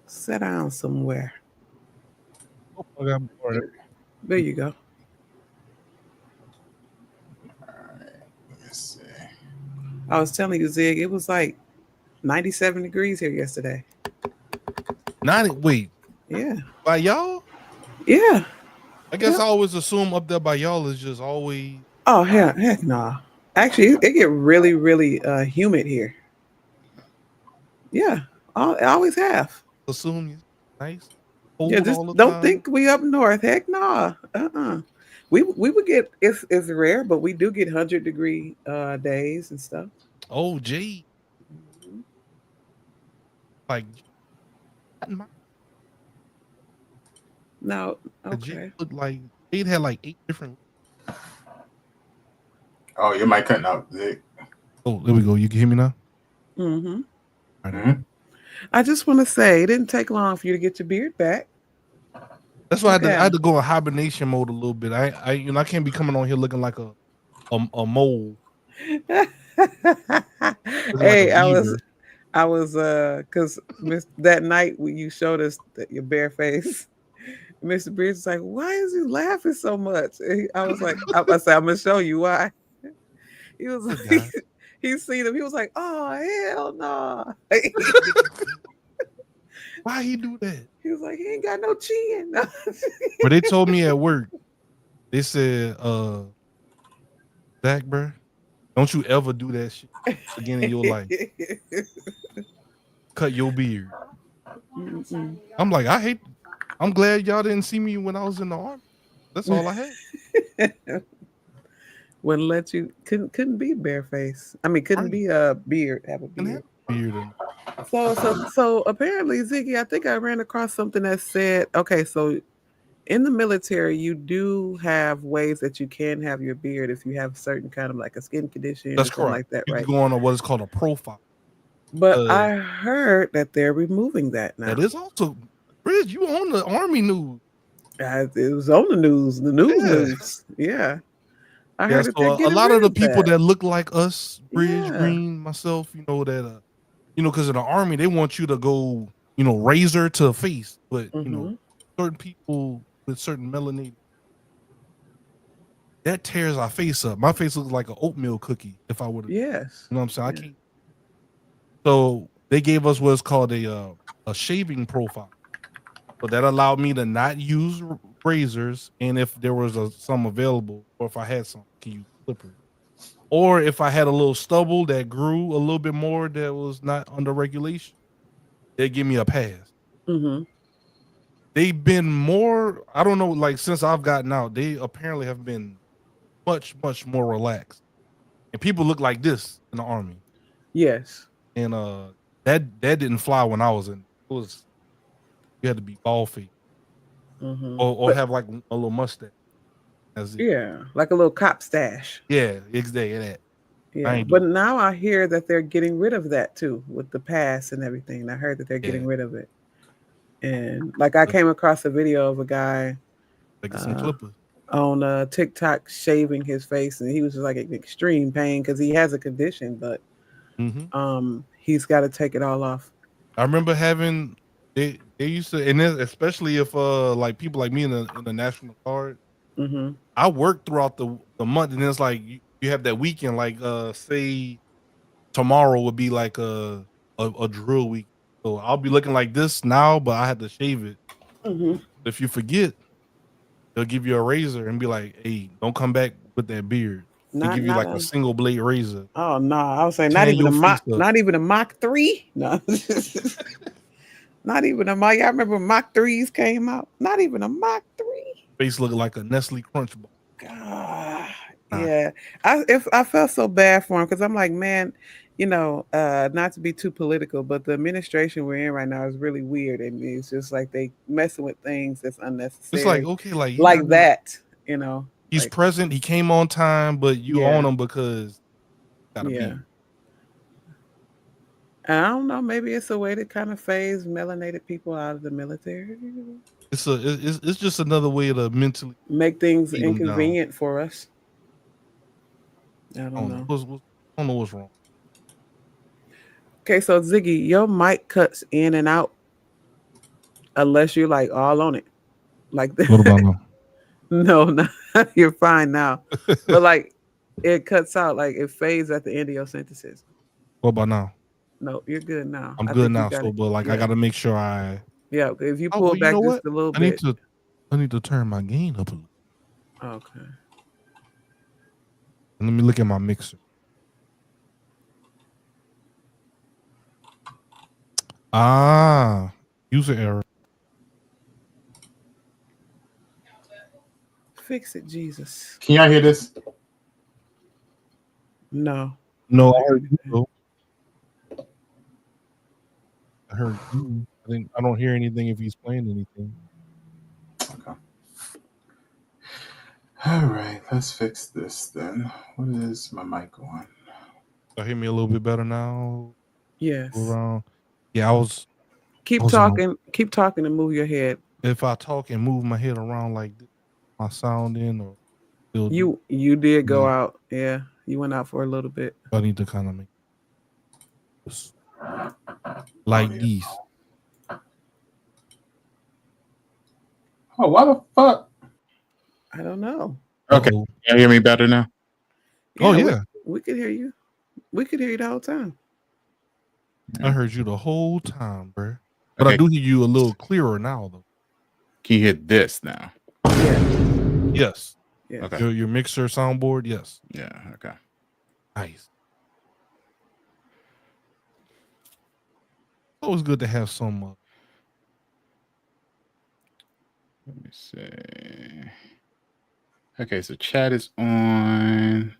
Sit down somewhere. Oh, I got bored. There you go. Let's see. I was telling you, Zig, it was like 97 degrees here yesterday. Wait, Yeah. by y'all? Yeah. I guess Yep. I always assume up there by y'all is just always Oh, heck no. Actually, it get really, really humid here. Yeah. I always have. assume you nice, Yeah, cold just all the don't time. think we up north. Heck no. Uh-uh. We would get it's rare, but we do get 100-degree days and stuff. Oh, gee, Mhm. like No, Jade okay. looked like Jade had like 8 different. Oh, your mic cutting out, Zig. Oh, there we go. You can hear me now. Hmm. All right. Hmm. I just want to say it didn't take long for you to get your beard back. That's why Look I at had to go in hibernation mode a little bit. I can't be coming on here looking like a mole, him. looking like a Hey, beaver. I was because that night when you showed us your bare face, Mr. Bridge was like, "Why is he laughing so much?" I was like, I said, "I'm gonna show you why." He was This like, guy. he seen him. He was like, "Oh hell no!" Why he do that? He was like, "He ain't got no chin." But they told me at work. They said, Zach, bro, don't you ever do that shit again in your life. Cut your beard. Mm-mm. I'm like, I'm glad y'all didn't see me when I was in the army. That's all I had. Wouldn't let you couldn't be bareface. I mean, couldn't Right. be a beard, have a Didn't have beard. a beard. And So apparently, Ziggy, I think I ran across something that said, okay, so in the military, you do have ways that you can have your beard if you have certain kind of like a skin condition or that's something correct. like that, You right? can go on a, what is called a profile. But Uh, I heard that they're removing that that now. is also, Bridge, you on the army news. It was on the news, the news Yeah. news. Yeah, I Yeah. heard that So they're a getting lot rid of the of people that. that look like us, Bridge, Yeah. Green, myself, because in the army, they want you to go, razor to face. But, Mm-hmm. certain people with certain melanin, that tears our face up. My face looks like an oatmeal cookie if I would have, Yes. you know what I'm saying? I Yeah. can't. So they gave us what's called a shaving profile. So that allowed me to not use razors, and if there was some available, or if I had some, I can use clippers. Or if I had a little stubble that grew a little bit more that was not under regulation, they give me a pass. Mm-hmm. They've been more, I don't know, like since I've gotten out, they apparently have been much, much more relaxed. And people look like this in the army. Yes. And that didn't fly when I was in. It was, you had to be bald faced Mm-hmm. or But have like a little mustache. That's it. yeah, like a little cop stash. Yeah, exactly that. I Yeah, ain't but doing now I hear that they're getting rid of that too with the pass and everything. I heard that they're it. Yeah, getting rid of it. And like I let's came across a video of a guy get some uh, clippers. on TikTok shaving his face, and he was just like in extreme pain because he has a condition, but Hmm. he's got to take it all off. I remember having they used to, and then especially if like people like me in the National Guard, Hmm. I worked throughout the month, and then it's like you have that weekend, like say tomorrow would be like a drill week, so I'll be looking like this now, but I had to shave it. Hmm. If you forget, they'll give you a razor and be like, "Hey, don't come back with that beard." They give you Not like a a. single blade razor, Oh no, I was saying tan your face up. Not even a Mach 3. No, not even a Mach. I remember Mach 3s came out. Not even a Mach 3. Face looking like a Nestle Crunch bar. God, Nah, yeah. I felt so bad for him because I'm like, man, not to be too political, but the administration we're in right now is really weird, and it's just like they messing with things that's it's like unnecessary, okay, like you not like even. that. You know, He's like present. He came on time, but you yeah, own him because got a yeah. beard. And I don't know. Maybe it's a way to kind of phase melanated people out of the military, It's just another way to mentally make things beat him down. inconvenient for us. I I don't don't know. know. I don't know what's wrong. Okay, so Ziggy, your mic cuts in and out. unless you're like all on it. Like What about now? no, no, you're fine now. But like it cuts out, like it fades at the end of your sentences. What about now? No, you're good now. I'm I good think you now. got So, it. but like I Yeah. got to make sure I. Yeah. If you Oh, pull well, you know back just what? a little I need bit. to turn my gain up a little. Okay. Let me look at my mixer. Ah, user error. Fix it, Jesus. Can y'all hear this? No. No, I heard you. Though. I heard you. I don't hear anything if he's playing anything. Okay. All right, let's fix this then. What is my mic on? I hear me a little bit better now. Yes. Around. Yeah, I was. Keep I was in my- talking. Keep talking and move your head. if I talk and move my head around like this, my sound in or still do. You did go Yeah. out. Yeah. You went out for a little bit. I need to kind of make this like yeah. these. Oh, why the fuck? I don't know. Okay. Uh-oh. Can you hear me better now? Oh, yeah. We could hear you. We could hear you the whole time. I heard you the whole time, bro. But Okay. I do hear you a little clearer now, though. Can you hear this now? Yeah. Yes. Yes. Okay. Your mixer soundboard, yes. Yeah, okay. Nice. Always good to have some. Let me see. Okay, so chat is on.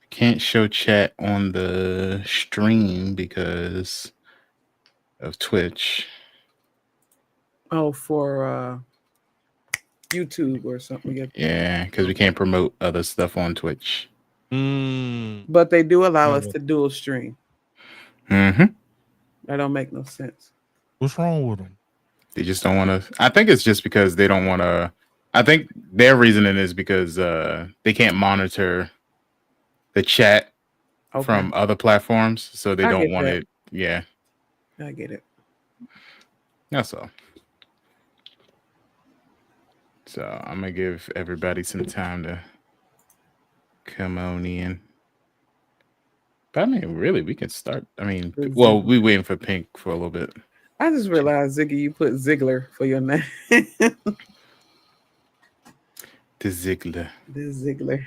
I can't show chat on the stream because of Twitch. Oh, for YouTube or something. Yeah, because we can't promote other stuff on Twitch. But they do allow us to dual stream. Mm-hmm. That don't make no sense. What's wrong with them? They just don't want to. I think it's just because they don't want to. I think their reasoning is because they can't monitor the chat from other platforms, so they don't want it. Yeah, I get it. that's all. So I'm gonna give everybody some time to come on in. But I mean, really, we can start. I mean, well, we waiting for Pink for a little bit. I just realized, Ziggy, you put Ziggler for your name. The Ziggler. The Ziggler.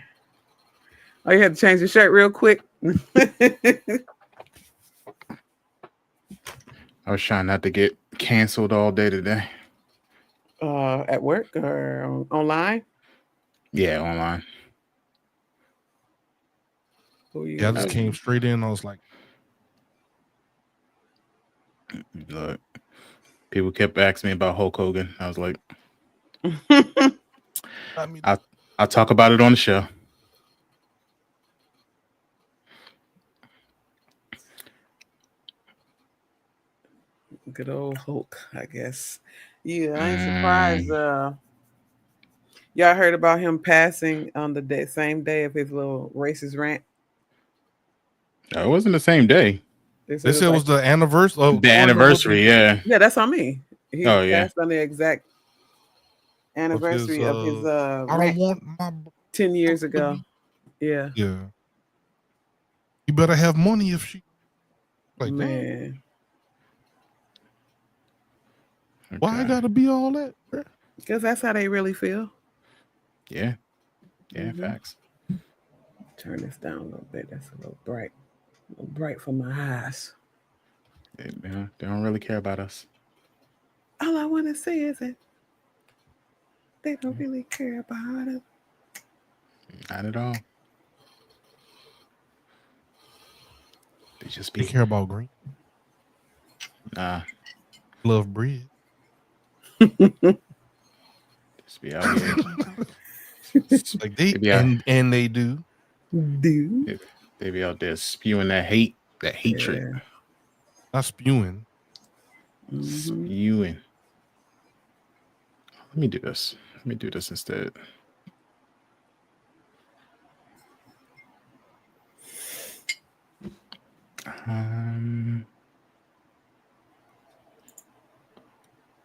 Oh, you had to change your shirt real quick. I was trying not to get canceled all day today. At work or online? Yeah, online. Yeah, I just came straight in. I was like, look, people kept asking me about Hulk Hogan. I was like, I'll talk about it on the show. Good old Hulk, I guess. Yeah, I ain't surprised. Y'all heard about him passing on the same day of his little racist rant? It wasn't the same day. They said it was the anniversary. The anniversary, yeah. Yeah, that's on me. He passed on the exact anniversary of his I don't want my 10 years ago. Yeah. Yeah. You better have money if she like man. Okay. Why I gotta be all that? Because that's how they really feel. Yeah. Yeah, facts. Turn this down a little bit. That's a little bright. A little bright for my eyes. They don't really care about us. All I want to say is that they don't really care about us. Not at all. They care about green. Nah. Love bread. Just be out here. Like and they do. They be out there spewing that hate, that hatred. Yeah. Not spewing. Spewing. Let me do this. Let me do this instead.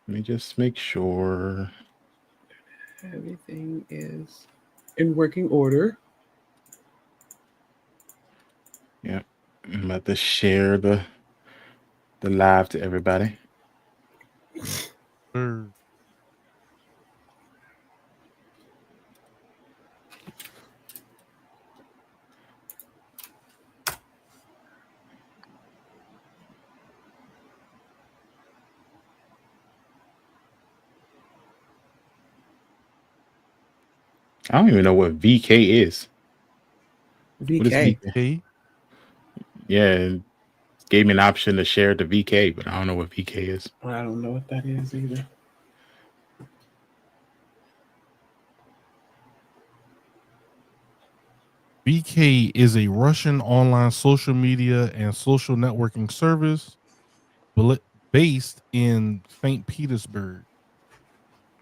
Let me just make sure. Everything is in working order. Yep. I'm about to share the live to everybody. Sure. I don't even know what VK is. What is VK. VK? Okay. Yeah, it gave me an option to share to VK, but I don't know what VK is. I don't know what that is either. VK is a Russian online social media and social networking service based in St. Petersburg.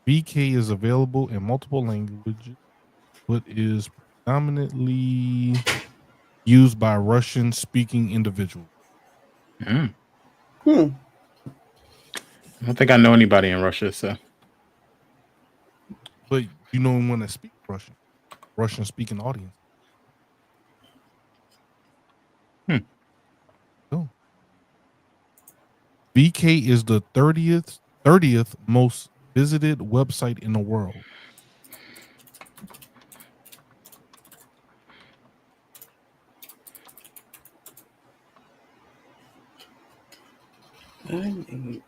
VK is available in multiple languages, but is predominantly used by Russian speaking individuals. Mm. Hmm. I don't think I know anybody in Russia, so But you know when to speak Russian speaking audience. Hmm. Oh. VK is the 30th most visited website in the world. I need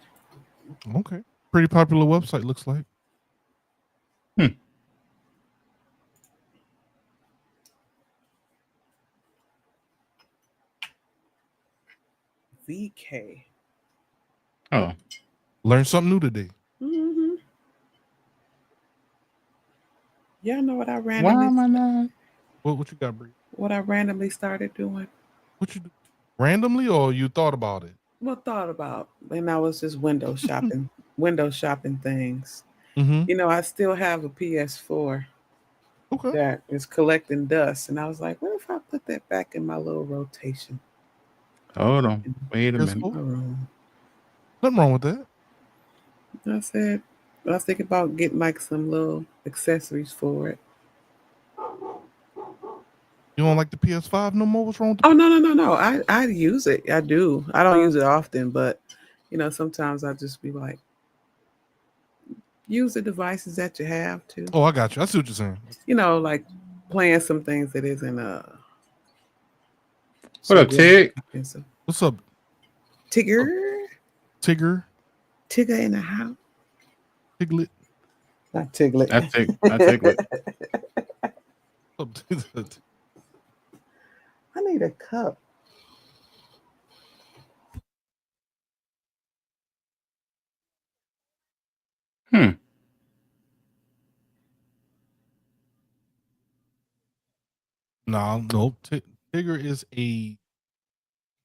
Okay. Pretty popular website, looks like. VK. Oh, Learned something new today. Mm-hmm. Y'all know what I why randomly am I not? What you got, Bree? started doing? What you do? Randomly or you thought about it? Well, thought about when I was just window shopping things. Mm-hmm. You know, I still have a PS4 Okay. that is collecting dust, and I was like, what if I put that back in my little rotation Hold on. Wait a Yes, minute. oh, in my room? nothing wrong with that. I said, I was thinking about getting like some little accessories for it. You don't like the PS5 no more? What's wrong with the Oh no! I use it. I do. I don't use it often, but you know, sometimes I just be like, use the devices that you have to. Oh, I got you. I see what you're saying. You know, like playing some things that isn't What up, Tig? expensive. What's up, Tigger, Tigger? Tigger in the house. Piglet? Not Tiglet. I take it. What's up, I need a cup. Hmm. No. Tigger is a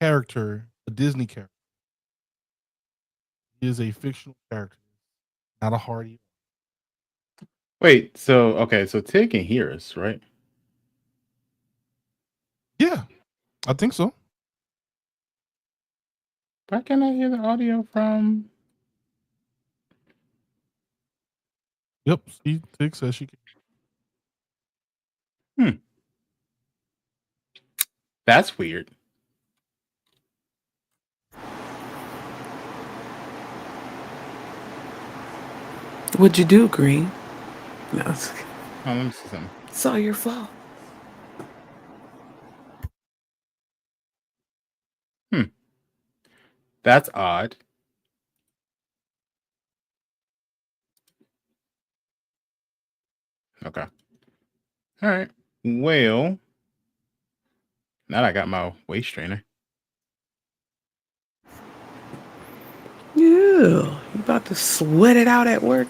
character, a Disney character. He is a fictional character, not a Hardy. Wait, so Tig can hear us, right? Yeah, I think so. Why can't I hear the audio from? Yep. See, Tig says she can. That's weird. What'd you do, Green? No, it's okay. Oh, let me see something. It's all your fault. That's odd. Okay. All right. Well, now that I got my waist trainer. Yeah, you about to sweat it out at work?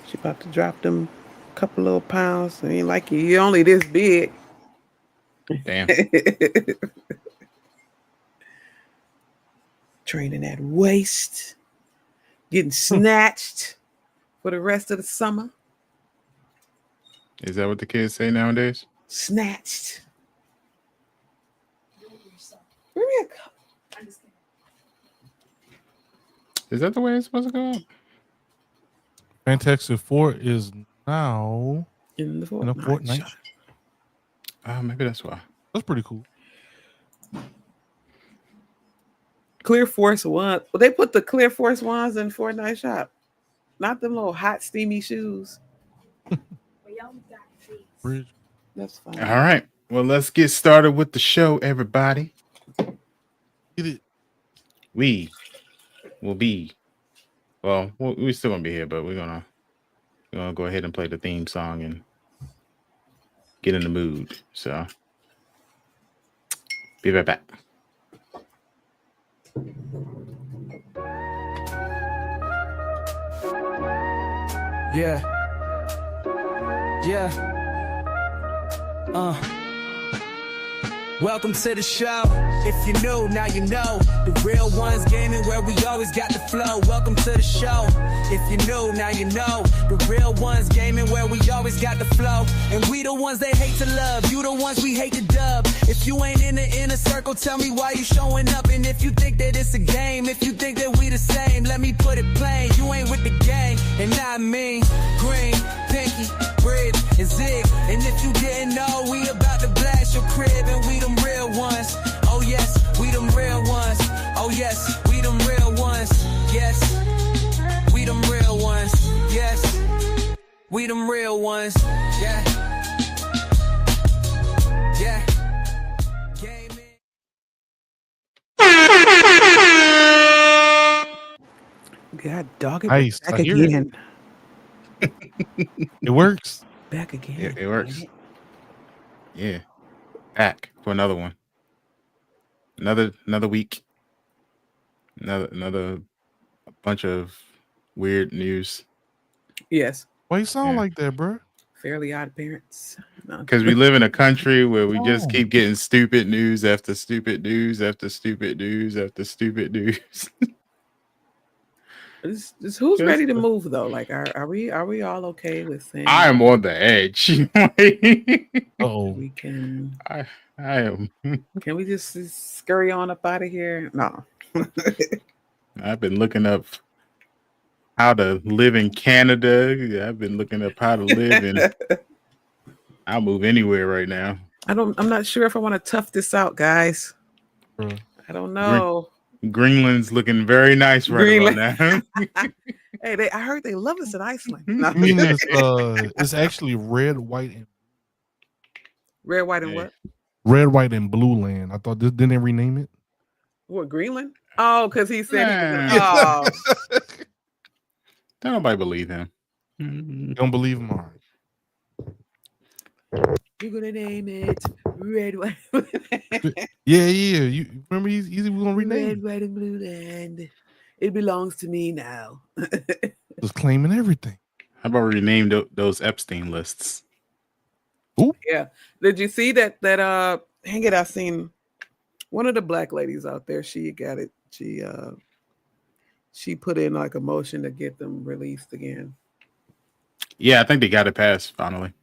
She about to drop them couple little pounds. It ain't like you only this big. Damn. Training that waist, getting snatched for the rest of the summer. Is that what the kids say nowadays? Snatched. Bring me a cup. Is that the way it's supposed to go? Fantastic Four is now in the in a Fortnite. Fortnite. shop. Maybe that's why. That's pretty cool. Clear Force One. Well, they put the Clear Force Ones in Fortnite shop. Not them little hot, steamy shoes. Bridge. That's fine. All right. Well, let's get started with the show, everybody. Get it. We will be. Well, we're still gonna be here, but we're gonna go ahead and play the theme song and get in the mood. So, be right back. Yeah. Welcome to the show. If you new, now you know. The real ones gaming where we always got the flow. Welcome to the show. If you new, now you know. The real ones gaming where we always got the flow. And we the ones they hate to love. You the ones we hate to dub. If you ain't in the inner circle, tell me why you showing up. And if you think that it's a game, if you think that we the same, let me put it plain. You ain't with the gang, and I mean green, pinky, bridge, and zig. And if you didn't know, we about to blast your crib, and we them real ones. Oh yes, we them real ones. Oh yes, we them real ones. Yes, we them real ones. Yes, we them real ones. Yeah. Yeah. God dog it. Nice. Back I hear it. again. It works. Back again. It works. Yeah. Back for another one. Another week. Another bunch of weird news. Yes. Why you sound like that, bro? Fairly Odd Parents. No. Because we live in a country where we just Oh. keep getting stupid news after stupid news after stupid news after stupid news. This who's ready to move though? Like, are we all okay with saying I am on the edge. Uh-oh. we can? I am. Can we just scurry on up out of here? No. I've been looking up how to live in Canada. I've been looking up how to live in. I'll move anywhere right now. I'm not sure if I want to tough this out, guys. Bro. I don't know. Greenland's looking very nice right about now. Hey, I heard they love us in Iceland. No. I mean, it's actually red, white, and Red, white, and Yeah. what? red, white, and blue land. I thought didn't they rename it? What, Greenland? Oh, because he said he was. Nah. Oh, Don't nobody believe him. You don't believe him? All right. you're gonna name it Red, White, Yeah. You remember he's gonna rename Red, it. White, and Blue Land. It belongs to me now. Just claiming everything. How about we rename those Epstein lists? Yeah. Did you see that? Hang it. I seen one of the black ladies out there. She got it. She put in like a motion to get them released again. Yeah, I think they got it passed finally.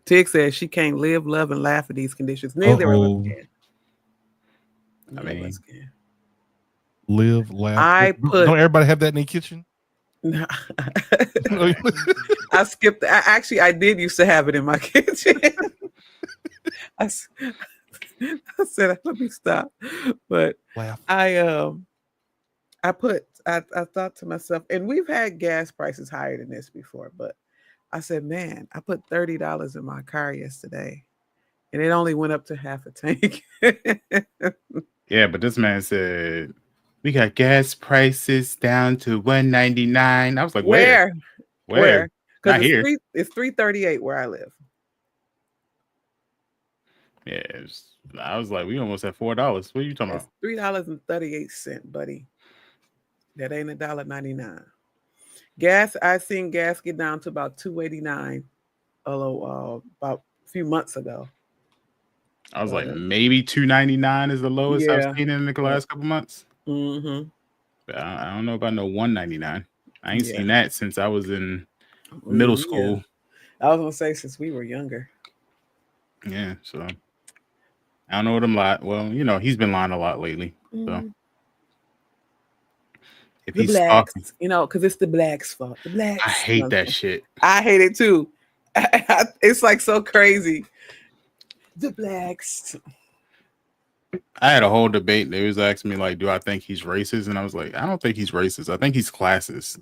Tig says she can't live, love, and laugh in these conditions. Neither of Uh-oh. us can. I None of mean, us can. Live, laugh. I put- Don't everybody have that in their kitchen? No. I skipped. I did used to have it in my kitchen. I said, let me stop. But Laugh. I thought to myself, and we've had gas prices higher than this before, but I said, man, I put $30 in my car yesterday and it only went up to half a tank. yeah, but this man said we got gas prices down to $1.99. I was like, where? Because Not here. It's $3.38 where I live. Yeah, I was like, we almost at $4. What are you talking It's about? $3.38, buddy. That ain't $1.99. Gas, I seen gas get down to about $2.89 about a few months ago. I was like, maybe $2.99 is the lowest Yeah. I've seen in the last couple months. Mm-hmm. But I don't know about no $1.99. I ain't Yeah. seen that since I was in middle Yeah. school. I was gonna say since we were younger. Yeah, so I don't know what I'm lying. Well, he's been lying a lot lately. So Mhm. if The he's blacks, talking, because it's the blacks' fault. The blacks. I hate that shit. I hate it too. It's like so crazy. The blacks. I had a whole debate. They was asking me like, do I think he's racist? And I was like, I don't think he's racist. I think he's classist,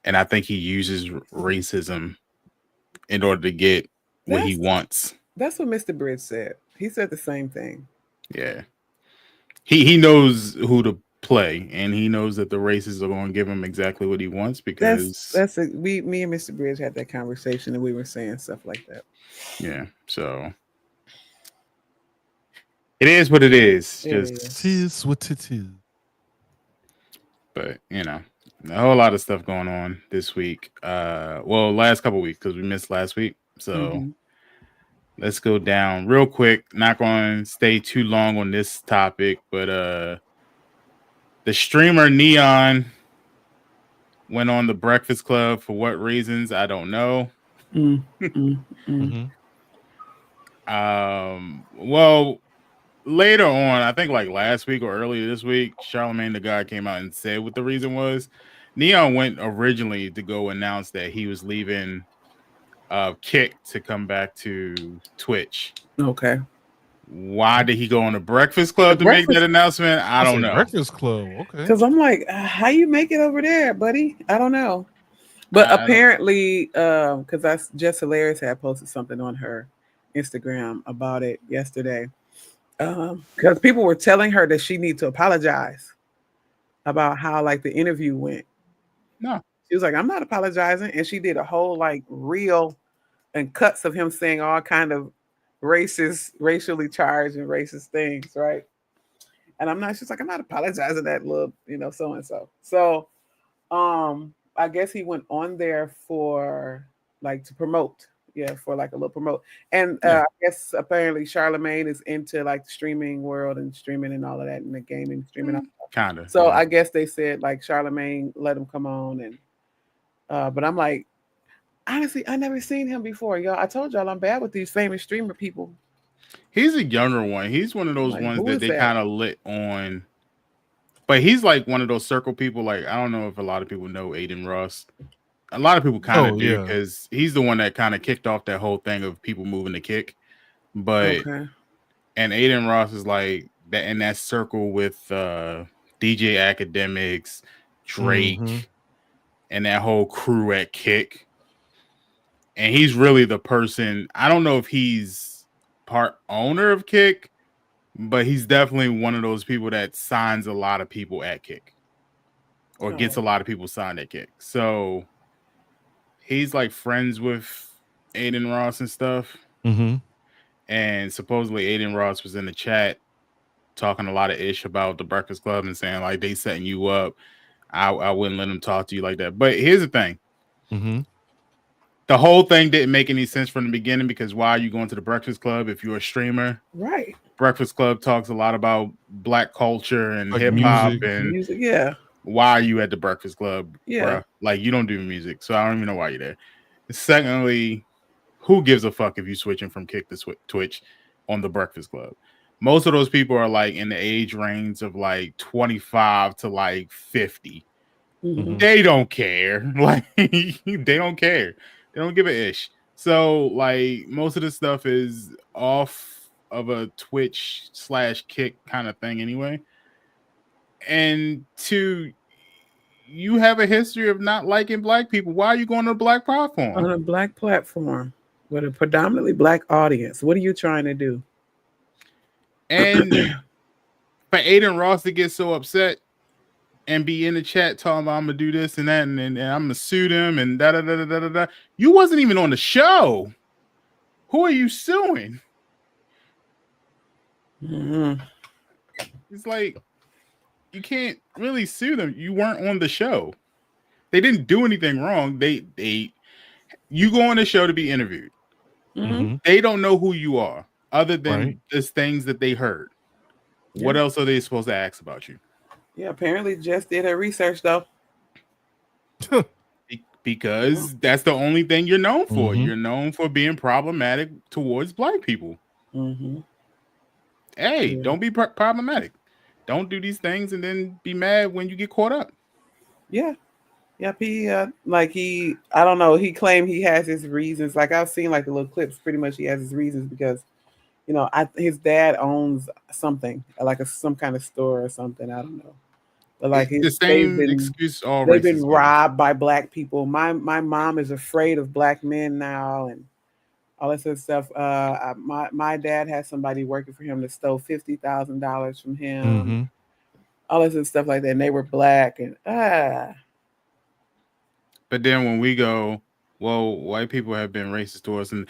and I think he uses racism in order to get what he wants. That's what Mr. Bridge said. He said the same thing. Yeah, he knows who to play, and he knows that the racists are going to give him exactly what he wants because me and Mr. Bridge had that conversation, and we were saying stuff like that. Yeah, so it is what it is. It is what it is. But a whole lot of stuff going on this week. Last couple weeks because we missed last week. So let's go down real quick. Not going to stay too long on this topic, but the streamer Neon went on the Breakfast Club for what reasons? I don't know. Well, later on, I think like last week or earlier this week, Charlamagne the God came out and said what the reason was. Neon went originally to go announce that he was leaving Kick to come back to Twitch. Okay. Why did he go on the Breakfast Club to make that announcement? I don't know. Breakfast Club, okay. Because I'm like, how you make it over there, buddy? I don't know. But apparently, because that's Jess Hilarious had posted something on her Instagram about it yesterday. Because people were telling her that she needs to apologize about how like the interview went. No. She was like, I'm not apologizing. And she did a whole like reel and cuts of him saying all kind of racially charged and racist things, right? And she's like, I'm not apologizing that little, so and so. So I guess he went on there for like to promote. Yeah, for like a little promote. And I guess apparently Charlamagne is into like the streaming world and streaming and all of that and the gaming streaming. Kind of. So I guess they said like Charlamagne let him come on and but I'm like, honestly, I never seen him before, y'all. I told y'all I'm bad with these famous streamer people. He's a younger one. He's one of those ones that they kind of lit on. But he's like one of those circle people. Like, I don't know if a lot of people know Aiden Ross. A lot of people kind of do because he's the one that kind of kicked off that whole thing of people moving to Kick. But and Aiden Ross is like that in that circle with DJ Academics, Drake, and that whole crew at Kick. And he's really the person. I don't know if he's part owner of Kick, but he's definitely one of those people that signs a lot of people at Kick or gets a lot of people signed at Kick. So he's like friends with Aiden Ross and stuff. And supposedly Aiden Ross was in the chat talking a lot of ish about the Breakfast Club and saying like they setting you up. I wouldn't let them talk to you like that. But here's the thing. The whole thing didn't make any sense from the beginning because why are you going to the Breakfast Club if you're a streamer? Right. Breakfast Club talks a lot about black culture and like hip hop and music. Yeah. Why are you at the Breakfast Club? Yeah. Bruh? Like you don't do music, so I don't even know why you're there. Secondly, who gives a fuck if you switching from Kick to Twitch on the Breakfast Club? Most of those people are like in the age range of like 25 to like 50. They don't care. Like they don't care. They don't give a ish. So like most of the stuff is off of a Twitch / Kick kind of thing anyway. And you have a history of not liking black people. Why are you going to a black platform? On a black platform with a predominantly black audience. What are you trying to do? And for Aiden Ross to get so upset and be in the chat talking about I'm gonna do this and that and I'm gonna sue them and da da da da da da. You wasn't even on the show. Who are you suing? It's like you can't really sue them. You weren't on the show. They didn't do anything wrong. You go on the show to be interviewed. They don't know who you are other than just things that they heard. What else are they supposed to ask about you? Yeah, apparently Jess did her research though. Because that's the only thing you're known for. You're known for being problematic towards black people. Hey, don't be problematic. Don't do these things and then be mad when you get caught up. Yeah. Yep. I don't know. He claimed he has his reasons. Like I've seen like the little clips. Pretty much, he has his reasons because his dad owns something like some kind of store or something. I don't know. But like The same excuse all they've races been give. robbed by black people. My mom is afraid of black men now and all this other stuff. My dad had somebody working for him that stole $50,000 from him. Mm-hmm. All this other stuff like that. And they were black and But then when we go, well, white people have been racist to us, and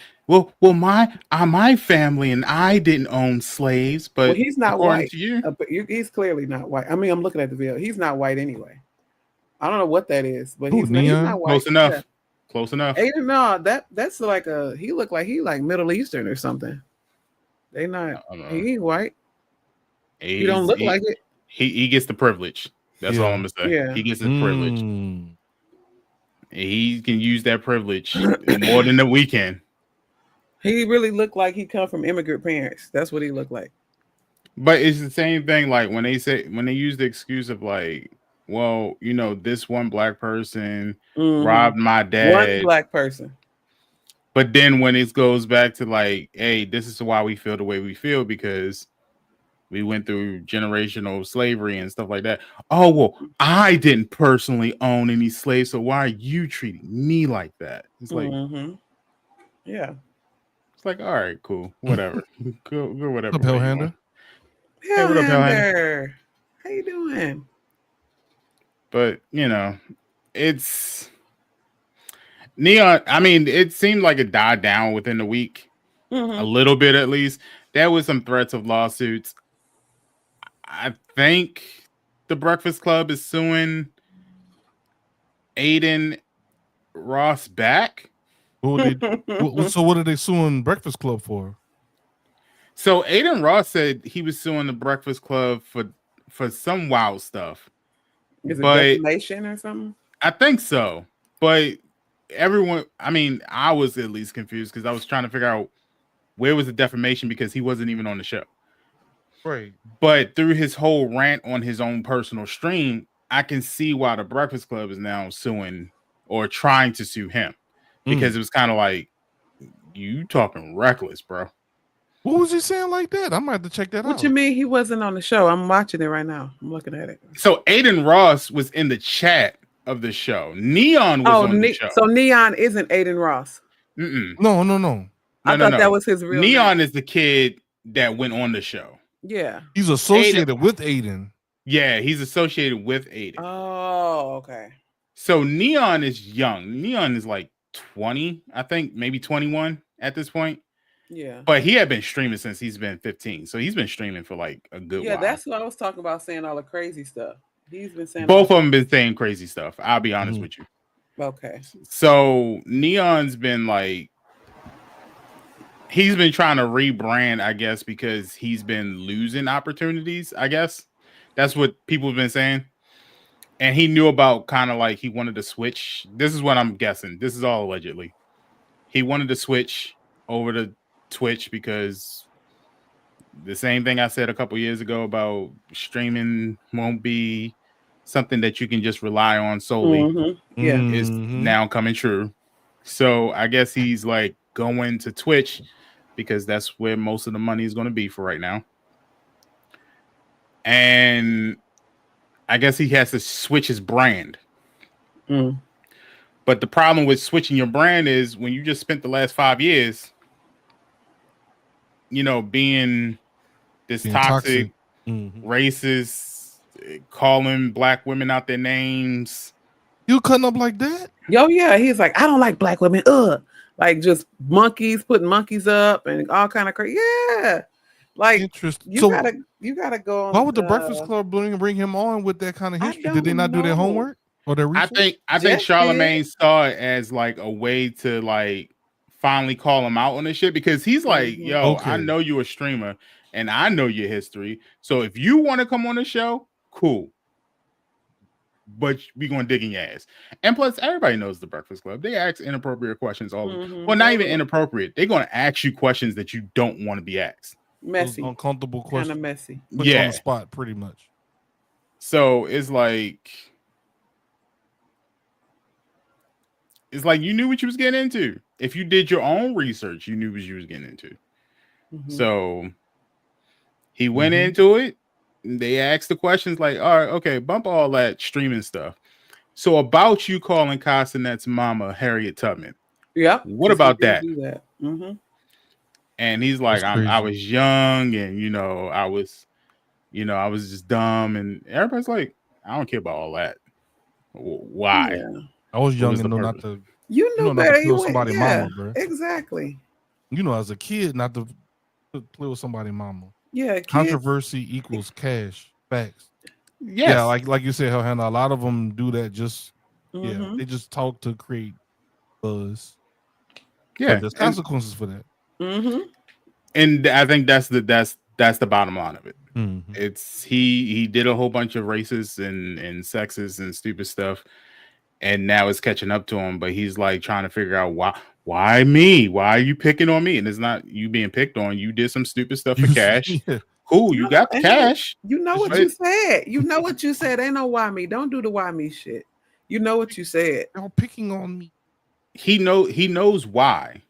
my family and I didn't own slaves, but well, he's not according white. to you, But he's clearly not white. I mean, I'm looking at the video. He's not white anyway. I don't know what that is, but he's not white. close enough. Yeah. Close enough. Aiden, no, that's like he looked like he like Middle Eastern or something. They not. He ain't white. He don't look like it. He gets the privilege. That's all I'm gonna say. Yeah. He gets the privilege. He can use that privilege more than the weekend. He really looked like he come from immigrant parents. That's what he looked like. But it's the same thing. Like when they use the excuse of like, well, this one black person robbed my dad. One black person. But then when it goes back to like, hey, this is why we feel the way we feel because we went through generational slavery and stuff like that. Oh, well, I didn't personally own any slaves, so why are you treating me like that? It's like, yeah. It's like, all right, cool, whatever. Go whatever. What's up, Hellhander? Hey, what up, Hellhander? How you doing? But, it's... Neon, I mean, it seemed like it died down within the week. A little bit, at least. There was some threats of lawsuits. I think the Breakfast Club is suing Aiden Ross back. So what are they suing Breakfast Club for? So Aiden Ross said he was suing the Breakfast Club for some wild stuff. Is it defamation or something? I think so. But everyone, I mean, I was at least confused because I was trying to figure out where was the defamation because he wasn't even on the show. Right. But through his whole rant on his own personal stream, I can see why the Breakfast Club is now suing or trying to sue him because it was kind of like, you talking reckless, bro. What was he saying like that? I might have to check that out. What you mean he wasn't on the show? I'm watching it right now. I'm looking at it. So Aiden Ross was in the chat of the show. Neon was on the show. So Neon isn't Aiden Ross. No. I thought that was his real Neon name. is the kid that went on the show. Yeah. He's associated with Aiden. Yeah, he's associated with Aiden. Oh, okay. So Neon is young. Neon is like 20, I think, maybe 21 at this point. Yeah. But he had been streaming since he's been 15. So he's been streaming for like a good while. Yeah, that's what I was talking about, saying all the crazy stuff. He's been saying both of them been saying crazy stuff. I'll be honest with you. Okay. So Neon's been like, he's been trying to rebrand, I guess, because he's been losing opportunities, I guess. That's what people have been saying. And he knew about kind of like he wanted to switch. This is what I'm guessing. This is all allegedly. He wanted to switch over to Twitch because the same thing I said a couple years ago about streaming won't be something that you can just rely on solely. Yeah, is now coming true. So I guess he's like going to Twitch because that's where most of the money is going to be for right now. And I guess he has to switch his brand. But the problem with switching your brand is when you just spent the last 5 years, being this toxic. Racist, calling black women out their names. You cutting up like that? Yo, yeah. He's like, I don't like black women. Like just monkeys, putting monkeys up and all kind of crazy. Yeah. Like interesting. You gotta go on. Why would the Breakfast Club bring him on with that kind of history? Did they not do their homework or their research? I think Charlamagne saw it as like a way to like finally call him out on this shit because he's like, yo, I know you're a streamer and I know your history. So if you want to come on the show, cool. But we gonna dig in your ass. And plus, everybody knows the Breakfast Club. They ask inappropriate questions all the time. Well, not even inappropriate. They're gonna ask you questions that you don't want to be asked. Messy, uncomfortable questions. Kind of messy. Put you on the spot, pretty much. So it's like, It's like you knew what you was getting into. If you did your own research, you knew what you was getting into. Mhm. So he went Mhm. into it. They asked the questions like, all right, okay, bump all that streaming stuff. So about you calling Castanet's mama Harriet Tubman. Yep. What 'cause he about did that? do that. Mhm. And he's like, That's I crazy. was young and I was just dumb. And everybody's like, I don't care about all that. Why? Yeah. I was What young was and the know not purpose? to, You you knew know, not to better. play You with went, somebody's yeah, mama, bro. exactly. You know, as a kid, not to play with somebody's mama. Yeah, kids. Controversy equals cash. Facts. Yes. Yeah, like you said, Hannah, a lot of them do that just Mhm. they just talk to create buzz. Yeah. But there's consequences for that. Mhm. And I think that's the bottom line of it. Mhm. It's he did a whole bunch of racist and sexist and stupid stuff, and now it's catching up to him. But he's like trying to figure out why me? Why are you picking on me? And it's not you being picked on. You did some stupid stuff for cash. Yeah. Cool, you got the cash. You know what But you said. You know what you said. Ain't no why me. Don't do the why me shit. You know what you said. Y'all picking on me. he knows why.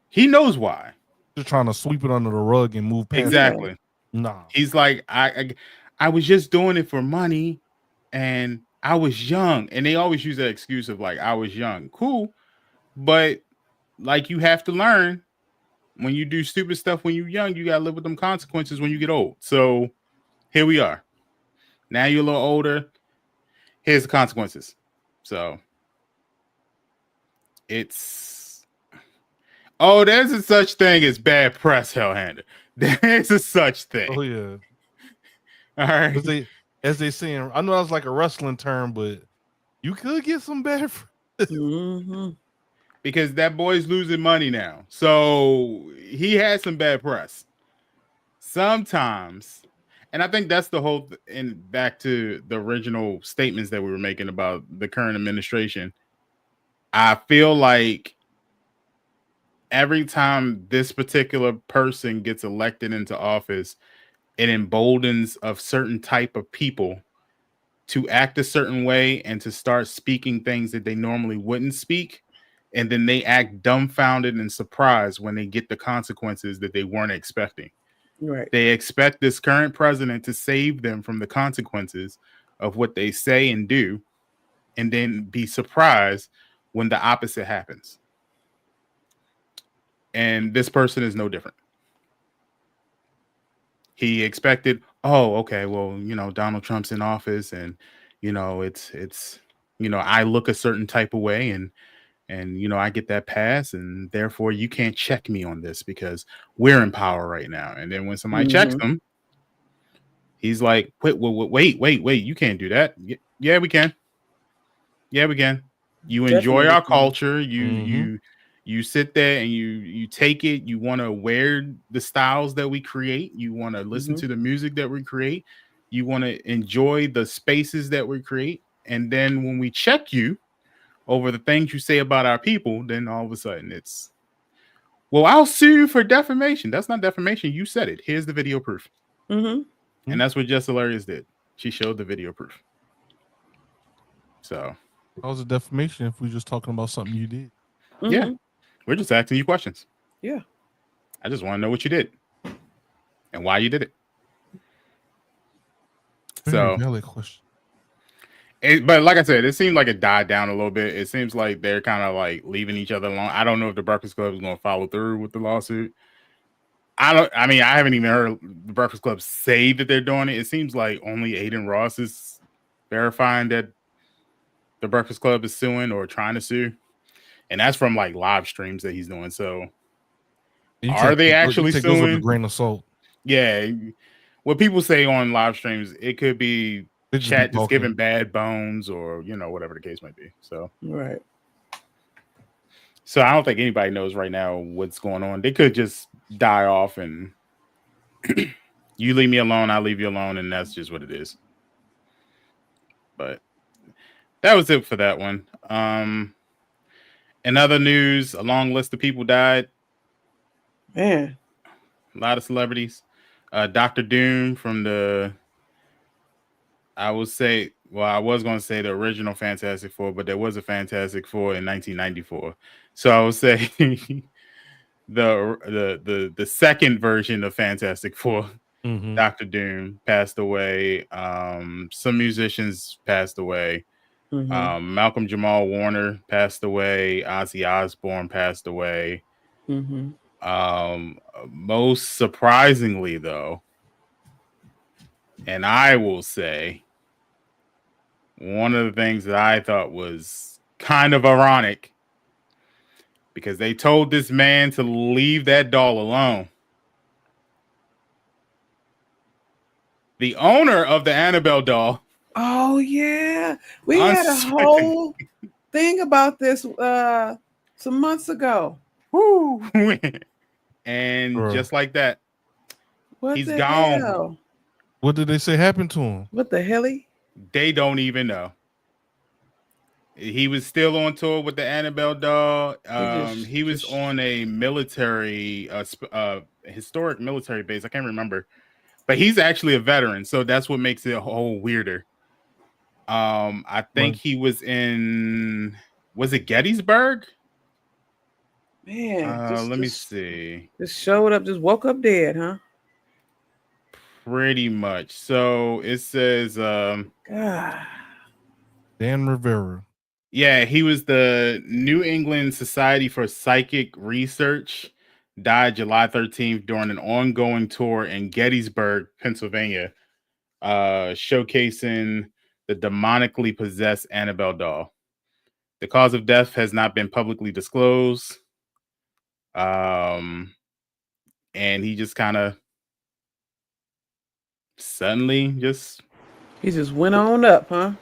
He knows why. Just trying to sweep it under the rug and move past Exactly. it. Nah. He's like, I was just doing it for money, and I was young. And they always use that excuse of like, I was young. Cool, but like you have to learn when you do stupid stuff when you're young, you gotta live with them consequences when you get old. So here we are. Now you're a little older. Here's the consequences. So it's there's a such thing as bad press, Hellhander. There's a such thing. Oh yeah. All right. As they saying, I know that's like a wrestling term, but you could get some bad. Mhm. Because that boy's losing money now. So he had some bad press. Sometimes, and I think that's the whole and back to the original statements that we were making about the current administration. I feel like every time this particular person gets elected into office, it emboldens a certain type of people to act a certain way and to start speaking things that they normally wouldn't speak. And then they act dumbfounded and surprised when they get the consequences that they weren't expecting. Right. They expect this current president to save them from the consequences of what they say and do, and then be surprised when the opposite happens. And this person is no different. He expected, oh, okay, well, Donald Trump's in office, and it's I look a certain type of way, and I get that pass, and therefore you can't check me on this because we're in power right now. And then when somebody checks him, he's like, wait, you can't do that. Yeah, we can. Yeah, we can. You enjoy Definitely our can. culture. You sit there and you take it. You want to wear the styles that we create. You want to listen to the music that we create. You want to enjoy the spaces that we create. And then when we check you over the things you say about our people, then all of a sudden it's, well, I'll sue you for defamation. That's not defamation. You said it. Here's the video proof. And that's what Jess Hilarious did. She showed the video proof. So how was a defamation if we just talking about something you did? Yeah, we're just asking you questions. Yeah, I just want to know what you did and why you did it. Very valid question. But like I said, it seemed like it died down a little bit. It seems like they're kind of like leaving each other alone. I don't know if the Breakfast Club is going to follow through with the lawsuit. I haven't even heard the Breakfast Club say that they're doing it. It seems like only Aiden Ross is verifying that the Breakfast Club is suing or trying to sue. And that's from like live streams that he's doing. So are they actually take suing? Those with a grain of salt. Yeah. What people say on live streams, it could be chat just giving bad bones or, whatever the case might be. So, right. So I don't think anybody knows right now what's going on. They could just die off and you leave me alone, I leave you alone. And that's just what it is. But that was it for that one. In other news, a long list of people died. Man. A lot of celebrities. Dr. Doom from I will say Well, I was going to say the original Fantastic Four, but there was a Fantastic Four in 1994. So I would say the second version of Fantastic Four, Mhm. Doctor Doom, passed away. Some musicians passed away. Mm-hmm. Malcolm Jamal Warner passed away. Ozzy Osbourne passed away. Mm-hmm. Most surprisingly, though, and I will say, one of the things that I thought was kind of ironic, because they told this man to leave that doll alone. The owner of the Annabelle doll, Oh yeah, we had a whole thing about this some months ago. whoo, and Bruh. just like that, What he's the gone. hell? What did they say happened to him? What the helly? They don't even know. He was still on tour with the Annabelle doll. He was on a military, historic military base. I can't remember, but he's actually a veteran, so that's what makes it a whole weirder. I think he was in. Was it Gettysburg? Man, Let me see. Just showed up, just woke up dead, huh? Pretty much. So it says, God. Dan Rivera. yeah, he was the New England Society for Psychic Research. Died July 13th during an ongoing tour in Gettysburg, Pennsylvania, showcasing the demonically possessed Annabelle doll. The cause of death has not been publicly disclosed. And he just kind of suddenly just He just went on up, huh?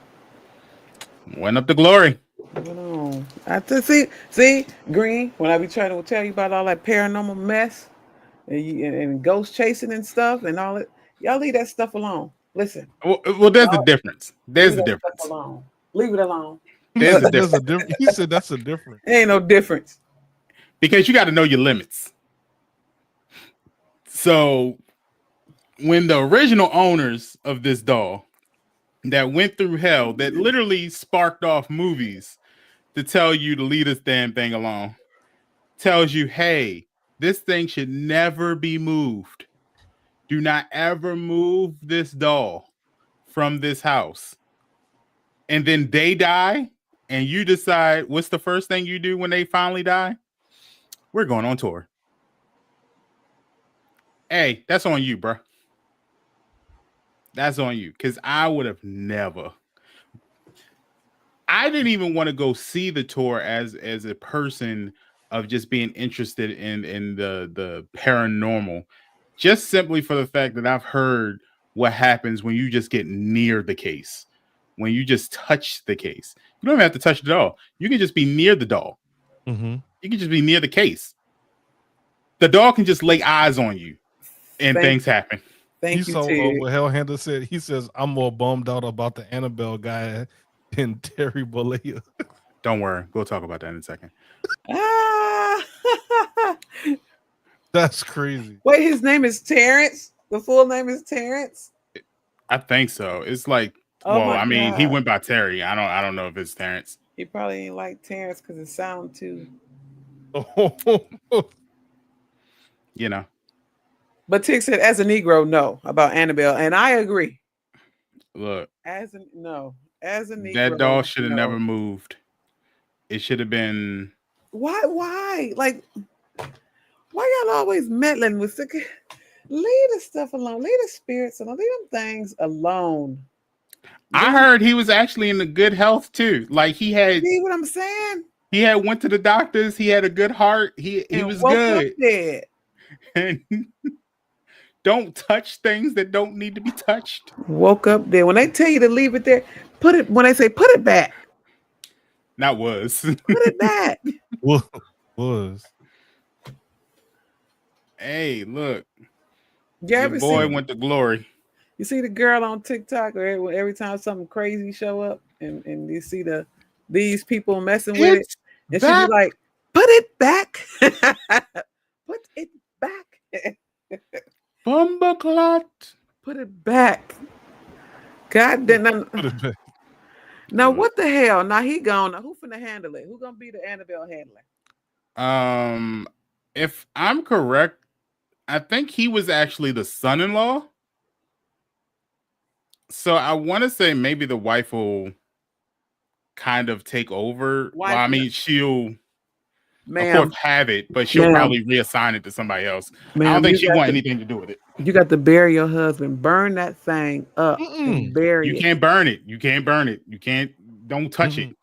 went up to glory. Went on. I just see, Green, when I be trying to tell you about all that paranormal mess and ghost chasing and stuff and all it, y'all leave that stuff alone. Listen. Well, there's the difference. There's the difference. Stuff alone. Leave it alone. There's a difference. He said that's a difference. Ain't no difference. Because you got to know your limits. So when the original owners of this doll that went through hell, that literally sparked off movies to tell you to leave this damn thing alone, tells you, hey, this thing should never be moved. Do not ever move this doll from this house. And then they die, and you decide what's the first thing you do when they finally die? We're going on tour. Hey, that's on you, bro. That's on you. Because I would have never. I didn't even want to go see the tour as a person of just being interested in the paranormal, just simply for the fact that I've heard what happens when you just get near the case, when you just touch the case. You don't even have to touch the doll. You can just be near the doll. Mm-hmm. You can just be near the case. The doll can just lay eyes on you, and things happen. Thank you, Ted. What Hellhander said. He says, I'm more bummed out about the Annabelle guy than Terry Bollea. Don't worry. We'll talk about that in a second. That's crazy. Wait, his name is Terrence? The full name is Terrence? I think so. It's like, he went by Terry. I don't know if it's Terrence. He probably ain't like Terrence because it sounds too. You know. But Tick said, as a Negro, no, about Annabelle. And I agree. Look. As a Negro. That doll should have never moved. It should have been. Why? Like, why y'all always meddling with sick? Leave the stuff alone. Leave the spirits alone. Leave them things alone. I heard he was actually in the good health too. Like he had. See what I'm saying? He had went to the doctors. He had a good heart. He was good. Dead. And don't touch things that don't need to be touched. Woke up there. When they tell you to leave it there, put it. When they say put it back, that was put it back. Was. Hey, look. Your boy went to glory. You see the girl on TikTok, or every time something crazy show up, and you see these people messing with it, and she be like, "Put it back, put it back, Bumbleclot, put it back." God damn, Put it back. Now what the hell? Now he gone. Now who finna handle it? Who gonna be the Annabelle handler? If I'm correct, I think he was actually the son-in-law. So I want to say maybe the wife will kind of take over. Well, I mean, she'll of course have it, but she'll probably reassign it to somebody else. I don't think she want anything to do with it. You got to bury your husband. Burn that thing up. And bury You it. can't burn it. You can't burn it. You can't. Don't touch it.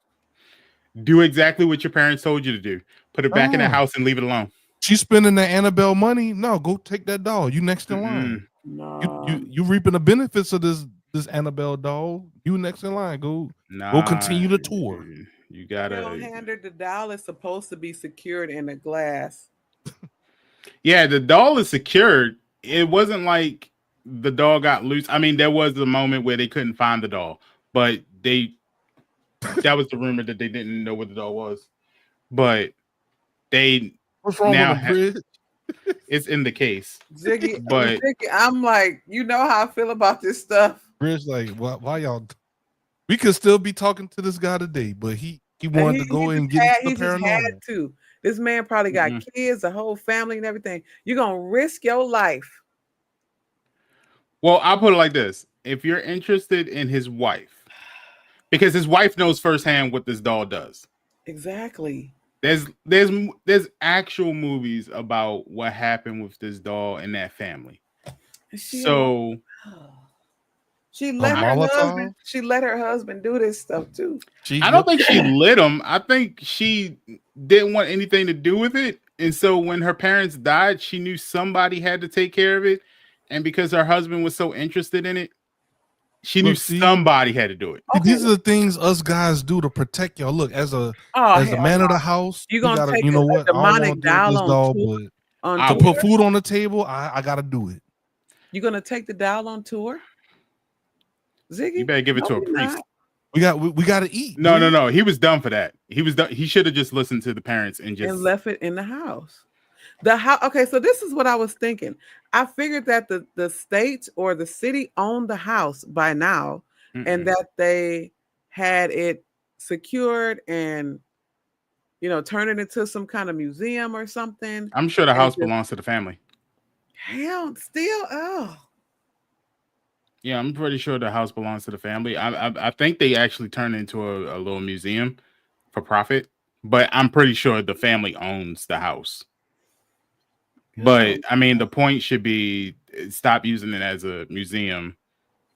Do exactly what your parents told you to do. Put it back in the house and leave it alone. She's spending the Annabelle money. No, go take that doll. You next in line. No. You reaping the benefits of this Annabelle doll. You next in line. Go continue the tour. You gotta hand her the doll is supposed to be secured in a glass. Yeah, the doll is secured. It wasn't like the doll got loose. I mean, there was a moment where they couldn't find the doll, but that was the rumor that they didn't know what the doll was. But they what's wrong with the bridge? It's in the case. Ziggy, but Ziggy, I'm like, you know how I feel about this stuff. Bridge, like, why y'all? We could still be talking to this guy today, but he wanted to go and get into the paranormal. Had to. This man probably got kids, a whole family, and everything. You're gonna risk your life. Well, I'll put it like this: if you're interested in his wife, because his wife knows firsthand what this doll does. Exactly. There's actual movies about what happened with this doll and that family. She let her husband do this stuff too. I don't think she lit him. I think she didn't want anything to do with it. And so when her parents died, she knew somebody had to take care of it. And because her husband was so interested in it, she knew somebody had to do it. Okay. These are the things us guys do to protect y'all. Look, as a man of the house, you gotta take what? Demonic doll to put food on the table, I gotta do it. You're gonna take the doll on tour? Ziggy, you better give it to a priest. We got to eat. No. He was done for that. He was done. He should have just listened to the parents and left it in the house. Okay, so this is what I was thinking. I figured that the state or the city owned the house by now, and that they had it secured and turn it into some kind of museum or something. I'm sure the house belongs to the family. Hell, still, Yeah, I'm pretty sure the house belongs to the family. I think they actually turned it into a little museum for profit, but I'm pretty sure the family owns the house. But I mean, the point should be stop using it as a museum.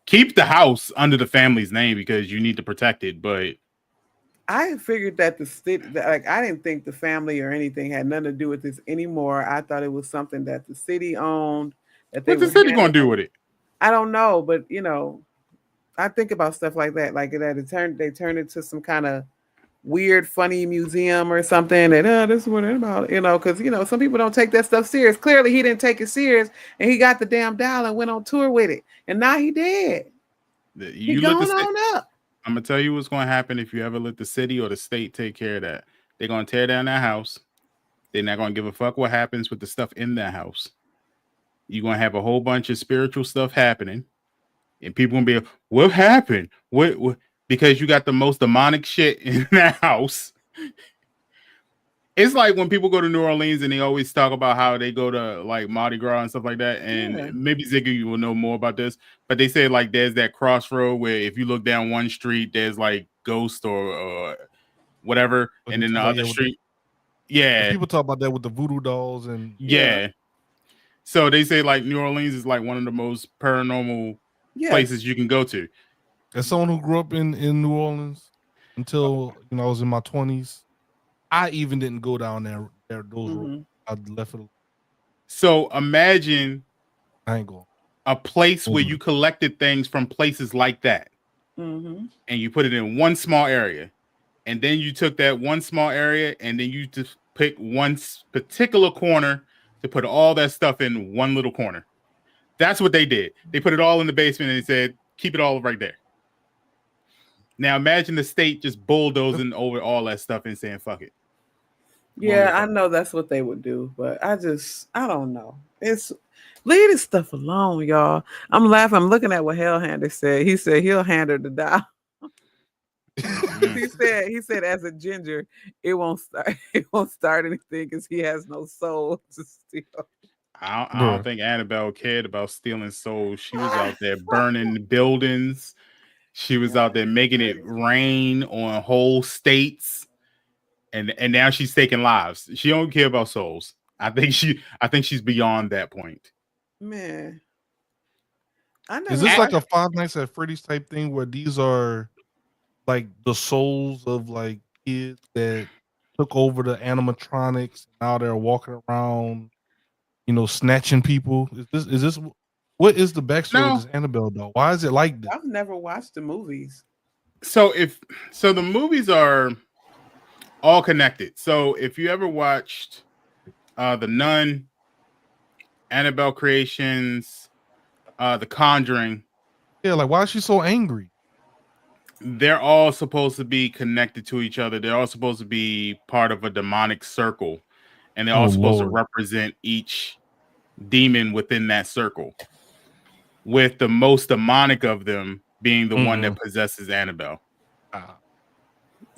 Keep the house under the family's name because you need to protect it. But I figured that the city, I didn't think the family or anything had nothing to do with this anymore. I thought it was something that the city owned. What's the city going to do with it? I don't know, but I think about stuff like that, like that. They turned it to some kind of weird, funny museum or something. And this is what it's about, because some people don't take that stuff serious. Clearly, he didn't take it serious, and he got the damn doll and went on tour with it, and now he dead. He going on up. I'm gonna tell you what's going to happen if you ever let the city or the state take care of that. They're going to tear down that house. They're not going to give a fuck what happens with the stuff in that house. You're going to have a whole bunch of spiritual stuff happening. And people going to be, what happened? What? Because you got the most demonic shit in that house. It's like when people go to New Orleans and they always talk about how they go to like Mardi Gras and stuff like that. And maybe Ziggy will know more about this. But they say like there's that crossroad where if you look down one street, there's like ghost or whatever. And then the other street. People talk about that with the voodoo dolls and So they say like New Orleans is like one of the most paranormal places you can go to. As someone who grew up in New Orleans until I was in my 20s, I even didn't go down there those roads. I left it. So imagine a place where you collected things from places like that, and you put it in one small area, and then you took that one small area, and then you just pick one particular corner to put all that stuff in one little corner. That's what they did. They put it all in the basement and they said, keep it all right there. Now imagine the state just bulldozing over all that stuff and saying, fuck it. Yeah, I know that's what they would do, but I don't know. Leave this stuff alone, y'all. I'm laughing. I'm looking at what Hellhander said. He said he'll hand her the doll. He said as a ginger, it won't start anything because he has no soul to steal. I Bruh. don't think Annabelle cared about stealing souls. She was out there burning buildings. She was out there making it rain on whole states, and now she's taking lives. She don't care about souls. I think she's beyond that point. Man, I never Is this like watched- a Five Nights at Freddy's type thing where these are like the souls of like kids that took over the animatronics? Now they're walking around, snatching people. Is this what is the backstory No. of this Annabelle doll? Why is it like this? I've never watched the movies. So the movies are all connected. So if you ever watched The Nun, Annabelle Creations, The Conjuring, Yeah, like why is she so angry? they're all supposed to be connected to each other. They're all supposed to be part of a demonic circle, and they're all Oh, supposed to Lord. represent each demon within that circle, with the most demonic of them being the one that possesses Annabelle.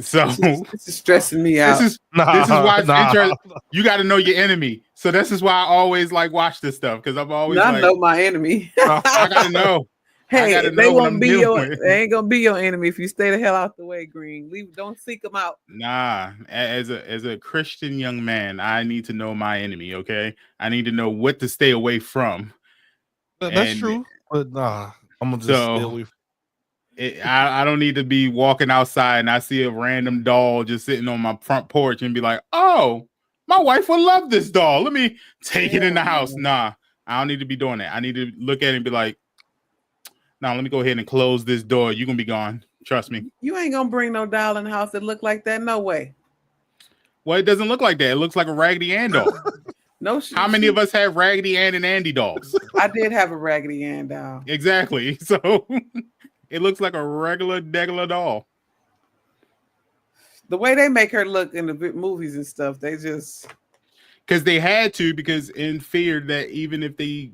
So This is stressing me out. this is why it's interesting. You got to know your enemy. So this is why I always like watch this stuff, because I'm always I like, know my enemy. I gotta know. Hey, gotta they know what won't I'm be dealing with. they ain't gonna be your enemy if you stay the hell out the way, Green. Don't seek them out. Nah, as a Christian young man, I need to know my enemy. Okay, I need to know what to stay away from. That's And true, but nah, I'm gonna just stay away. I don't need to be walking outside and I see a random doll just sitting on my front porch and be like, oh, my wife would love this doll. Let me take it in the house. Nah, I don't need to be doing that. I need to look at it and be like, now let me go ahead and close this door. You're gonna be gone. Trust me. You ain't gonna bring no doll in the house that look like that. No way. Well, it doesn't look like that. It looks like a Raggedy Ann doll. No. How many of us have Raggedy Ann and Andy dolls? I did have a Raggedy Ann doll. Exactly. So it looks like a regular doll. The way they make her look in the movies and stuff, they just because they had to, because in fear that even if they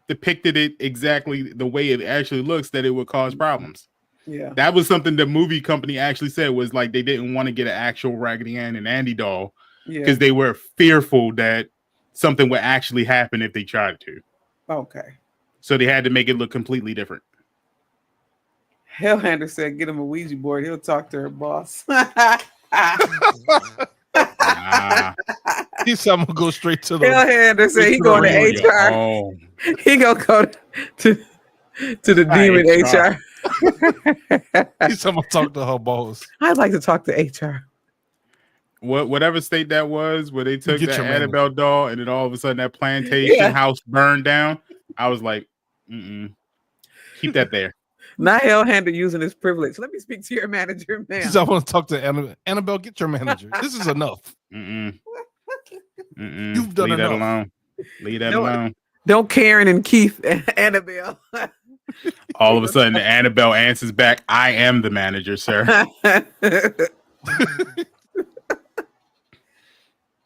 depicted it exactly the way it actually looks, that it would cause problems. Yeah, that was something the movie company actually said, was like they didn't want to get an actual Raggedy Ann and Andy doll because they were fearful that something would actually happen if they tried to. Okay. So they had to make it look completely different. Hellhander said, "Get him a Ouija board. He'll talk to her boss." He said, "I'm gonna go straight to the." Hellhander said he going to HR. Oh. He gonna go to the demon HR. He said, "I'm gonna talk to her boss." I'd like to talk to HR. Whatever state that was, where they took Get that your Annabelle doll and then all of a sudden that plantation house burned down, I was like, keep that there. Not Hellhander using his privilege. Let me speak to your manager, He man. said, "I want to talk to Annabelle. Get your manager. This is enough. You've done Leave that enough. alone. Leave that alone." Don't Karen and Keith and Annabelle. All of a sudden, Annabelle answers back, "I am the manager, sir."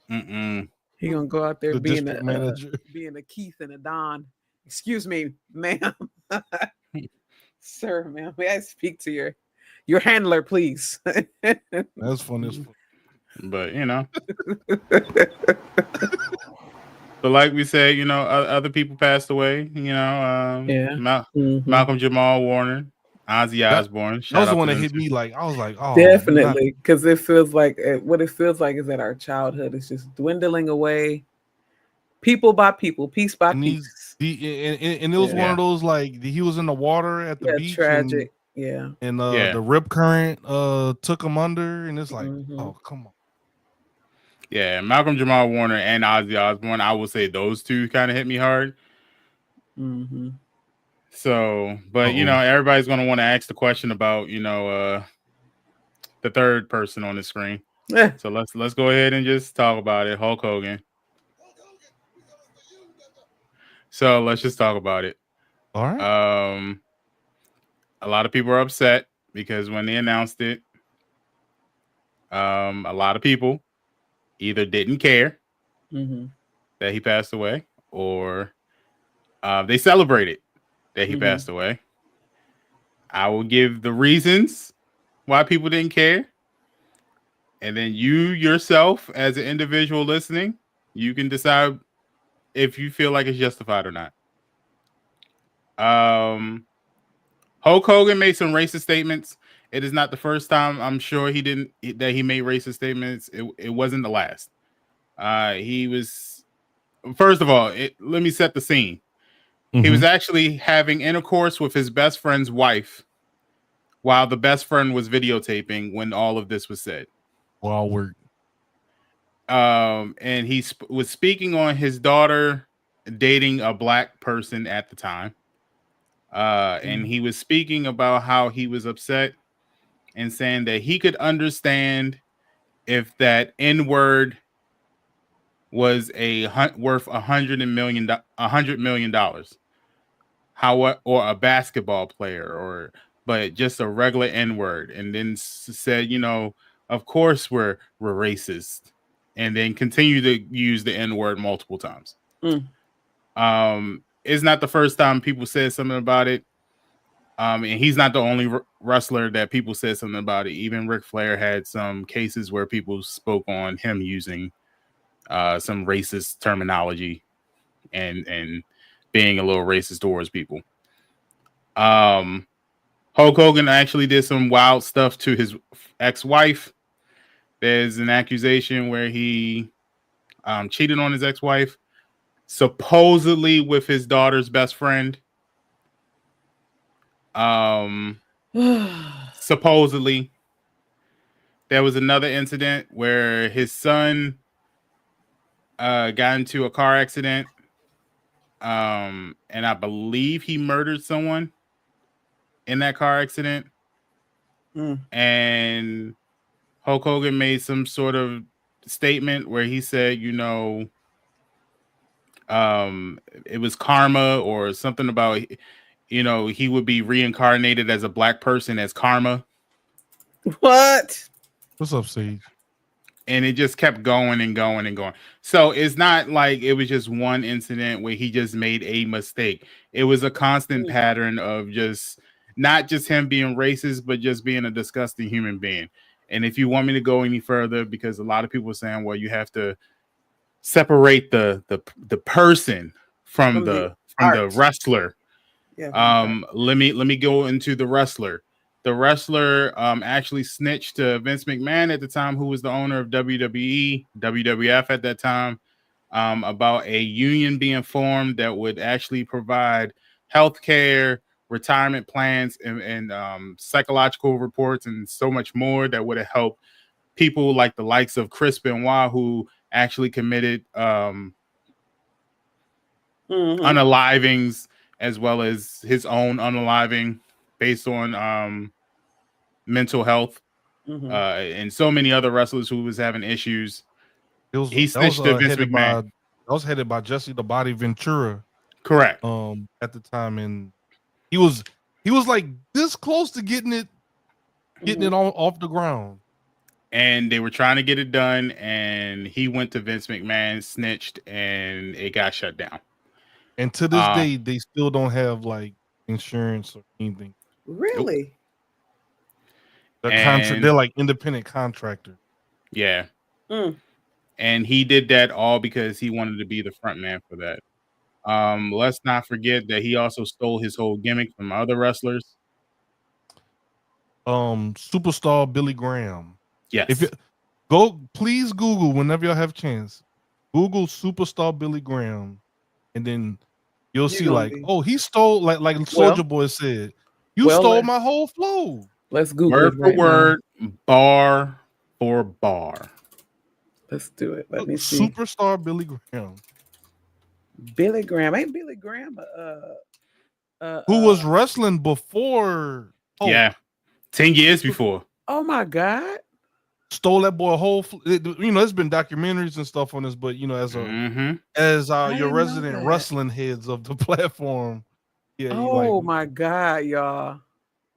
He gonna go out there The being district manager. being a Keith and a Don. Excuse me, ma'am. Sir, ma'am, may I speak to your handler, please? That's funny as fuck. But but like we said, other people passed away. Malcolm Jamal Warner, Ozzy Osbourne. That was the one that hit me. Like I was like, oh, definitely, because it feels like what it feels like is that our childhood is just dwindling away, people by people, piece by piece. And it was one of those, like, he was in the water at the beach. Tragic. And the rip current took him under, and it's like, oh, come on. Yeah, Malcolm Jamal Warner and Ozzy Osbourne, I will say those two kind of hit me hard. So, but everybody's going to want to ask the question about the third person on the screen. So let's go ahead and just talk about it. Hulk Hogan. So let's just talk about it. All right. A lot of people are upset because when they announced it, a lot of people either didn't care that he passed away, or they celebrated that he passed away. I will give the reasons why people didn't care. And then you yourself, as an individual listening, you can decide if you feel like it's justified or not. Hulk Hogan made some racist statements. It is not the first time I'm sure he made racist statements. It wasn't the last. He was, first of all, let me set the scene. He was actually having intercourse with his best friend's wife while the best friend was videotaping when all of this was said. Wild work. And he was speaking on his daughter dating a black person at the time. And he was speaking about how he was upset and saying that he could understand if that N-word was worth $100 million. How, or a basketball player, but just a regular N-word, and then said, of course we're racist, and then continue to use the N-word multiple times. It's not the first time people said something about it. And he's not the only wrestler that people said something about it. Even Ric Flair had some cases where people spoke on him using some racist terminology and being a little racist towards people. Hulk Hogan actually did some wild stuff to his ex-wife. There's an accusation where he cheated on his ex-wife, supposedly with his daughter's best friend. Supposedly. There was another incident where his son got into a car accident. And I believe he murdered someone in that car accident. And Hulk Hogan made some sort of statement where he said, it was karma or something about, he would be reincarnated as a black person as karma. What? What's up, Sage? And it just kept going and going and going. So it's not like it was just one incident where he just made a mistake. It was a constant pattern of just not just him being racist, but just being a disgusting human being. And if you want me to go any further, because a lot of people are saying, well, you have to separate the person from the wrestler. Yeah, let me go into the wrestler. The wrestler actually snitched to Vince McMahon at the time, who was the owner of WWE, WWF at that time, about a union being formed that would actually provide health care, retirement plans, and psychological reports, and so much more that would have helped people like the likes of Chris Benoit, who actually committed unalivings, as well as his own unaliving based on mental health, and so many other wrestlers who was having issues. He snitched to Vince McMahon. That was headed by Jesse the Body Ventura. Correct. At the time, and he was like this close to getting it off the ground. And they were trying to get it done, and he went to Vince McMahon, snitched, and it got shut down. And to this day, they still don't have like insurance or anything. Really? They're like independent contractors. Yeah. And he did that all because he wanted to be the front man for that. Let's not forget that he also stole his whole gimmick from other wrestlers. Superstar Billy Graham. Yes. If please Google whenever y'all have a chance. Google Superstar Billy Graham, and then you'll see he stole like Soulja Boy said. You stole my whole flow. Let's Google word it for word, bar for bar. Let's do it. Let me see. Superstar Billy Graham. Billy Graham. Ain't Billy Graham who was wrestling before? Yeah. 10 years before. Oh my God. Stole that boy a whole there's been documentaries and stuff on this, but as your resident wrestling heads of the platform. Yeah. Oh my God, y'all.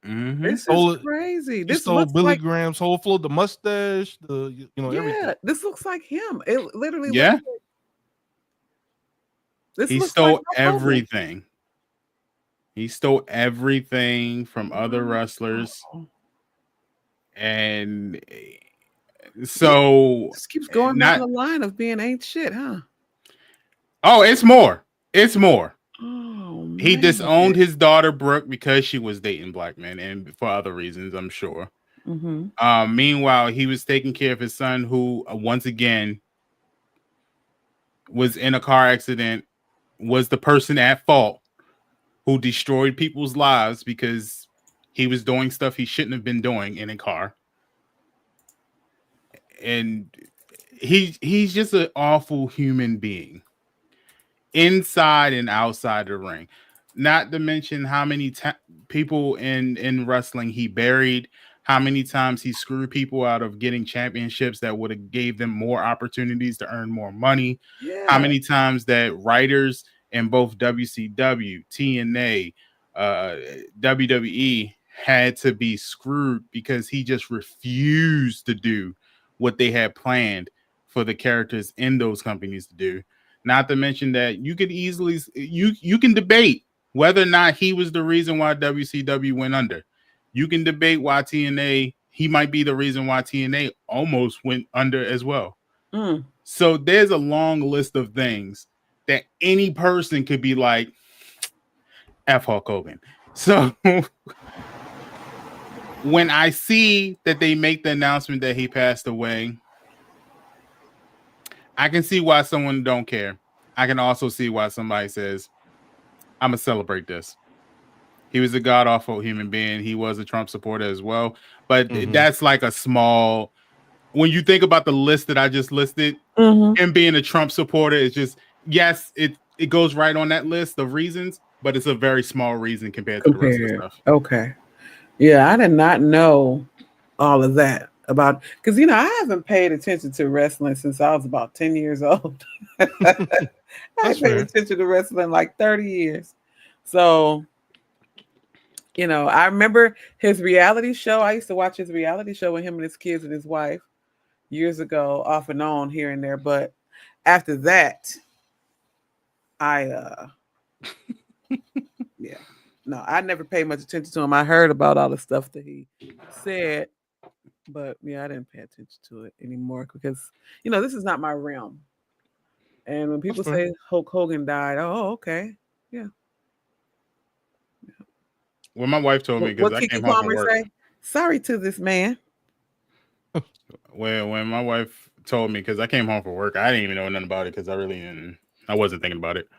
This is crazy. This stole Billy Graham's whole flow, the mustache, everything. This looks like him. It literally looks like, he stole everything. He stole everything from other wrestlers. And so Just keeps going down not the line of being ain't shit, huh? oh, it's more. It's more. Oh He man. disowned his daughter Brooke because she was dating black men and for other reasons, I'm sure. Mm-hmm. Meanwhile, he was taking care of his son, who once again was in a car accident, was the person at fault who destroyed people's lives because he was doing stuff he shouldn't have been doing in a car. And he's just an awful human being, inside and outside the ring. Not to mention how many people in wrestling he buried, how many times he screwed people out of getting championships that would have gave them more opportunities to earn more money. Yeah. How many times that writers in both WCW, TNA, WWE had to be screwed because he just refused to do what they had planned for the characters in those companies to do. Not to mention that you could easily you can debate whether or not he was the reason why WCW went under. You can debate why TNA, he might be the reason why TNA almost went under as well. Mm. So there's a long list of things that any person could be like, F Hulk Hogan. So when I see that they make the announcement that he passed away, I can see why someone don't care. I can also see why somebody says, I'm going to celebrate this. He was a god-awful human being. He was a Trump supporter as well. But that's like a small... When you think about the list that I just listed, him being a Trump supporter is just... Yes, it goes right on that list of reasons, but it's a very small reason compared to the rest of the stuff. Okay. Yeah, I did not know all of that about... Because, you know, I haven't paid attention to wrestling since I was about 10 years old. I paid attention to wrestling like 30 years. So... You know, I remember his reality show. I used to watch his reality show with him and his kids and his wife years ago, off and on here and there. But after that, I never paid much attention to him. I heard about all the stuff that he said, but yeah, I didn't pay attention to it anymore because, you know, this is not my realm. And when people say Hulk Hogan died, oh, okay. Yeah. Well, my wife told me because I came home from work. Sorry to this man. When my wife told me, because I came home from work, I didn't even know nothing about it because I wasn't thinking about it.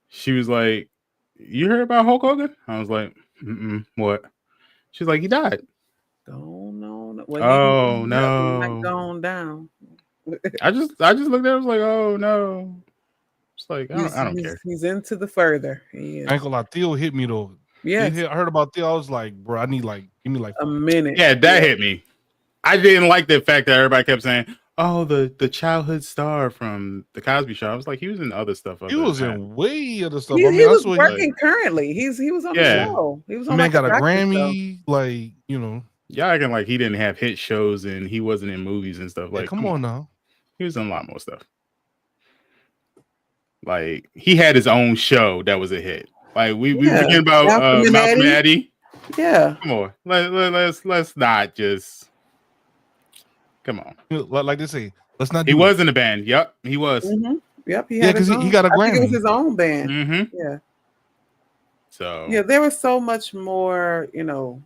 She was like, "You heard about Hulk Hogan?" I was like, "What?" She's like, "He died." Oh no! Oh no! Like going down. I just looked at it. I was like, "Oh no!" It's like I don't care. He's into the further. He is. Ankle Theo hit me though. Yeah, I heard about Theo. I was like, bro, I need give me a minute. Yeah, that hit me. I didn't like the fact that everybody kept saying, "Oh, the childhood star from the Cosby Show." I was like, he was in other stuff. He was in way other stuff. He was working currently. He was on the show. He was on. Man got a Grammy, like, you know. Y'all acting like he didn't have hit shows and he wasn't in movies and stuff. Like, come on now. He was in a lot more stuff. Like, he had his own show that was a hit. Like we forget about Malcolm and Eddie. Yeah. Come on. Let's not just come on. Like they say, let's not. He was in a band. Yep, he was. Mm-hmm. Yep, he because he got a Grammy. It was his own band. Mm-hmm. Yeah. So yeah, there was so much more, you know,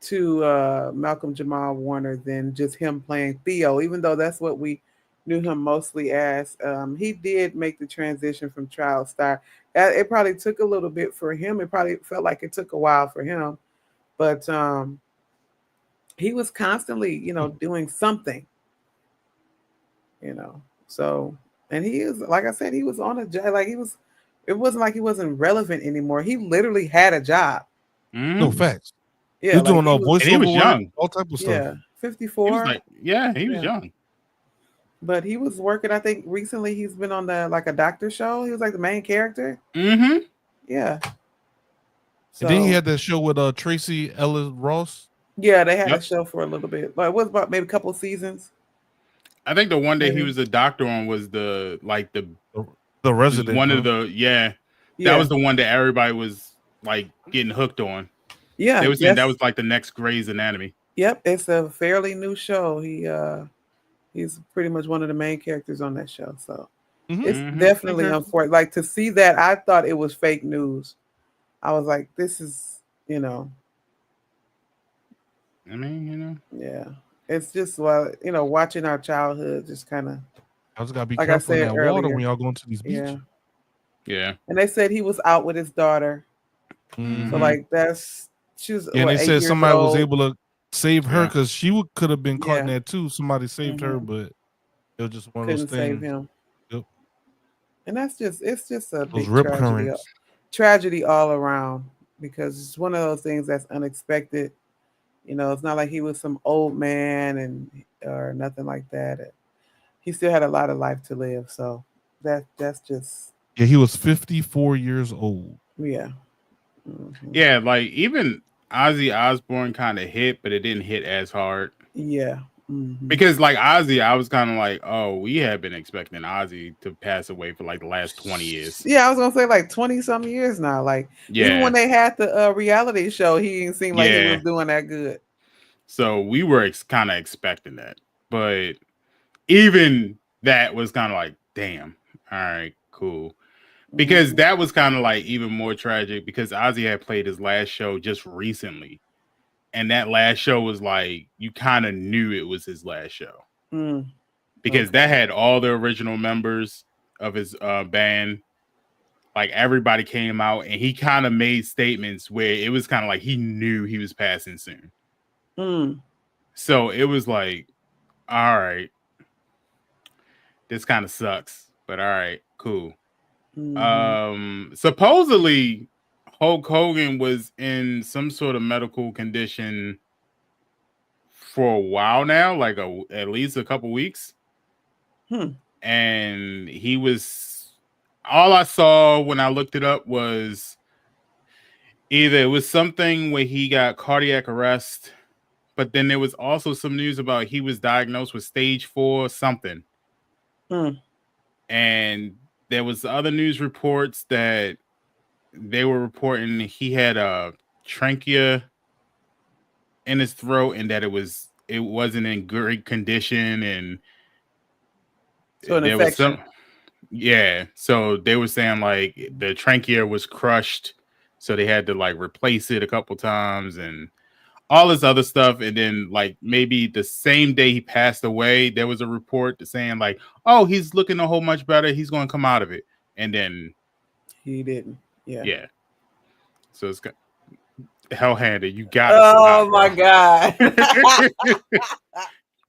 to Malcolm Jamal Warner than just him playing Theo, even though that's what we knew him mostly as. He did make the transition from child star. It probably took a little bit for him. It probably felt like it took a while for him, but he was constantly, you know, doing something, you know. So, and he is, like I said, he was on a job. Like it wasn't like he wasn't relevant anymore. He literally had a job. No facts. Yeah, he was doing all voiceover. He was young, all type of stuff. Yeah, 54. He was young. But he was working, I think recently he's been on a doctor show. He was like the main character. Mm-hmm. Yeah. So, and then he had that show with Tracy Ellis Ross. Yeah, they had a show for a little bit. Like, it was about maybe a couple of seasons. I think the one that he was a doctor on was the Resident. One of the that was the one that everybody was like getting hooked on. Yeah. They were saying that was like the next Grey's Anatomy. Yep, it's a fairly new show. He's pretty much one of the main characters on that show. So it's definitely Okay. unfortunate. Like to see that, I thought it was fake news. I was like, this is, I mean, yeah. It's just watching our childhood just kind of, I just gotta be like I careful in said that water earlier. when y'all going to these beaches. yeah. And they said he was out with his daughter. Mhm. So like she was Yeah, and they 8 said years somebody was old. able to save her Yeah. because she could have been caught in Yeah. that too. Somebody saved her, Mhm. but it was just one of Couldn't those save things. him. Yep. And it's just a Those big rip tragedy. currents. Tragedy all around because it's one of those things that's unexpected. It's not like he was some old man or nothing like that. He still had a lot of life to live. So that's just Yeah, he was 54 years old. yeah. Mhm. Yeah, like even Ozzy Osbourne kind of hit, but it didn't hit as hard. Yeah. Mhm. Because like Ozzy, I was kind of like, oh, we have been expecting Ozzy to pass away for like the last 20 years. Yeah, I was gonna say like 20-some years now. Like even when they had the reality show, he didn't seem like he was doing that good. So we were kind of expecting that, but even that was kind of like, damn, all right, cool. Because that was kind of like even more tragic because Ozzy had played his last show just recently. And that last show was like, you kind of knew it was his last show. Because that had all the original members of his band. Like everybody came out and he kind of made statements where it was kind of like he knew he was passing soon. So it was like, all right, this kind of sucks, but all right, cool. Supposedly Hulk Hogan was in some sort of medical condition for a while now, like at least a couple weeks. And he was, all I saw when I looked it up was either it was something where he got cardiac arrest, but then there was also some news about he was diagnosed with stage 4 something. And there was other news reports that they were reporting he had a trachea in his throat and that it wasn't in great condition, and so an there infection. was so they were saying like the trachea was crushed, so they had to like replace it a couple times and all this other stuff. And then like maybe the same day he passed away, there was a report saying like, oh, he's looking a whole much better, he's going to come out of it, and then he didn't. Yeah. So it's hell-handed. You gotta oh stop, my bro. God.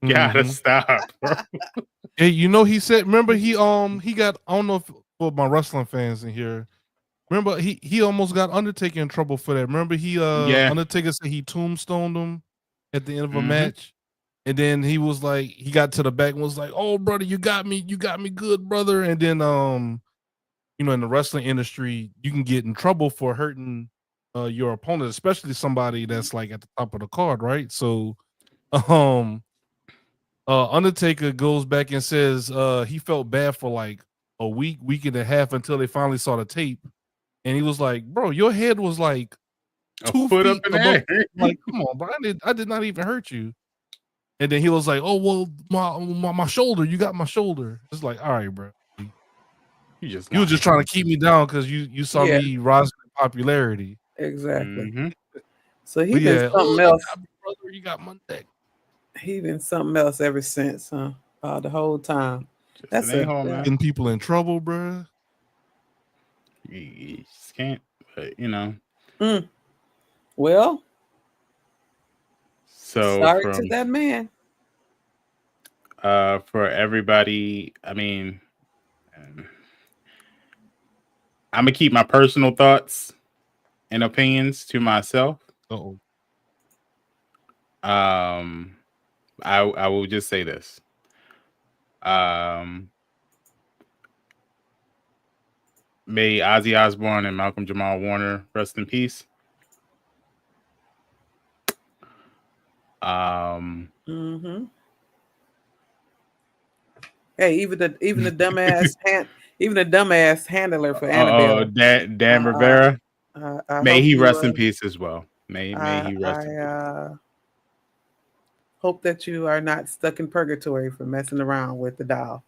Gotta stop, bro. Hey, he said, remember he got, I don't know if for my wrestling fans in here, remember he almost got Undertaker in trouble for that. Remember Undertaker said he tombstoned him at the end of a match, and then he was like, he got to the back and was like, oh brother, you got me good, brother. And then in the wrestling industry, you can get in trouble for hurting your opponent, especially somebody that's like at the top of the card, right? So Undertaker goes back and says he felt bad for like a week and a half until they finally saw the tape, and he was like, bro, your head was like 2 foot feet up in above. there. Like, come on, bro, I did not even hurt you. And then he was like, oh well, my shoulder, you got my shoulder. It's like, all right, bro, you were just trying to keep me down because you saw me rise in popularity. Exactly. So he did something else. Brother, you got my neck. He been something else ever since, huh? The whole time. That's getting people in trouble, bro. You just can't, but Well, so sorry to that man. For everybody, I mean, I'm gonna keep my personal thoughts and opinions to myself. I will just say this. May Ozzy Osbourne and Malcolm Jamal Warner rest in peace. Hey, even the dumbass handler for Annabelle. Dan Rivera. May he rest in peace as well. May he rest in peace. hope that you are not stuck in purgatory for messing around with the doll.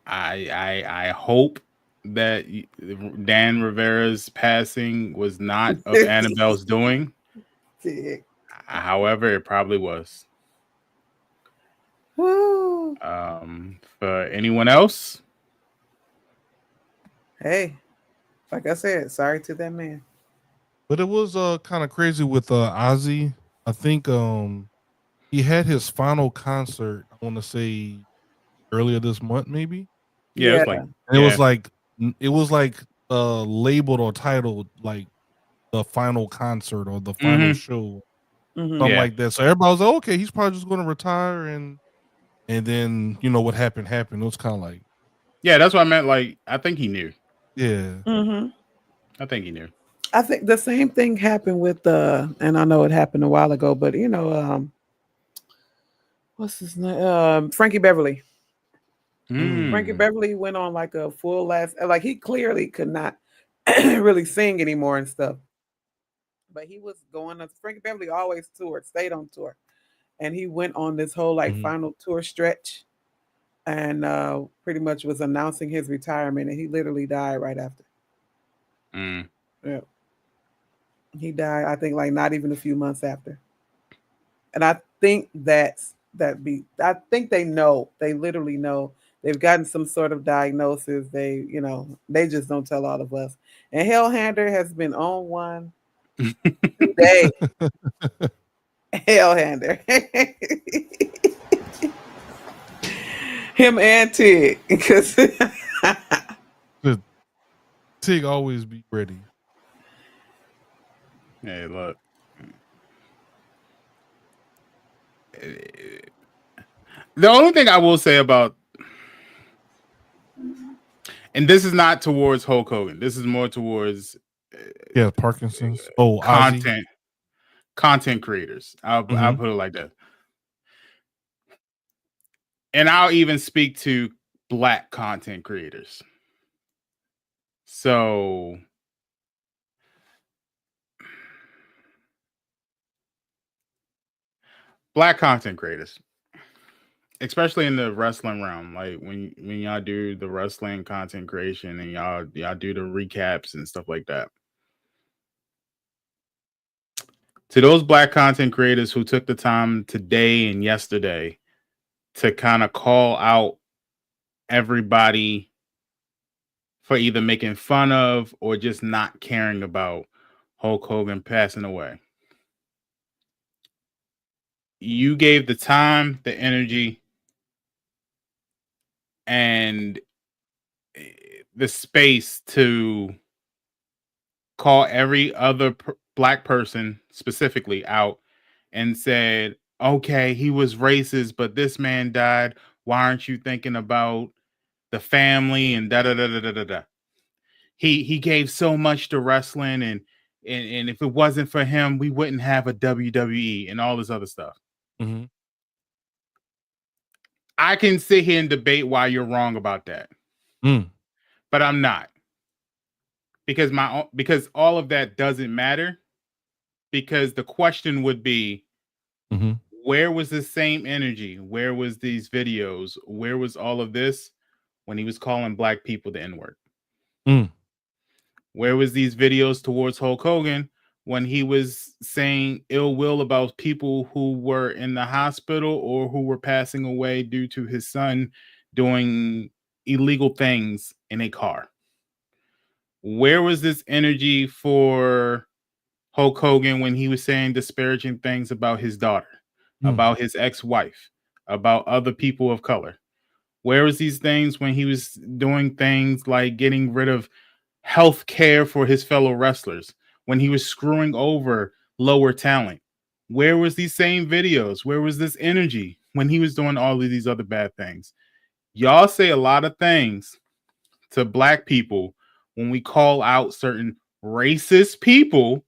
I hope that Dan Rivera's passing was not of Annabelle's doing. However, it probably was. Woo. For anyone else? Hey, like I said, sorry to that man. But it was kind of crazy with Ozzy. I think he had his final concert, I want to say earlier this month, maybe. Yeah, it's like And it was like labeled or titled like the final concert or the final show. Something like that. So everybody was like, okay, he's probably just gonna retire, and then what happened. It was kind of like, yeah, that's what I meant. Like, I think he knew. Yeah. I think he knew. I think the same thing happened with and I know it happened a while ago, but what's his name? Frankie Beverly. Frankie Beverly went on like a full like he clearly could not really sing anymore and stuff. But he was going on. Frankie Beverly always toured, stayed on tour. And he went on this whole like final tour stretch and pretty much was announcing his retirement, and he literally died right after. Yeah. He died, I think, like not even a few months after. And I think I think they know. They literally know. They've gotten some sort of diagnosis. They just don't tell all of us. And Hellhander has been on one today. Hellhander. Him and Tig. Because Tig always be ready. Hey, look. The only thing I will say about, and this is not towards Hulk Hogan, this is more towards Parkinson's. Content creators. I'll put it like that. And I'll even speak to Black content creators. So Black content creators, especially in the wrestling realm, like when y'all do the wrestling content creation and y'all do the recaps and stuff like that. To those Black content creators who took the time today and yesterday to kind of call out everybody for either making fun of or just not caring about Hulk Hogan passing away. You gave the time, the energy, and the space to call every other Black person specifically out and said, okay, he was racist, but this man died. Why aren't you thinking about the family and da da da da da da? He gave so much to wrestling, and if it wasn't for him, we wouldn't have a WWE and all this other stuff. I can sit here and debate why you're wrong about that, but I'm not, because all of that doesn't matter. Because the question would be, where was the same energy? Where was these videos? Where was all of this when he was calling Black people the N-word? Where was these videos towards Hulk Hogan when he was saying ill will about people who were in the hospital or who were passing away due to his son doing illegal things in a car? Where was this energy for Hulk Hogan when he was saying disparaging things about his daughter, about his ex-wife, about other people of color? Where was these things when he was doing things like getting rid of health care for his fellow wrestlers, when he was screwing over lower talent? Where was these same videos? Where was this energy when he was doing all of these other bad things? Y'all say a lot of things to Black people when we call out certain racist people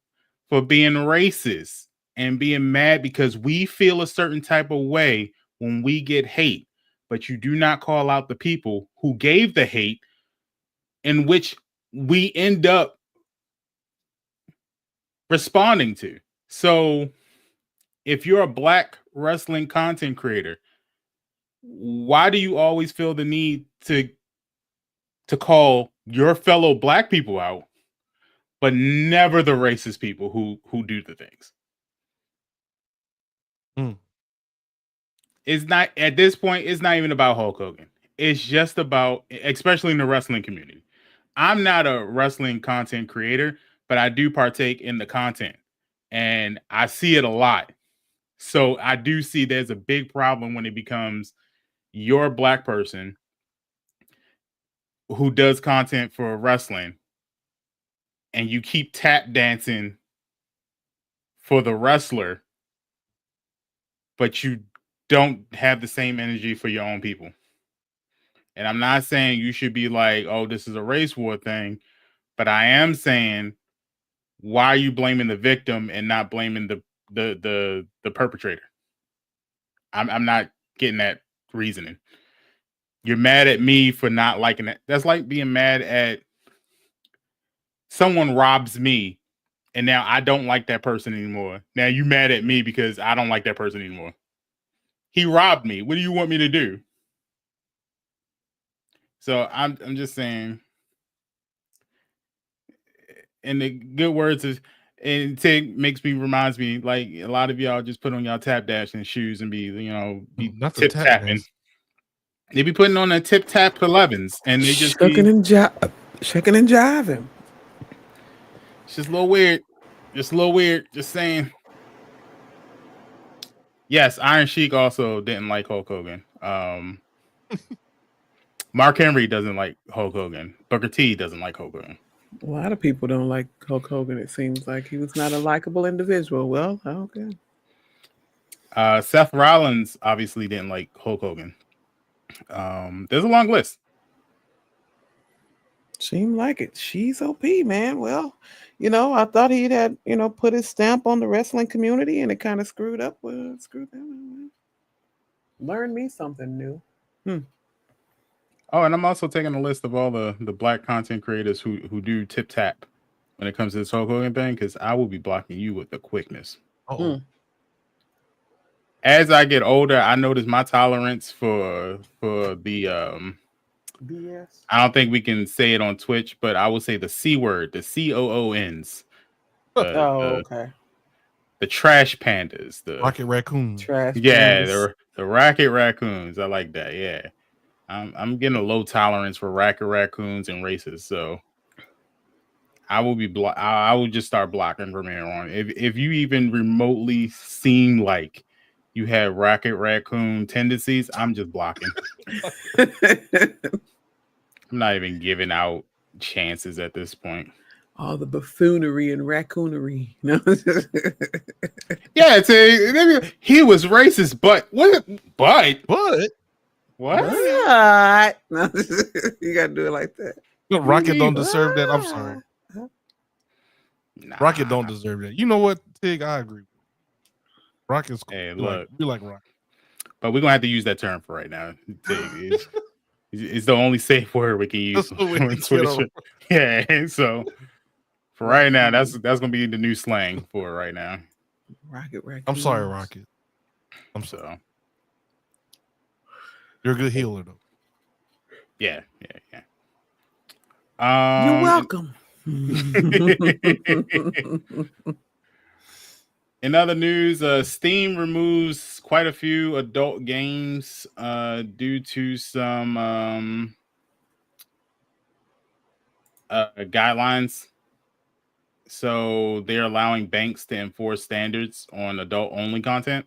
for being racist and being mad because we feel a certain type of way when we get hate, but you do not call out the people who gave the hate, in which we end up responding to. So if you're a black wrestling content creator, why do you always feel the need to call your fellow black people out, but never the racist people who do the things? It's not, at this point, it's not even about Hulk Hogan. It's just about, especially in the wrestling community. I'm not a wrestling content creator, but I do partake in the content and I see it a lot. So I do see there's a big problem when it becomes you're a black person who does content for wrestling and you keep tap dancing for the wrestler, but you don't have the same energy for your own people. And I'm not saying you should be like, oh, this is a race war thing, but I am saying, why are you blaming the victim and not blaming the perpetrator? I'm not getting that reasoning. You're mad at me for not liking it. That's like being mad at someone robs me and now I don't like that person anymore. Now you mad at me because I don't like that person anymore. He robbed me. What do you want me to do? So I'm just saying, and the good words is, and Tig reminds me, like, a lot of y'all just put on y'all tap dancing shoes and be tip tapping. They be putting on their tip tap 11s and they just shucking and jiving. It's just a little weird. Just saying. Yes, Iron Sheik also didn't like Hulk Hogan. Mark Henry doesn't like Hulk Hogan. Booker T doesn't like Hulk Hogan. A lot of people don't like Hulk Hogan. It seems like he was not a likable individual. Well, okay. Seth Rollins obviously didn't like Hulk Hogan. There's a long list. Seemed like it. She's OP, man. Well, I thought he'd had, put his stamp on the wrestling community, and it kind of screwed up. Screwed them. Learn me something new. Oh, and I'm also taking a list of all the black content creators who do tip tap when it comes to this Hulk Hogan thing, because I will be blocking you with the quickness. As I get older, I notice my tolerance for the BS. I don't think we can say it on Twitch, but I will say the C word, the COONs. Okay. The trash pandas, the Rocket Raccoon. Trash. Yeah, pandas. the Rocket Raccoons. I like that. Yeah. I'm getting a low tolerance for Rocket Raccoons and races, so I will be I will just start blocking from here on. If you even remotely seem like you have Rocket Raccoon tendencies, I'm just blocking. I'm not even giving out chances at this point. All the buffoonery and raccoonery. No. Yeah, he was racist, but what? But what? What? No, you gotta do it like that. Rocket don't deserve that. I'm sorry. Nah. Rocket don't deserve that. You know what, Tig? I agree. Rocket's cool. Hey, look, we like Rocket. But we're gonna have to use that term for right now. Tig, it's the only safe word we can use on Twitter. Yeah, so for right now, that's gonna be the new slang for right now. Rocket. I'm sorry, Rocket. I'm sorry. You're a good healer, though. Yeah. You're welcome. In other news, Steam removes quite a few adult games due to some guidelines. So they're allowing banks to enforce standards on adult-only content.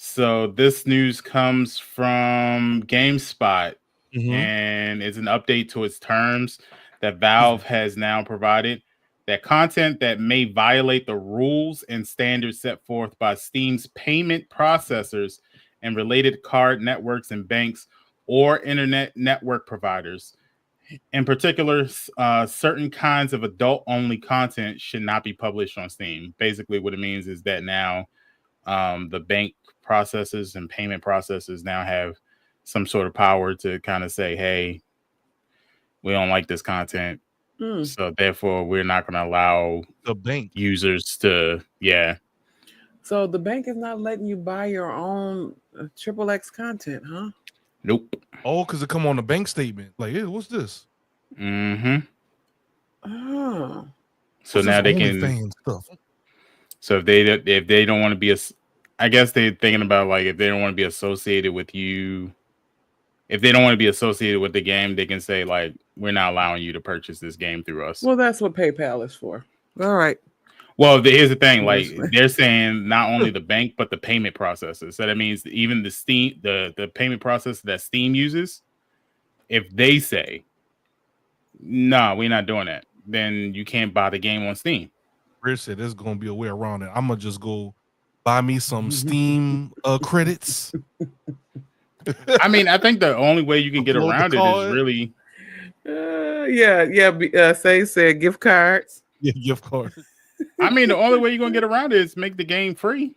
So this news comes from GameSpot, and it's an update to its terms that Valve has now provided, that content that may violate the rules and standards set forth by Steam's payment processors and related card networks and banks or internet network providers. In particular, certain kinds of adult-only content should not be published on Steam. Basically, what it means is that now the bank processors and payment processors now have some sort of power to kind of say, hey, we don't like this content. So therefore we're not going to allow the bank users to So the bank is not letting you buy your own triple X content, huh? Nope. Oh, because it come on the bank statement. Like, hey, what's this? Mm-hmm. Oh. So What's now this they can. OnlyFans stuff. So if they don't want to be I guess they're thinking about like if they don't want to be associated with you. If they don't want to be associated with the game, they can say like, we're not allowing you to purchase this game through us. Well, that's what PayPal is for. All right. Well, here's the thing: like Yes. they're saying, not only the bank but the payment processors. So that means even the Steam, the payment processor that Steam uses, if they say, "No, we're not doing that," then you can't buy the game on Steam. Rich said there's gonna be a way around it. I'm gonna just go buy me some Steam credits. I mean, I think the only way you can get Upload the around it card. is really. Say said gift cards. Yeah, gift card. I mean, the only way you're gonna get around it is make the game free.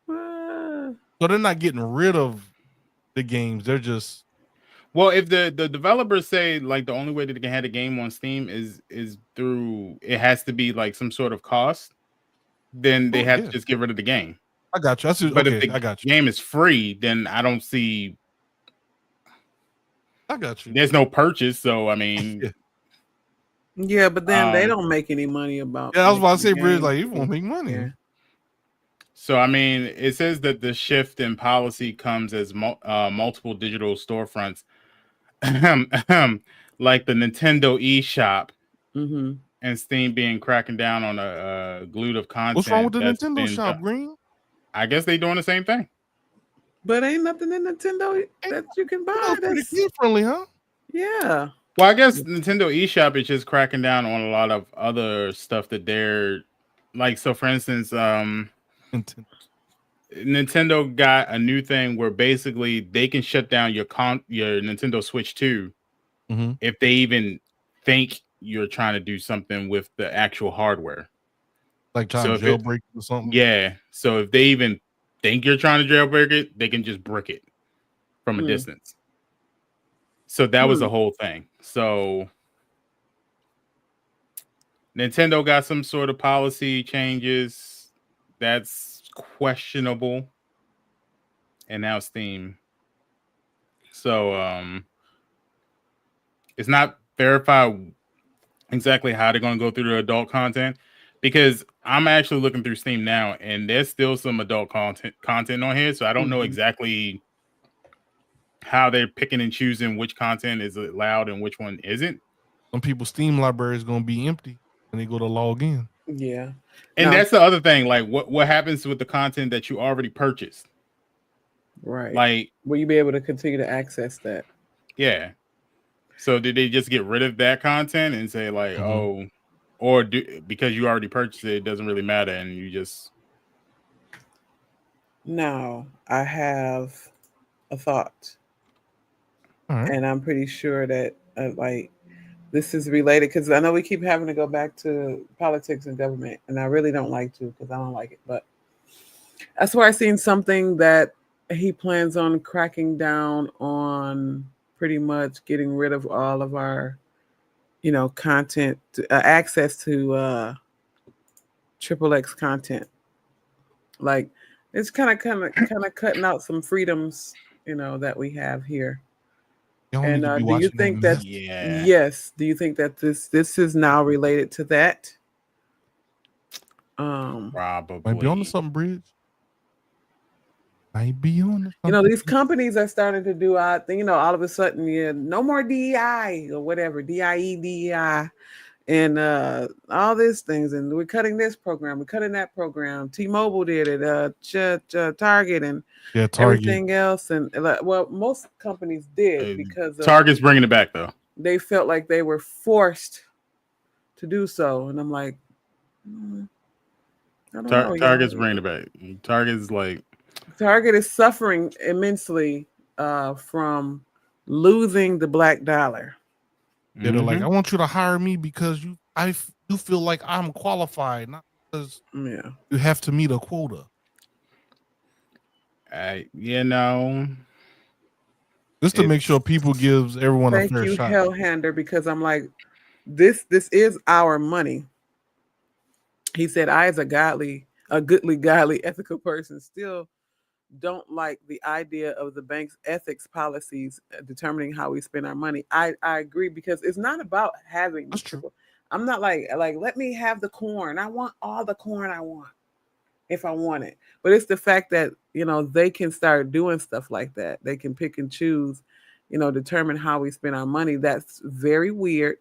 Uh, So they're not getting rid of the games. They're just Well, if the developers say like the only way that they can have the game on Steam is through, it has to be like some sort of cost, then they have to just get rid of the game. I got you. But Okay, if the I got you. game is free, then I don't see. I got you. There's no purchase, so I mean, yeah, but then they don't make any money about. Yeah, I was about to say, making Bridge, games. like you won't make money. Yeah. so I mean, it says that the shift in policy comes as multiple digital storefronts, like the Nintendo eShop Mm-hmm. and Steam being cracking down on a glut of content. What's wrong with the that's Nintendo been shop, done. Green? I guess they doing the same thing. But ain't nothing in Nintendo that you can buy. Pretty That's, kid friendly, huh? yeah. Well, I guess Nintendo eShop is just cracking down on a lot of other stuff that they're like. So, for instance, Nintendo got a new thing where basically they can shut down your Nintendo Switch 2 if they even think you're trying to do something with the actual hardware, like trying to jailbreak or something. Yeah. So if they even think you're trying to jailbreak it, they can just brick it from a distance. So that was the whole thing. So Nintendo got some sort of policy changes that's questionable. And now Steam. So it's not verified exactly how they're going to go through the adult content, because I'm actually looking through Steam now and there's still some adult content on here. So I don't know exactly how they're picking and choosing which content is allowed and which one isn't. Some people's Steam library is going to be empty when they go to log in. Yeah. And that's the other thing. Like what happens with the content that you already purchased? Right. Like, will you be able to continue to access that? Yeah. So did they just get rid of that content and say like, oh, or because you already purchased it, it doesn't really matter, and you just? No, I have a thought, and I'm pretty sure that like this is related, because I know we keep having to go back to politics and government, and I really don't like to, because I don't like it. But I swear I seen something that he plans on cracking down on, pretty much getting rid of all of our, content, access to triple X content. Like it's kind of cutting out some freedoms, that we have here. And do you think that? Yeah. Yes. Do you think that this is now related to that? Probably. Might be on to something, Bridge. Might be on to something. These companies are starting to do odd thing. All of a sudden, no more DEI or whatever, DEI, and all these things. And we're cutting this program, we're cutting that program. T-Mobile did it, Target, and everything else. And well, most companies did, because Target's bringing it back though. They felt like they were forced to do so, and I'm like, I don't know. Target's bringing it back. Target is suffering immensely from losing the black dollar. Yeah, they're like, I want you to hire me because you feel like I'm qualified, not because you have to meet a quota. Just to make sure people gives everyone a fair shot. Thank you, Hellhander, because I'm like, this is our money. He said, I, as a goodly, ethical person, still don't like the idea of the bank's ethics policies determining how we spend our money. I agree, because it's not about having. That's true. I'm not like let me have the corn. I want all the corn I want if I want it. But it's the fact that they can start doing stuff like that. They can pick and choose, determine how we spend our money. That's very weird.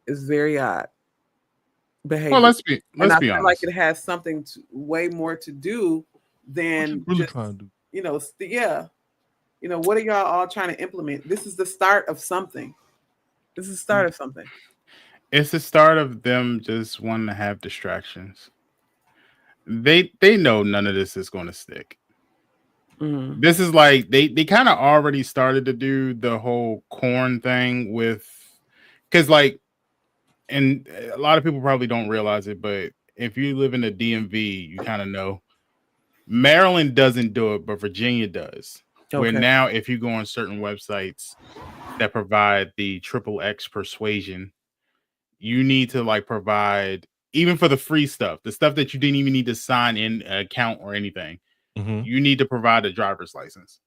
It's very odd behavior. Well, let's be I feel honest. like it has something way more to do than What you really just, trying to do? what are y'all all trying to implement? This is the start of something. This is the start of something. It's the start of them just wanting to have distractions. They know none of this is going to stick. Mhm. This is like they kind of already started to do the whole corn thing with, because and a lot of people probably don't realize it, but if you live in the DMV, you kind of know. Maryland doesn't do it, but Virginia does. Where Okay. now, if you go on certain websites that provide the XXX persuasion, you need to provide, even for the free stuff, the stuff that you didn't even need to sign in an account or anything, you need to provide a driver's license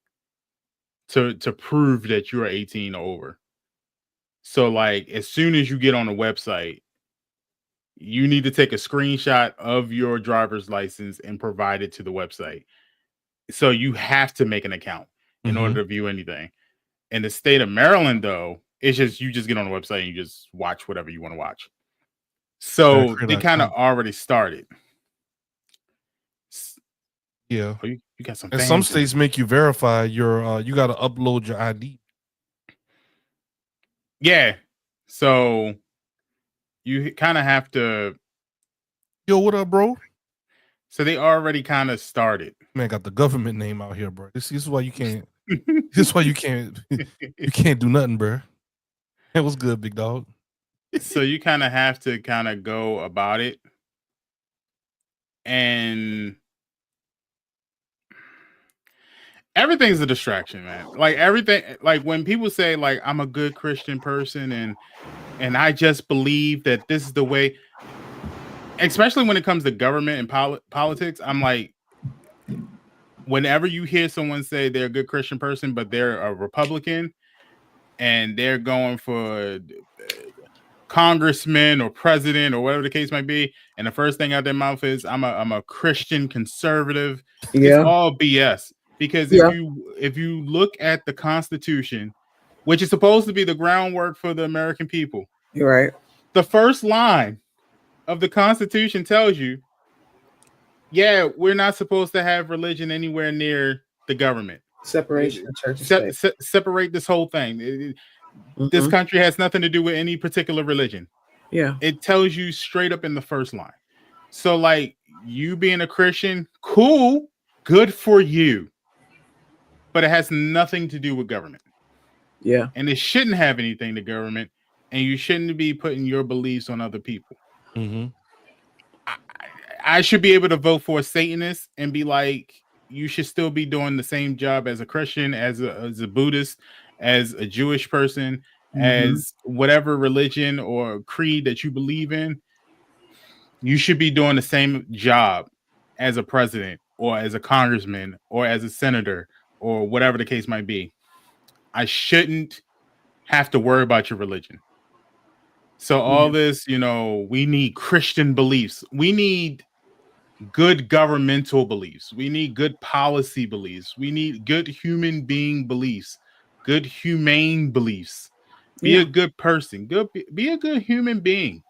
to prove that you are 18 or over. So as soon as you get on the website, you need to take a screenshot of your driver's license and provide it to the website. So you have to make an account in order to view anything. In the state of Maryland, though, it's just you just get on the website and you just watch whatever you want to watch. So they kind of already started. Yeah. Oh, you got some. And some states make you verify your. You got to upload your ID. Yeah. So you kind of have to. Yo, what up, bro? So they already kind of started. Man, got the government name out here, bro. This is why you can't. This is why you can't. You can't do nothing, bro. It was good, big dog. So you kind of have to kind of go about it, and everything's a distraction, man. Everything, when people say I'm a good Christian person and I just believe that this is the way, especially when it comes to government and politics, I'm like, whenever you hear someone say they're a good Christian person, but they're a Republican and they're going for congressman or president or whatever the case might be, and the first thing out their mouth is I'm a Christian conservative. Yeah. It's all BS. Because if you look at the Constitution, which is supposed to be the groundwork for the American people, You're right. the first line of the Constitution tells you, we're not supposed to have religion anywhere near the government. Separation of church and state. Separate this whole thing. This country has nothing to do with any particular religion. Yeah. It tells you straight up in the first line. So you being a Christian, cool, good for you. But it has nothing to do with government. Yeah. And it shouldn't have anything to government. And you shouldn't be putting your beliefs on other people. I should be able to vote for a Satanist and be like, you should still be doing the same job as a Christian, as a Buddhist, as a Jewish person, as whatever religion or creed that you believe in. You should be doing the same job as a president or as a congressman or as a senator or whatever the case might be. I shouldn't have to worry about your religion. So all this, we need Christian beliefs. We need good governmental beliefs. We need good policy beliefs. We need good human being beliefs, good humane beliefs. Be a good person. Be a good human being.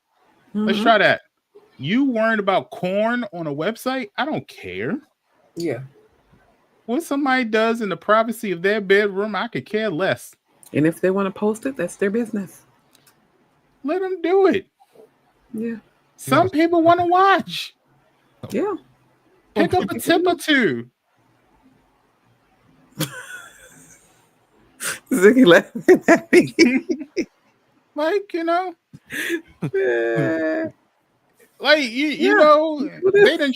Let's try that. You worrying about corn on a website? I don't care. Yeah. What somebody does in the privacy of their bedroom, I could care less. And if they want to post it, that's their business. Let them do it. Yeah. Some people want to watch. Yeah. Pick up a tip or two. Ziggy laughing at me. They didn't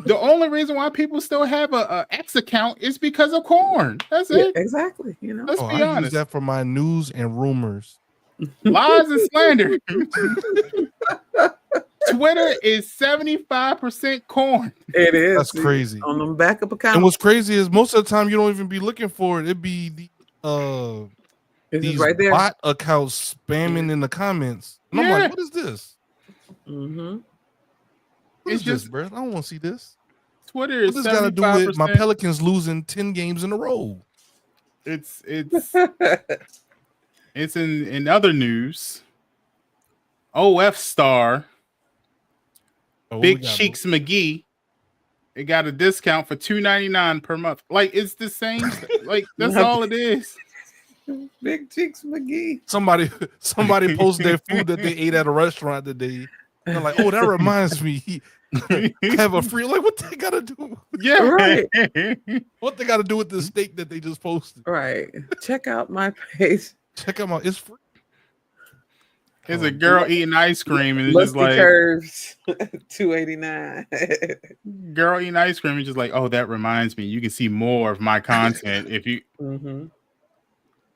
the only reason why people still have a X account is because of corn. That's it. Exactly. Let's be I honest. use that for my news and rumors. Lies and slander. Twitter is 75% corn. It is. That's crazy. On them backup accounts. And what's crazy is most of the time you don't even be looking for it. It'd be It's these right there. bot accounts spamming in the comments. And I'm Yeah. like, what is this? Mm-hmm. What It's is this, just- bro? I don't want to see this. Twitter What is does this got to do with my 75%. Pelicans losing 10 games in a row? It's in other news. OF star Oh, what we Big got, Cheeks McGee. It got a discount for $2.99 per month. Like it's the same. Like that's all it is. Big Cheeks McGee. Somebody posted their food that they ate at a restaurant today. They're like, oh, that reminds me. I have a free. Like, what they got to do? Yeah, Right. What they got to do with the steak that they just posted? Right. Check out my page. Check them out. It's free. It's a girl eating ice cream, and it's just Lusty like Curves, $2.89. girl eating ice cream, and just like, oh, that reminds me. You can see more of my content if you. Mm-hmm.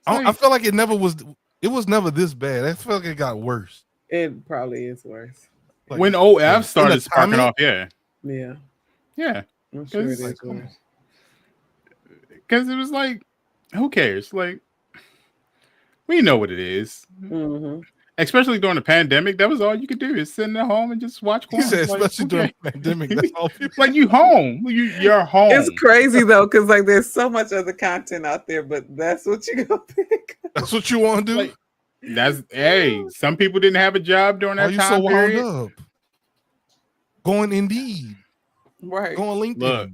I feel like it never was. It was never this bad. I feel like it got worse. It probably is worse. Like, When OF in started the sparking comment? off, yeah, Yeah, I'm sure it It's is like, worse. because it was like, who cares? Like, we know what it is. Mm-hmm. Especially during the pandemic, that was all you could do is sit at home and just watch He porn. said, Like, especially during okay. the pandemic. That's all people. Like you home, you're home. It's crazy though, because like there's so much other content out there, but that's what you go pick. That's what you want to do. Like, That's hey. Some people didn't have a job during Why that you time so wound period. up? Going Indeed. Right. Going LinkedIn.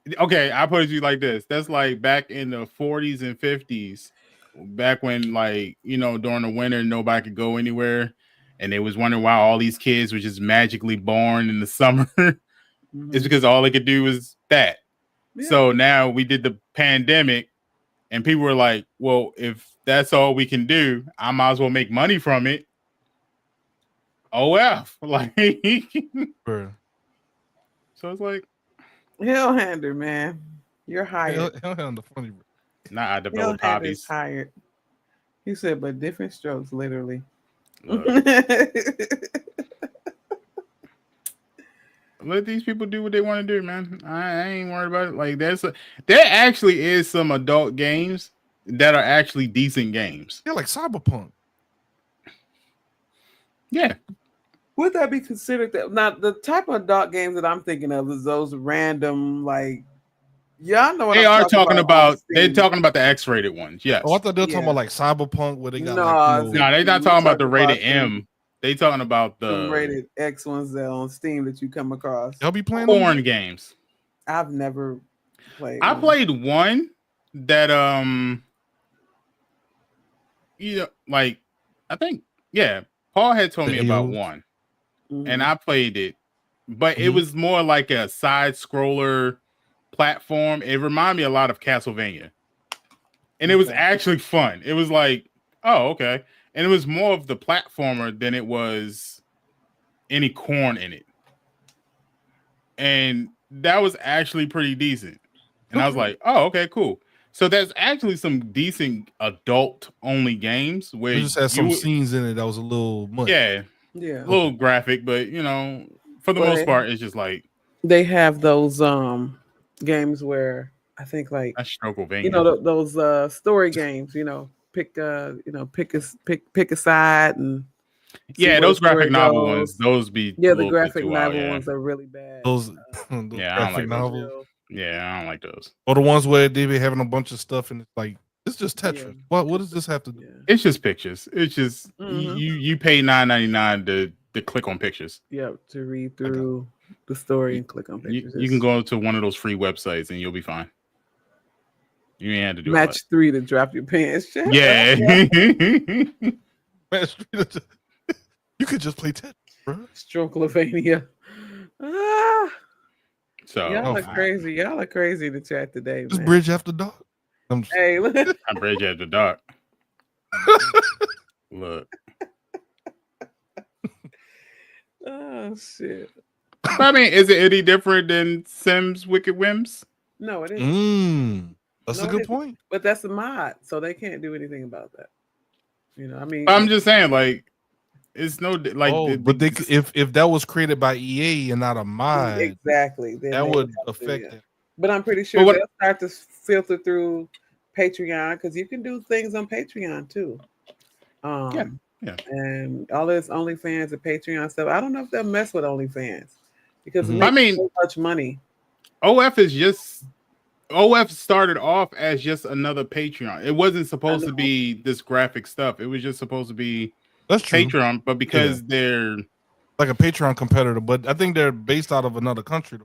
Look. Okay, I put it to you like this. That's like back in the 40s and 50s, back when like during the winter nobody could go anywhere, and they was wondering why all these kids were just magically born in the summer. Mhm. It's because all they could do was that. Yeah. So now we did the pandemic, and people were like, "Well, if that's all we can do, I might as well make money from it." OF, like, Bruh. so it's like, Hellhander, man, you're hired. Hell, the funny. nah, I developed Hellhander's hobbies. hired. He said, but different strokes, literally. Look, let these people do what they want to do, man. I ain't worried about it. Like, there actually is some adult games that are actually decent games. Yeah, like Cyberpunk. Yeah, Would that be considered that? Now, the type of adult games that I'm thinking of is those random, like, y'all know what they I'm are talking on about. They're Steam. talking about the X-rated ones. Yes. Oh, I thought they were talking Yeah. about like Cyberpunk where they got No, like it's- No, they're not We talking about the talking rated about M. They talking about Some the rated X ones that on Steam that you come across. y'all be playing them? porn games. I've never played. I one. played one that like I think Paul had told The me about AOs? one, Mhm. and I played it, but it Mhm. was more like a side scroller platform. It reminded me a lot of Castlevania, and it was Okay. actually fun. It was like, oh, okay, and it was more of the platformer than it was any corn in it, and that was actually pretty decent. And I was Okay. like, oh, okay, cool. So there's actually some decent adult only games where It just had some you- scenes in it that was a little much. yeah, Yeah, a little graphic, but for the most But- part, it's just like they have those games where I think like that's Strokevania. those story games. Pick pick a side and see Yeah, where those the story graphic novel goes. ones, those be Yeah, a the little bit graphic too wild, novel yeah. ones are really bad. Those, Yeah, I don't graphic like those. novels. Yeah, I don't like those. Or the ones where they be having a bunch of stuff and it's like, it's just Tetris. Yeah. What does this have to do? Yeah. It's just pictures. It's just Mhm. you pay $9.99 to click on pictures. Yep, to read through the story and click on You, pictures. you can go to one of those free websites and you'll be fine. You ain't had to do all match 3 to drop your pants. Shut that. up. Yeah. Man, you could just play Tetris, bro. Strokelovania. So Y'all are Oh, crazy. Y'all are crazy to chat today, Just man. bridge after dark. I'm just, Hey, look. I bridge after dark. Look. Oh shit. I mean, is it any different than Sims Wicked Whims? No, it is. that's No, a it good isn't. point. But that's a mod, so they can't do anything about that. I mean, I'm just saying, like, It's no like. but they if that was created by EA and not a mod, exactly, then that they would have to, affect yeah. it. But I'm pretty sure But what- they'll start to filter through Patreon because you can do things on Patreon too. Yeah. And all this OnlyFans and Patreon stuff. I don't know if they'll mess with OnlyFans because Mhm. it makes I mean- so much money. OF started off as just another Patreon. It wasn't supposed to know. be this graphic stuff. It was just supposed to be That's true. Patreon, but because they're Like a Patreon competitor, but I think they're based out of another country.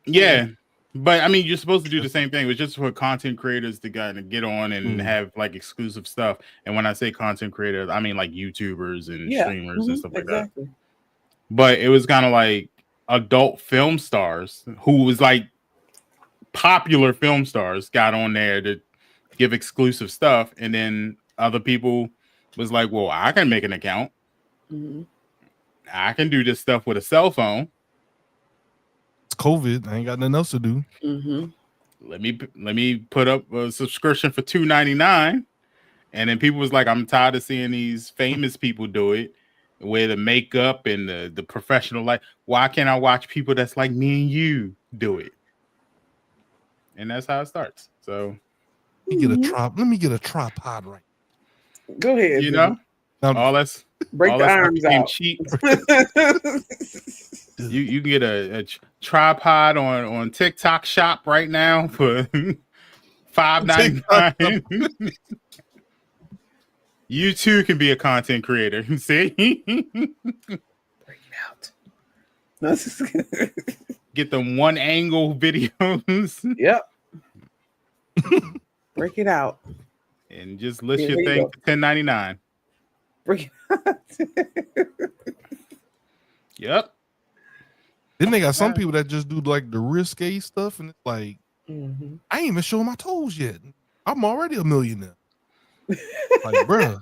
yeah. But I mean, you're supposed to do the same thing. It was just for content creators to get on and have like exclusive stuff. And when I say content creators, I mean like YouTubers and streamers and stuff like that. But it was kind of like adult film stars who was like popular film stars got on there to give exclusive stuff, and then other people was like, well, I can make an account. I can do this stuff with a cell phone. It's COVID. I ain't got nothing else to do. Let me put up a subscription for $2.99. And then people was like, I'm tired of seeing these famous people do it, wear the makeup and the professional life. Why can't I watch people that's like me and you do it? And that's how it starts. So let me get a tripod right. Go ahead. You know, all that's break all the that arms became out. cheap. You can get a tripod on TikTok Shop right now for $5.99. You too can be a content creator. See, break it out. No, get them one angle videos. Yep. Break it out. And just list Here your we thing go. for $10.99. Break it out. Yep. Then they got some people that just do like the risque stuff, and it's like, I ain't even showing my toes yet. I'm already a millionaire. Like, bruh,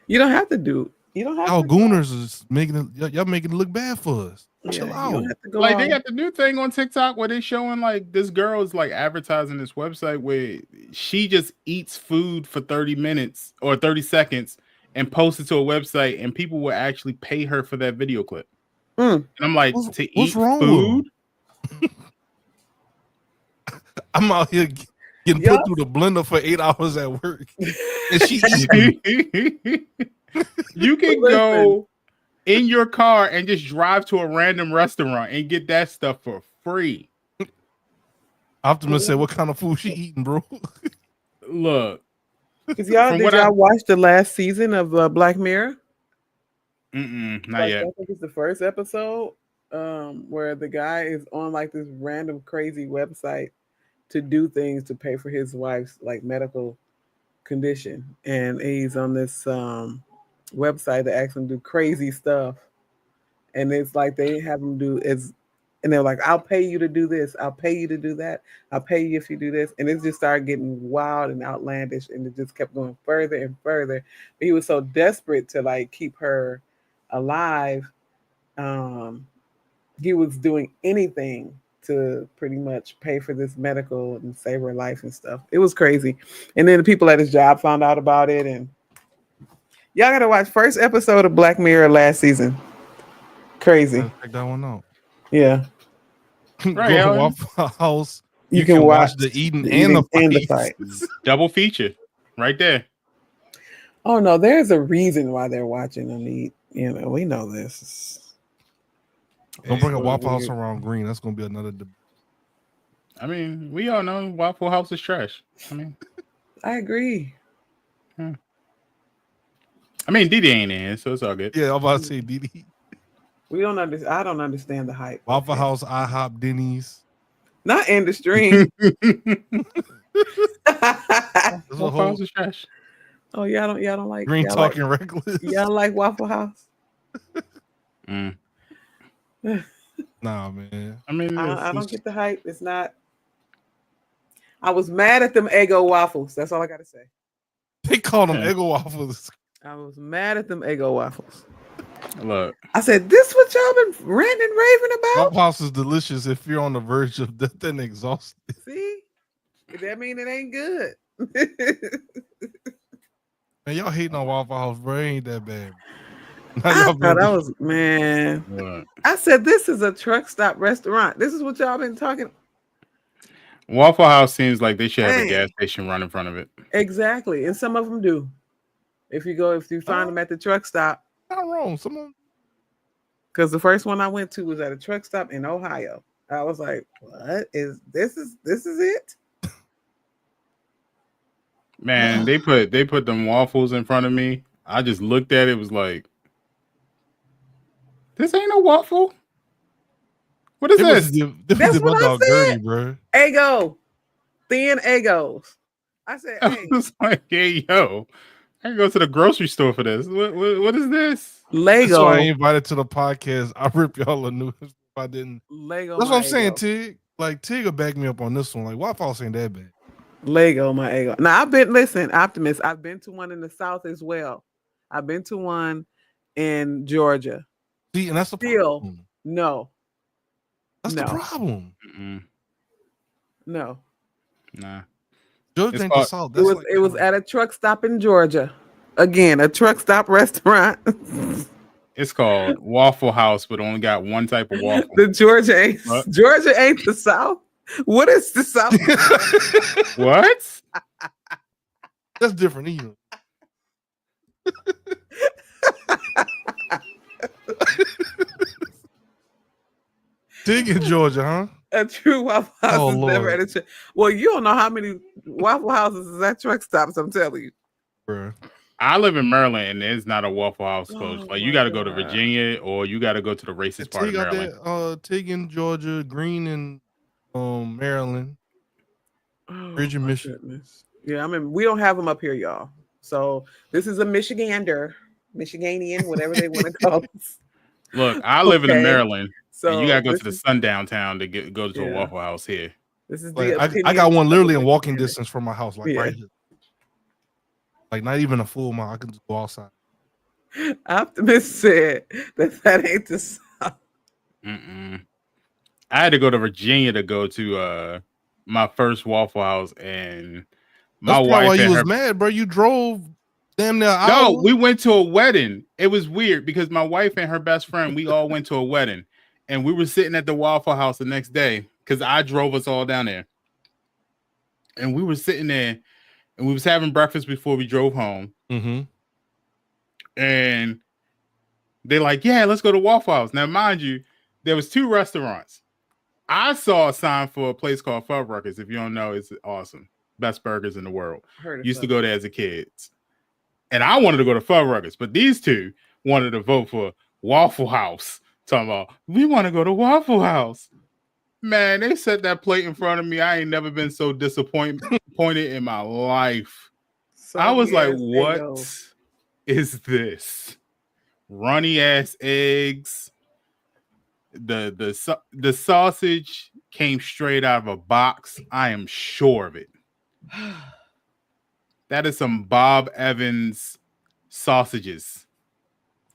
You don't have to do. You don't have our to. gooners is making it. Y'all making it look bad for us. Chill You out. don't have to go Like all- they got the new thing on TikTok where they showing like this girl is like advertising this website where she just eats food for 30 minutes or 30 seconds and posts it to a website, and people will actually pay her for that video clip. And I'm like, What's to eat wrong food? with I'm out here getting put through the blender for 8 hours at work, and she eating. You can go in your car and just drive to a random restaurant and get that stuff for free. Optimus said, "What kind of food she eating, bro?" Look, Did y'all watch the last season of Black Mirror? Not yet. I think it's the first episode where the guy is on like this random crazy website to do things to pay for his wife's like medical condition, and he's on this website to ask him to do crazy stuff, and it's like they have him do it's. And they're like, I'll pay you to do this. I'll pay you to do that. I'll pay you if you do this. And it just started getting wild and outlandish. And it just kept going further and further. But he was so desperate to like keep her alive. He was doing anything to pretty much pay for this medical and save her life and stuff. It was crazy. And then the people at his job found out about it. And y'all got to watch first episode of Black Mirror last season. Crazy. Check that one out. Yeah. Go to Waffle House. You can watch the eating and the fight. Double feature right there. Oh no, there's a reason why they're watching them eat. You know, we know this. Don't bring a Waffle House around green. That's gonna be another debate. I mean, we all know Waffle House is trash. I mean, I agree. I mean, Didi ain't in, so it's all good. Yeah, I'm about to say Didi. We don't understand. I don't understand the hype. Waffle House, IHOP, Denny's. Not in the stream. Waffle House is trash. Oh, y'all don't like Green y'all Talking like, Reckless. Y'all like Waffle House? Nah, man. I mean, I don't get the hype. It's not. I was mad at them Eggo waffles. That's all I gotta say. They call them Eggo waffles. I was mad at them Eggo waffles. Look, I said, "This what y'all been ranting and raving about?" Waffle House is delicious if you're on the verge of death and exhausted. See, that mean it ain't good. Man, y'all hating on Waffle House, bro. It ain't that bad. Now I y'all thought being I was, man. What? I said, this is a truck stop restaurant. This is what y'all been talking. Waffle House seems like they should have a Dang. gas station right in front of it. Exactly. And some of them do. If you find them at the truck stop. not wrong. Someone Because the first one I went to was at a truck stop in Ohio. I was like, what is this is it? Man, they put them waffles in front of me. I just looked at it, was like, this ain't no waffle. What is this? That's what I dog said. dirty, bro. Eggo. Thin Eggos. I said, I hey, was like, hey, yo, I can go to the grocery store for this. What is this? That's why I ain't Lego. invited to the podcast. I rip y'all a new if I didn't. Lego. That's my what I'm saying, Eggo. Tig. Like Tig will back me up on this one. Like Waffle House ain't that bad. Lego, my Eggo. Now listen, Optimist. I've been to one in the South as well. I've been to one in Georgia. See, and that's the Still, problem. no, That's no. the problem. Mm-mm, no. nah. Georgia It's ain't the called- South. It was it was at a truck stop in Georgia. Again, a truck stop restaurant. It's called Waffle House, but only got one type of waffle. The Georgia ain't What? Georgia ain't the South. What is the South? What? That's different either. Tig in Georgia, huh? A true Waffle House Oh, is never Lord. at a truck. Well, you don't know how many Waffle Houses is at truck stops. I'm telling you. Bro. I live in Maryland, and there's not a Waffle House close. Oh Like, you my got to go to God. Virginia, or you got to go to the racist part of Tig out Maryland. there, Tig in Georgia, Green in Maryland. Oh, Bridge in my Michigan. goodness. Yeah, I mean, we don't have them up here, y'all. So this is a Michigander, Michiganian, whatever they want to call it. Look, I live in Okay. Maryland, So and you got to go this to the is- sundown town to go to a Yeah. Waffle House here. This is Like, the I opinion got one of literally a in walking Michigander. distance from my house, like Yeah. right here. Like not even a full mile. I can just go outside. Optimist said that ain't the South. Mm-mm. I had to go to Virginia to go to my first Waffle House, and my That's probably why wife you and was her. mad, bro. You drove damn near an No, hour. we went to a wedding. It was weird because my wife and her best friend, we all went to a wedding, and we were sitting at the Waffle House the next day because I drove us all down there, and we were sitting there, and we was having breakfast before we drove home, Mm-hmm. and they're like, "Yeah, let's go to Waffle House." Now, mind you, there was two restaurants. I saw a sign for a place called Fuddruckers. If you don't know, it's awesome. Best burgers in the world. Heard of Used to something. go there as a kid. And I wanted to go to Fuddruckers, but these two wanted to vote for Waffle House. Talking about, we want to go to Waffle House. Man, they set that plate in front of me. I ain't never been so disappointed in my life. I was like, Soggy-ass what Eggo. is this? Runny ass eggs. The sausage came straight out of a box. I am sure of it. That is some Bob Evans sausages.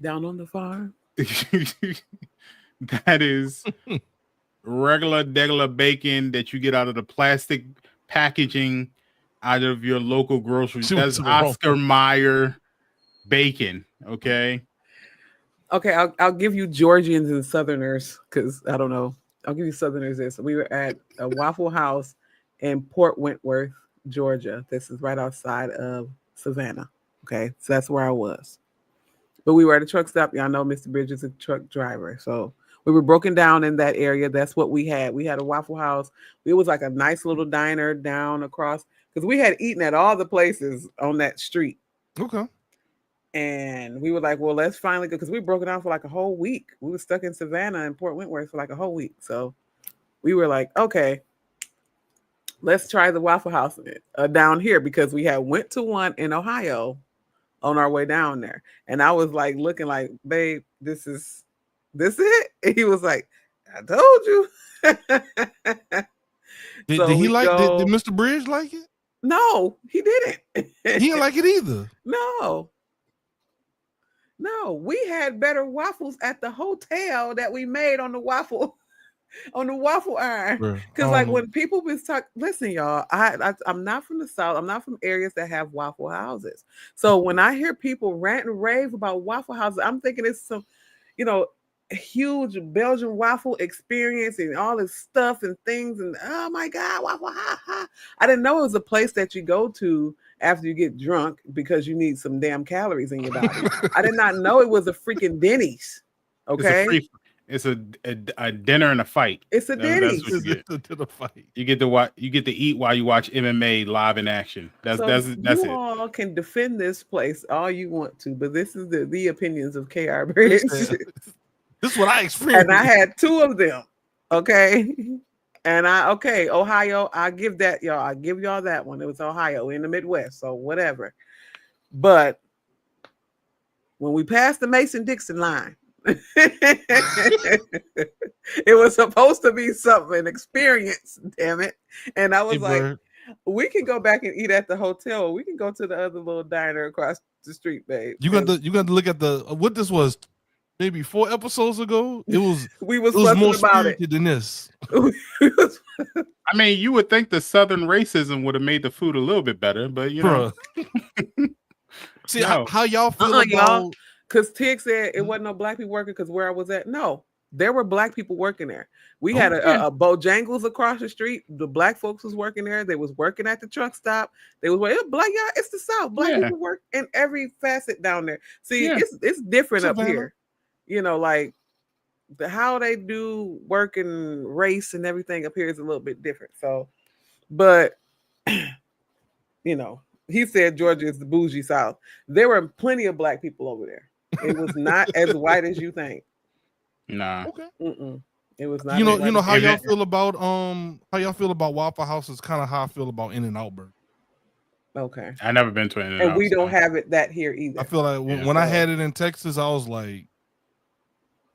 Down on the farm. That is regular bacon that you get out of the plastic packaging out of your local grocery. She That's went to the wrong Oscar Mayer bacon. Okay. Okay, I'll give you Georgians and Southerners because I don't know. I'll give you Southerners this. We were at a Waffle House in Port Wentworth, Georgia. This is right outside of Savannah. Okay, so that's where I was. But we were at a truck stop. Y'all know Mr. Bridges is a truck driver. So we were broken down in that area. That's what we had. We had a Waffle House. It was like a nice little diner down across because we had eaten at all the places on that street. Okay. And we were like, well, let's finally go because we broke it down for like a whole week. We were stuck in Savannah and Port Wentworth for like a whole week. So we were like, okay, let's try the Waffle House down here because we had went to one in Ohio on our way down there. And I was like looking like, babe, this it? And he was like, I told you. Did So he we like? go- Did Mr. Bridge like it? No, he didn't. He didn't like it either. No, we had better waffles at the hotel that we made on the waffle on the waffle iron. Bruh, Because like when people be talk, listen, y'all, I'm not from the South. I'm not from areas that have waffle houses. So when I hear people rant and rave about waffle houses, I'm thinking it's some, huge Belgian waffle experience and all this stuff and things. And oh my God, waffle, ha ha. I didn't know it was a place that you go to after you get drunk because you need some damn calories in your body. I did not know it was a freaking Denny's. Okay. It's a dinner and a fight. It's a Denny's. That's what you get. You get to eat while you watch MMA live in action. That's you it. All can defend this place all you want to, but this is the opinions of KR Bridge. This is what I experienced. And I had 2 of them. Okay. And Ohio, I give that, y'all. I give y'all that one. It was Ohio in the Midwest, so whatever. But when we passed the Mason-Dixon line, it was supposed to be something, an experience, damn it. And I was we can go back and eat at the hotel, or we can go to the other little diner across the street, babe. You got to look at what this was. Maybe 4 episodes ago, it was more spirited than this. I mean, you would think the Southern racism would have made the food a little bit better, but See how y'all feel about? Y'all, because Tig said it wasn't no black people working. Because where I was at, no, there were black people working there. We had a Bojangles across the street. The black folks was working there. They was working at the truck stop. They was black. Yeah, it's the South. Black people work in every facet down there. See, it's different up here. Like how they do work and race and everything up here is a little bit different. So, but he said Georgia is the bougie South. There were plenty of black people over there. It was not as white as you think. Nah. Okay. It was not. You know how y'all feel about Waffle House is kind of how I feel about In-N-Out Burger. Okay. I never been to In-N-Out. And we don't have it that here either. I feel like when I had it in Texas, I was like,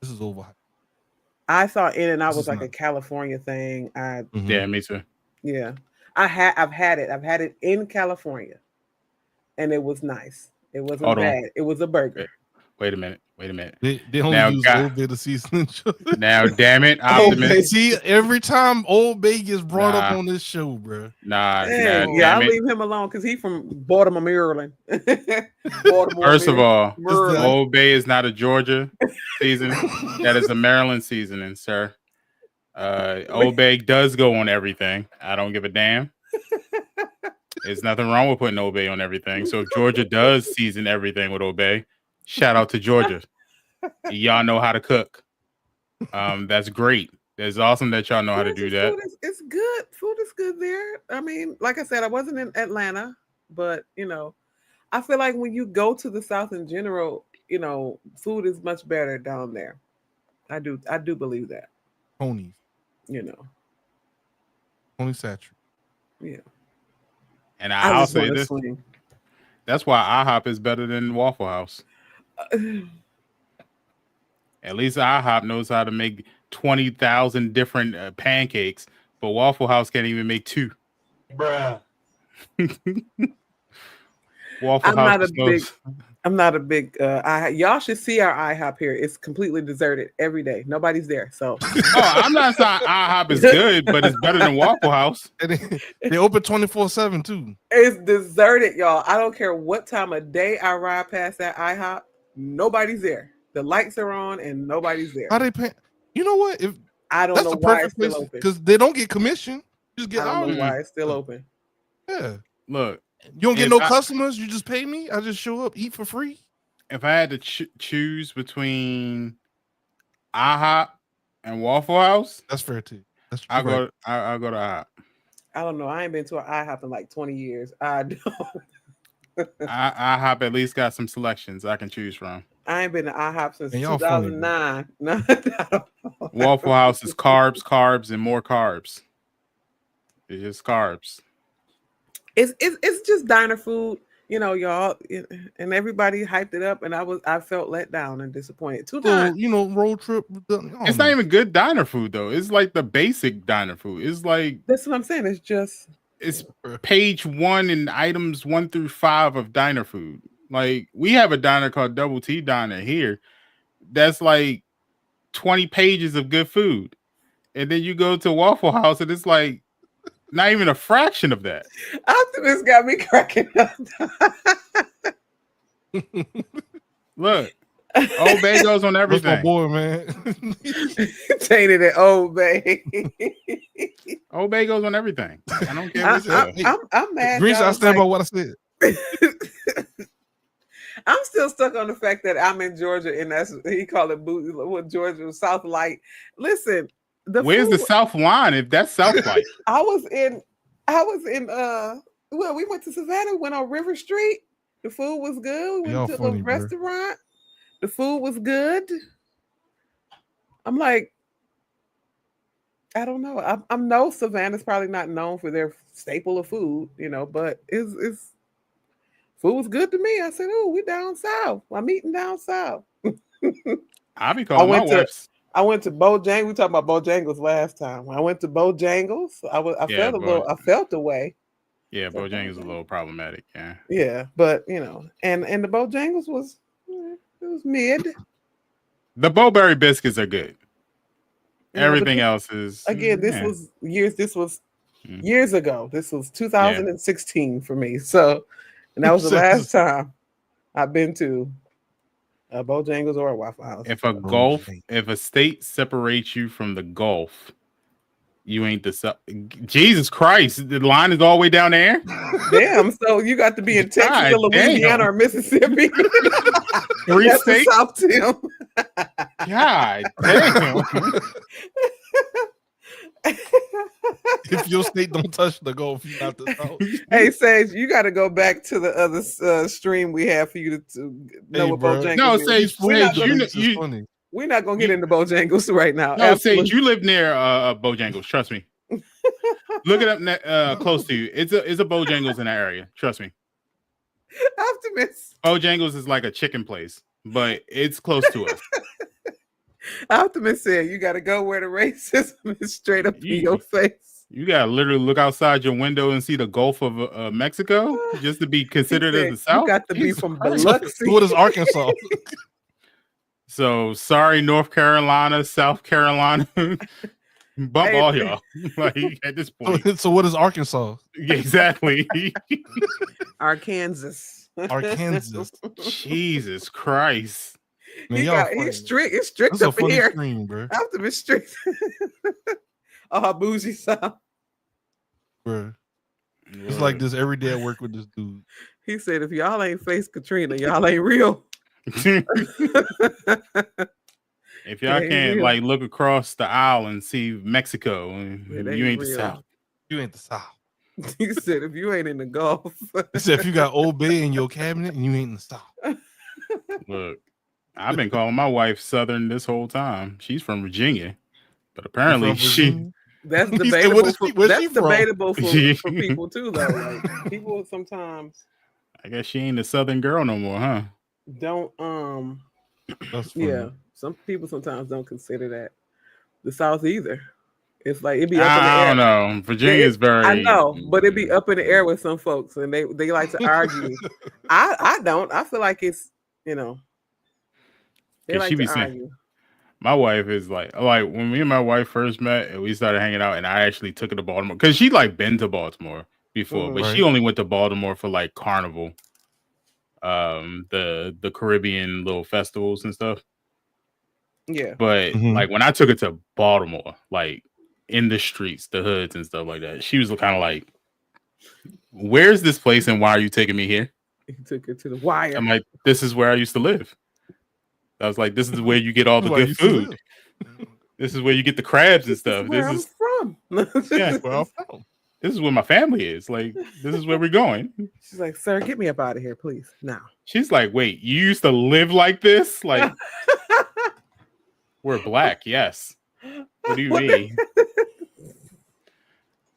this is over. I thought In-N-Out was like a California thing. Yeah, me too. Yeah. I've had it. I've had it in California. And it was nice. It wasn't bad. It was a burger. Wait a minute. They only use Old Bay to season. Now, damn it, Optimus. See, every time Old Bay gets brought up on this show, bro. I'll leave him alone because he's from Baltimore, Maryland. First of all, Old Bay is not a Georgia season. That is a Maryland seasoning, sir. Old Bay does go on everything. I don't give a damn. There's nothing wrong with putting Old Bay on everything. So if Georgia does season everything with Old Bay, shout out to Georgia. Y'all know how to cook. That's great. It's awesome that y'all know how to do that. It's good. Food is good there. I mean, like I said, I wasn't in Atlanta, but I feel like when you go to the South in general, food is much better down there. I do believe that. Ponies. Pony satchel. Yeah. And I'll say this. That's why IHOP is better than Waffle House. At least IHOP knows how to make 20,000 different pancakes, but Waffle House can't even make 2. Bruh. Waffle House. I'm not a big. Y'all should see our IHOP here. It's completely deserted every day. Nobody's there. So. I'm not saying IHOP is good, but it's better than Waffle House. They open 24/7 too. It's deserted, y'all. I don't care what time of day I ride past that IHOP. Nobody's there. The lights are on and nobody's there. How they pay? You know what? If I don't know why it's still open because they don't get commission. You just get. I don't know why it's still open. Yeah. Look. You don't get no customers. You just pay me. I just show up, eat for free. If I had to choose between IHOP and Waffle House, that's fair too. I'll go to IHOP. I don't know. I ain't been to an IHOP in like 20 years. I don't. IHOP at least got some selections I can choose from. I ain't been to IHOP since 2009. Waffle House is carbs, and more carbs. It's just carbs. It's just diner food, y'all, and everybody hyped it up, and I felt let down and disappointed. 2 times, road trip. It's not even good diner food though. It's like the basic diner food. It's like that's what I'm saying. It's page 1 and items 1 through 5 of diner food. Like we have a diner called Double T Diner here. That's like 20 pages of good food. and then you go to Waffle House, and it's like not even a fraction of that. Optimus got me cracking up. Look, Old Bay goes on That's my everything. boy, man. Tainted it, Old Bay. Old Bay goes on everything. I don't care what you say. I'm mad. Grinch, I dog. stand by Like, what I said. I'm still stuck on the fact that I'm in Georgia, and that's he called it what Georgia South Light. Listen, Where's the South Line? If that's South Light, I was in well, we went to Savannah, went on River Street. The food was good. We Y'all went to funny, a bro. restaurant. The food was good. I'm like, I don't know. I know Savannah's probably not known for their staple of food, but it's food was good to me. I said, "Oh, we down south. I'm eating down south." I be calling my wife's. I went to Bojangles. We talked about Bojangles last time. When I went to Bojangles, I felt away. Yeah, Bojangles is a little problematic. Yeah. Yeah, but and the Bojangles was it was mid. The Bowberry biscuits are good. You know, Everything else is Again, this yeah. was years. This was Mhm. years ago. This was 2016 for me. So, and that was the last time I've been to a Bojangles or a Waffle House. If a state separates you from the Gulf, you ain't Jesus Christ, the line is all the way down there. Damn, so you got to be in Texas, God or Louisiana, damn. or Mississippi. Three That's the states. South, Tim. God damn. If your state don't touch the Gulf, you not the South. Hey, Sage, you got to go back to the other stream we have for you to know Hey, what bro. Bojangles No, is. Sage, We're not Sage, gonna- you funny. We're not gonna get into Bojangles right now. no, Absolutely. Sage, you live near Bojangles. Trust me. Look it up close to you. It's a Bojangles in that area. Trust me. Optimus. Bojangles is like a chicken place, but it's close to us. Optimus said you got to go where the racism is straight up in your face. You gotta literally look outside your window and see the Gulf of Mexico just to be considered as the South. You got to be Jesus from Christ. Biloxi. What is Arkansas? So sorry, North Carolina, South Carolina, bump Hey, all y'all. Like at this point, So what is Arkansas? Yeah, exactly. Arkansas. Arkansas. Jesus Christ. Man, y'all funny. He's strict. It's strict That's a up funny here. stream, bro. Optimus strict. Oh, bougie South. Bro. It's like this every day I work with this dude. He said, if y'all ain't faced Katrina, y'all ain't real. If y'all It ain't can't real. like look across the aisle and see Mexico, you ain't the real. South. You ain't the South. He said, if you ain't in the Gulf. He said if you got Old Bay in your cabinet and you ain't in the South. Look, I've been calling my wife Southern this whole time. She's from Virginia, but apparently From Virginia? That's He said, debatable. what is For, she- where's that's she from? debatable for people too, though. Like people sometimes I guess she ain't a Southern girl no more, huh? don't. That's funny. Yeah, some people sometimes don't consider that the South either. It's like it'd be up in the I air. don't know. Virginia's very. I know, but it'd be up in the air with some folks, and they like to argue. I don't. I feel like it's they Yeah, like she to be saying- argue. My wife is like when me and my wife first met and we started hanging out, and I actually took her to Baltimore because she like been to Baltimore before, Mhm. but Right. she only went to Baltimore for like Carnival, the Caribbean little festivals and stuff. Yeah, But Mhm. like when I took her to Baltimore, like in the streets, the hoods and stuff like that, she was kind of like, "Where's this place and why are you taking me here?" he took it to the wire. I'm like, "This is where I used to live." I was like, "This is where you get all the Where I good used to food. live. This is where you get the crabs and This stuff. is where I'm This from. Yeah, Where I'm from. is where my family is. Like, this is where we're going." She's like, "Sir, get me up out of here, please." Now. She's like, "Wait, you used to live like this? Like, we're black, yes. What do you What mean?"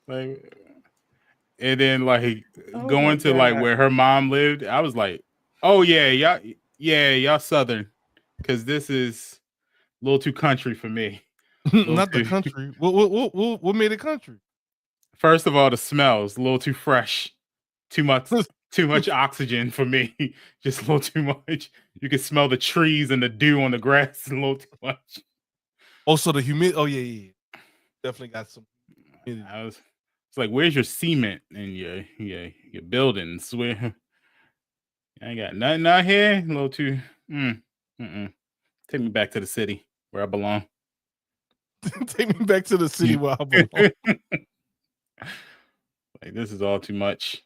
Like, and then like Oh going my to like God. where her mom lived, I was like, "Oh yeah, y'all Southern, because this is a little too country for me." Not the Okay. country. What made it country? First of all, the smells a little too fresh, too much oxygen for me. Just a little too much. You can smell the trees and the dew on the grass a little too much. Oh, so the humidity. Oh, yeah. definitely got some. It's like, where's your cement and your buildings? Where I ain't got nothing out here. A little too. Take me back to the city where I belong. Take me back to the city where I belong. Like, this is all too much.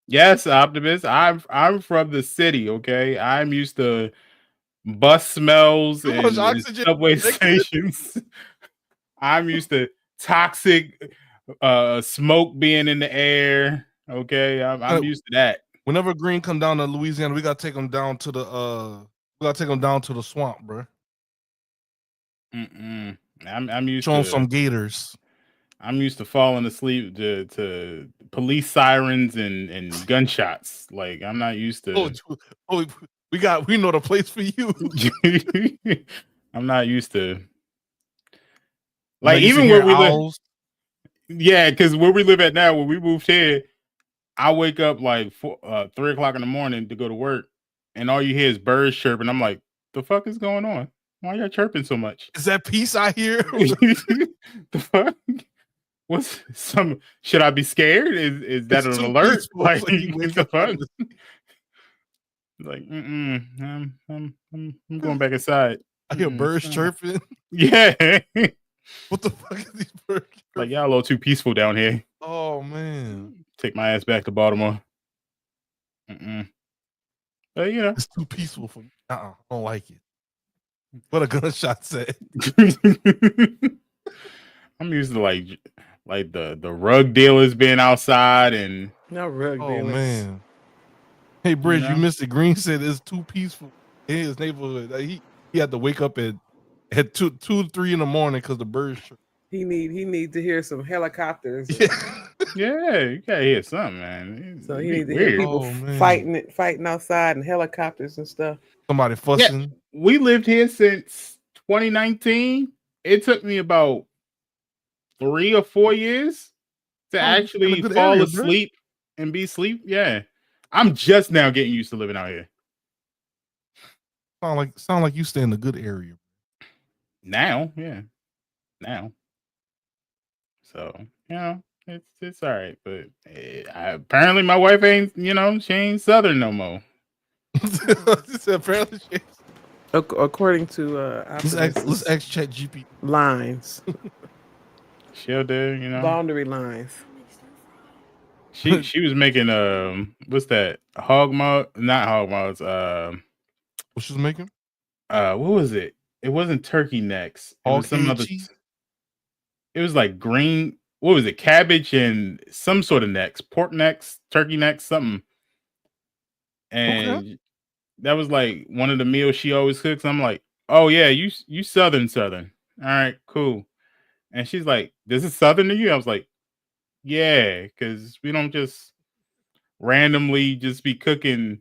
Yes, Optimus. I'm from the city. Okay, I'm used to bus smells Too much and oxygen. subway stations. I'm used to toxic smoke being in the air. Okay, I'm used to that. Whenever Green come down to Louisiana, we gotta take him down to the swamp, bro. I'm used Show him to some gators. I'm used to falling asleep to police sirens and gunshots. Like, I'm not used to. We know the place for you. I'm not used to. Like, even where we owls. live. Yeah, because where we live at now, when we moved here, I wake up like 3 o'clock in the morning to go to work, and all you hear is birds chirping. I'm like, the fuck is going on? Why y'all chirping so much? Is that peace I hear? The fuck? Should I be scared? Is that an alert? Peaceful. Like, Like, the fuck? Like, I'm going back inside. I hear birds chirping. Yeah. What the fuck is these birds chirping? Like, y'all a little too peaceful down here. Oh man. Take my ass back to Baltimore. But it's too peaceful for me. I don't like it. What a gunshot said. I'm used to like the rug dealers being outside and no rug dealers. Oh man. Hey Bridge, you missed it. Green said it's too peaceful in his neighborhood. He had to wake up at 2 to 3 in the morning because the birds. He need to hear some helicopters. Yeah, you gotta hear something, man. So he need to hear people fighting outside and helicopters and stuff. Somebody fussing. Yeah, we lived here since 2019. It took me about 3 or 4 years to actually fall asleep and be asleep. Yeah, I'm just now getting used to living out here. Sound like you stay in a good area. Now, yeah, now. So, it's all right, but apparently my wife ain't, she ain't Southern no more. Apparently, according to let's ask ChatGPT lines. She'll do, boundary lines. She was making what's that? Not hog mugs. What she was making? What was it? It wasn't turkey necks. It was some other. It was like green. What was it? Cabbage and some sort of necks, pork necks, turkey necks, something. And that was like one of the meals she always cooks. I'm like, oh yeah, you Southern. All right, cool. And she's like, this is Southern to you? I was like, yeah, because we don't just randomly just be cooking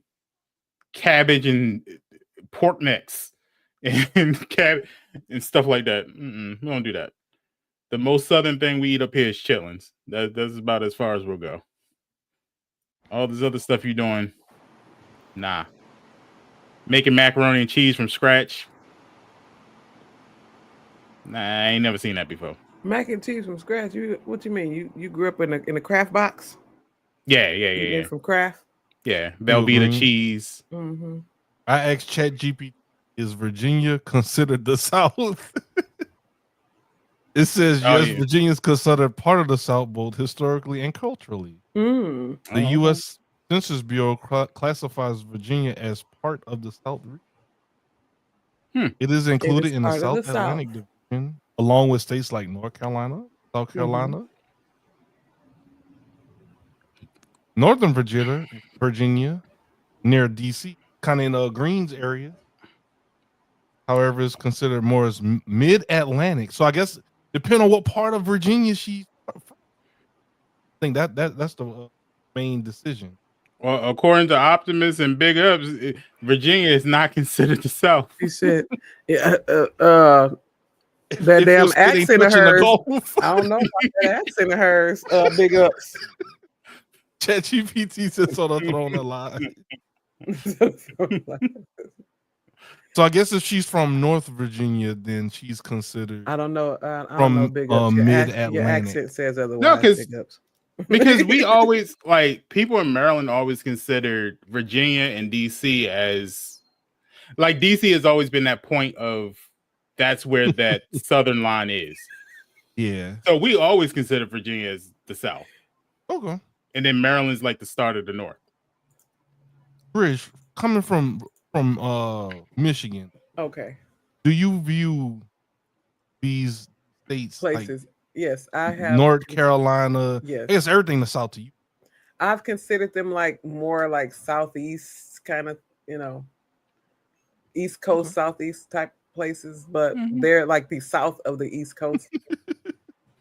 cabbage and pork necks and stuff like that. We don't do that. The most Southern thing we eat up here is chitlins. That's about as far as we'll go. All this other stuff you're doing, nah. Making macaroni and cheese from scratch. Nah, I ain't never seen that before. Mac and cheese from scratch? What you mean? You grew up in a Kraft box? Yeah. From Kraft? Yeah, Velveeta cheese. Mm-hmm. I asked ChatGPT, is Virginia considered the South? It says Virginia is considered part of the South, both historically and culturally. The U.S. Census Bureau classifies Virginia as part of the South region. It is included in the South Atlantic Division, along with states like North Carolina, South Carolina, Northern Virginia, near D.C., kind of in the Greens area. However, it's considered more as mid-Atlantic. So I guess depending on what part of Virginia she's from, I think that's the main decision. Well, according to Optimus and Big Ups, Virginia is not considered the South. He said, that damn accent of hers. I don't know about that accent of hers. Big Ups. ChatGPT sits on the throne alive. So I guess if she's from North Virginia, then she's considered I don't know. I don't from know. Big ups. Your Mid-Atlantic. accent says No, otherwise. because Big ups. because we always like people in Maryland always considered Virginia and DC as like DC has always been that point of that's where that southern line is. Yeah. So we always consider Virginia as the South, Okay. and then Maryland's like the start of the North. Rich, coming from Michigan, Okay. do you view these states Places. Yes, I like have. North Carolina? Yes. I guess everything the South to you. I've considered them like more like southeast kind of, East Coast, southeast type places, but they're like the south of the East Coast.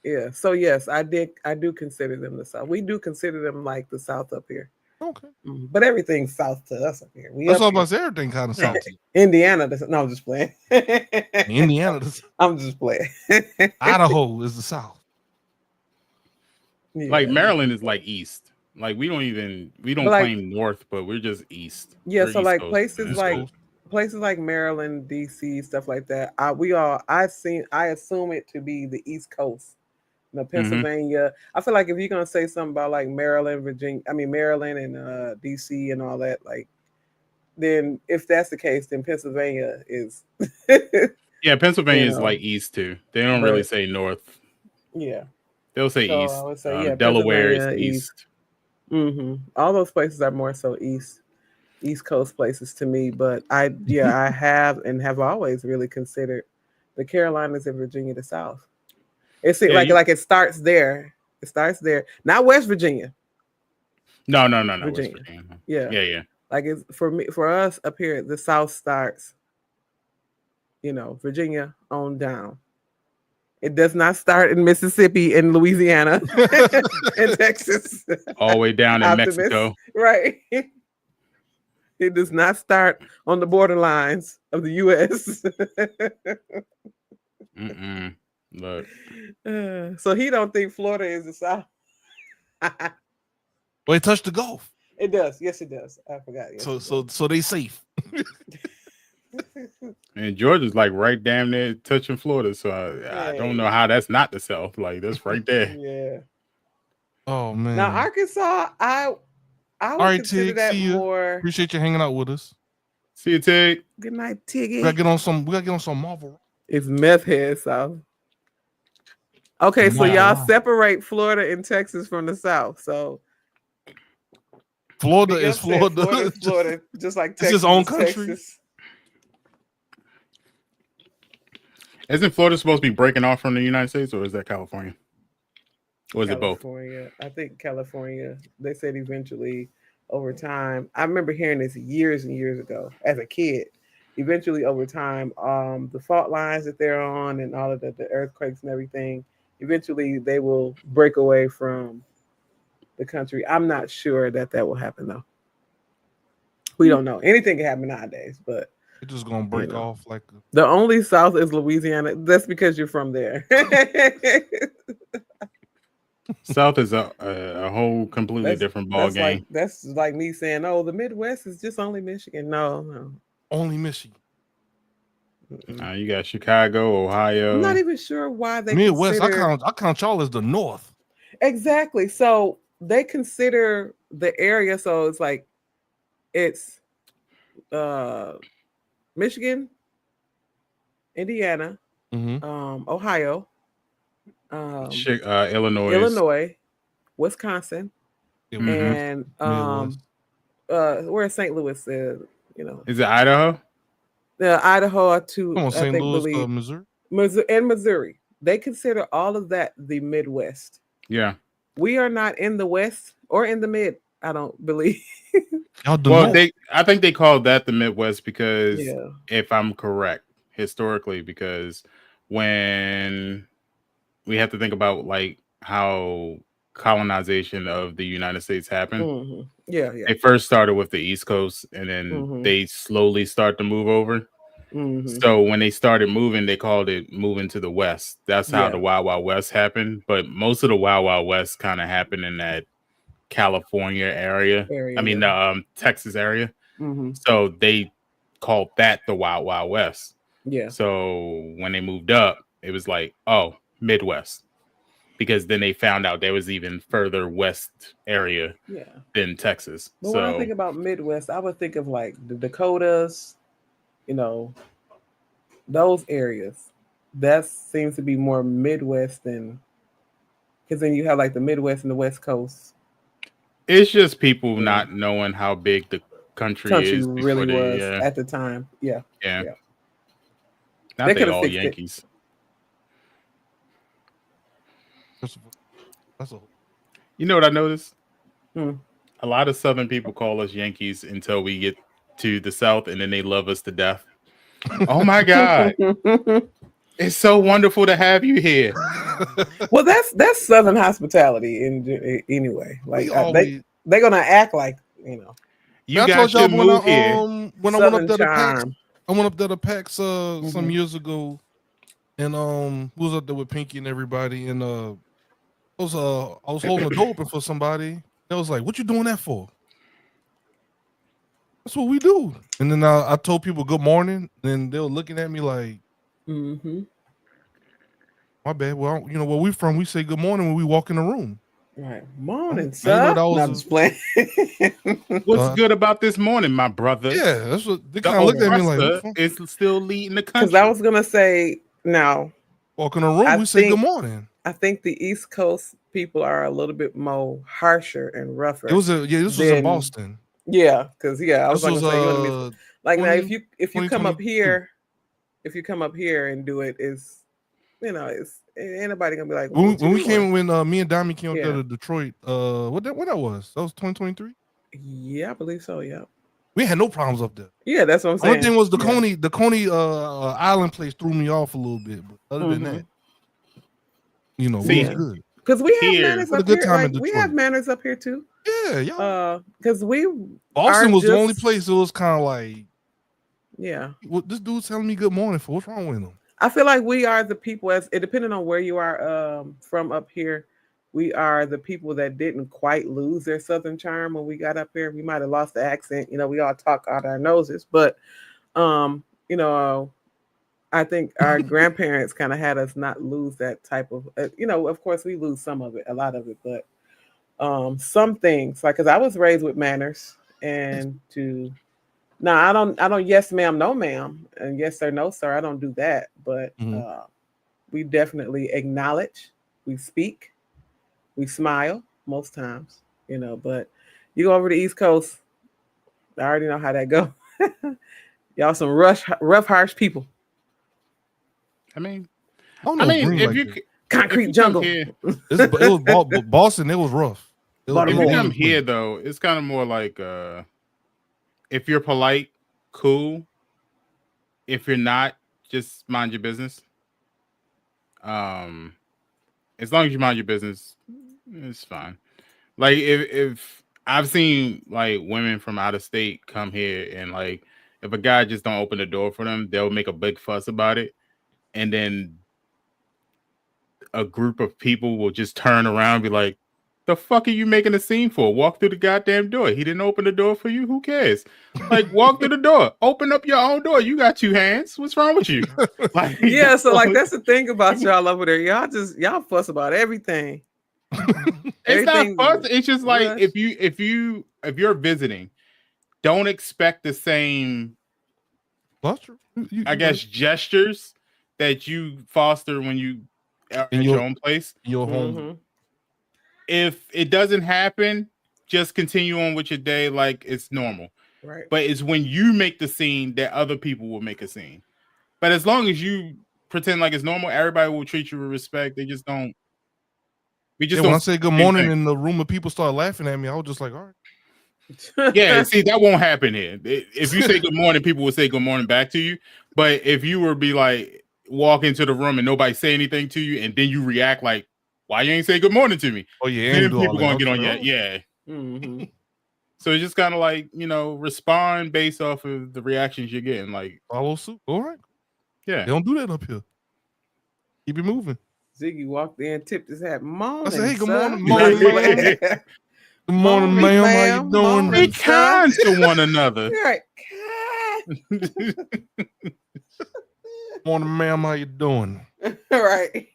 Yeah. So yes, I do consider them the South. We do consider them like the South up here. Okay. But everything's south to us up here. That's all about everything kind of South to you. Indiana. No, I'm just playing. Indiana, I'm just playing. Idaho is the South. Yeah. Like Maryland is like East. Like we don't claim North, but we're just East. Yeah. We're So East like Coast. places like Maryland, DC, stuff like that. I assume it to be the East Coast. Pennsylvania. I feel like if you're gonna say something about like Maryland, Maryland and DC and all that, like, then if that's the case, then Pennsylvania is. Yeah, Pennsylvania is like East too. They don't really say North. Yeah, they'll say so East. I would say, Delaware is Pennsylvania, East. All those places are more so East Coast places to me. But I have and have always really considered the Carolinas and Virginia the South. It's like it starts there. It starts there, not West Virginia. No. Virginia. West Virginia. Yeah. Like it's for us up here, the South starts, Virginia on down. It does not start in Mississippi and Louisiana and Texas. All the way down in Mexico. Right. It does not start on the borderlines of the U.S. Look. So he don't think Florida is the South. Well, it touched the Gulf. It does. Yes, it does. I forgot. Yes, so they safe. And Georgia's like right damn near touching Florida. So I don't know how that's not the South. Like that's right there. Yeah. Oh man. Now Arkansas, I would consider that more. Appreciate you hanging out with us. See you, Tig. Good night, Tiggy. We gotta get on some Marvel. It's meth head South. Okay, so y'all separate Florida and Texas from the South. So Florida is Florida. Florida, just like Texas. It's its own country. Texas. Isn't Florida supposed to be breaking off from the United States, or is that California? Or is it both? California. I think California. They said eventually, over time. I remember hearing this years and years ago as a kid. Eventually, over time, the fault lines that they're on and all of the earthquakes and everything, eventually they will break away from the country. I'm not sure that will happen, though. We don't know. Anything can happen nowadays, but it's just going to break off like... The only South is Louisiana. That's because you're from there. South is a whole completely different ball game. That's like me saying, "Oh, the Midwest is just only Michigan." No. Only Michigan. You got Chicago, Ohio. I'm not even sure why they Midwest. I count y'all as the North. Exactly. So they consider the area. So it's like it's Michigan, Indiana, Ohio, Illinois, Wisconsin, and where's St. Louis? Is it Idaho? Idaho too. Come on, St. Louis, Missouri. And Missouri. They consider all of that the Midwest. Yeah. We are not in the West or in the Mid, I don't believe. I think they called that the Midwest because, if I'm correct, historically, because when we have to think about like how colonization of the United States happened. They first started with the East Coast, and then they slowly start to move over. So when they started moving, they called it moving to the West. That's how the Wild Wild West happened. But most of the Wild Wild West kind of happened in that California area. Texas area. So they called that the Wild Wild West. Yeah. So when they moved up, it was like, oh, Midwest, because then they found out there was even further west area than Texas. But when I think about Midwest, I would think of like the Dakotas, you know, those areas. That seems to be more Midwest than, because then you have like the Midwest and the West Coast. It's just people not knowing how big the country is really was at the time. Yeah. Not they all Yankees. You know what I noticed? A lot of Southern people call us Yankees until we get to the South, and then they love us to death. Oh my God. It's so wonderful to have you here. Well, that's Southern hospitality anyway. Like they're gonna act like, you know. You got to move here. When I went up there to PAX, some years ago, and was up there with Pinky and everybody, and I was holding the door open for somebody. They was like, "What you doing that for?" That's what we do. And then I told people good morning, and they were looking at me like, my bad. Well, you know where we from, we say good morning when we walk in the room. Right. Morning, sir. What's good about this morning, my brother? Yeah, that's what they kind of looked at me like. It's still leading the country. Because I was gonna say now. Walk in the room, we say good morning. I think the East Coast people are a little bit more harsher and rougher. This was in Boston. Yeah, because I was like, like 20, now if you come up here, and do it, is, you know, it's ain't nobody gonna be like, when we came, when me and Dami came up there to Detroit, what that was? That was 2023. Yeah, I believe so. Yeah, we had no problems up there. Yeah, that's what I'm saying. One thing was the Coney Island place threw me off a little bit, but other than that, you know, it was good. Because we have manners up here. Like, we have manners up here too. Yeah, yeah. Because Boston was the only place it was kind of like, what this dude's telling me good morning for. What's wrong with him? I feel like we are the people, depending on where you are from up here, we are the people that didn't quite lose their Southern charm when we got up here. We might have lost the accent. You know, we all talk out our noses, but you know, I think our grandparents kind of had us not lose that type of, you know, of course we lose some of it, a lot of it, but some things, like, because I was raised with manners and now I don't yes ma'am, no ma'am, and yes sir, no sir. I don't do that, but we definitely acknowledge, we speak, we smile most times, you know. But you go over to the East Coast, I already know how that go. Y'all some rough, harsh people. I mean, if you concrete jungle, it was Boston. It was rough. If you come here though, it's kind of more like if you're polite, cool. If you're not, just mind your business. As long as you mind your business, it's fine. Like if I've seen like women from out of state come here, and like if a guy just don't open the door for them, they'll make a big fuss about it, and then a group of people will just turn around and be like, the fuck are you making a scene for? Walk through the goddamn door. He didn't open the door for you. Who cares? Like, walk through the door. Open up your own door. You got 2 hands. What's wrong with you? Like, yeah, so like that's the thing about y'all over there. Y'all fuss about everything. It's not fuss. It's just like if you're visiting, don't expect the same I guess gestures that you foster when you are in your own place. Your home. If it doesn't happen, just continue on with your day like it's normal. Right. But it's when you make the scene that other people will make a scene. But as long as you pretend like it's normal, everybody will treat you with respect. They just don't. When I say good morning in the room of people start laughing at me, I was just like, all right. Yeah, see, that won't happen here. If you say good morning, people will say good morning back to you. But if you were be like walk into the room and nobody say anything to you, and then you react like, why you ain't say good morning to me? Oh yeah, then people gonna get on you. Yeah. So it's just kind of like, you know, respond based off of the reactions you're getting. Like follow suit. All right. Yeah. They don't do that up here. Keep it moving. Ziggy walked in, tipped his hat. Morning. I said, hey, good son. morning, good morning, ma'am. How you doing? Be kind to one another. Right. Morning, ma'am. How you doing? Right.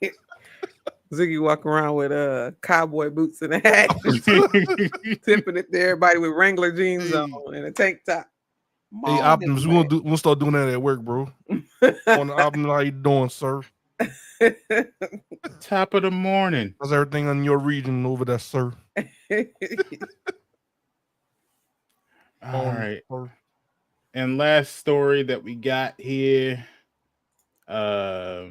Ziggy walk around with cowboy boots and a hat, tipping it to everybody with Wrangler jeans Hey. on and a tank top. Hey, Morning, Optimus, man. we'll start doing that at work, bro. Morning, Optimus. How you doing, sir? Top of the morning. How's everything in your region over there, sir? All right. And last story that we got here. Let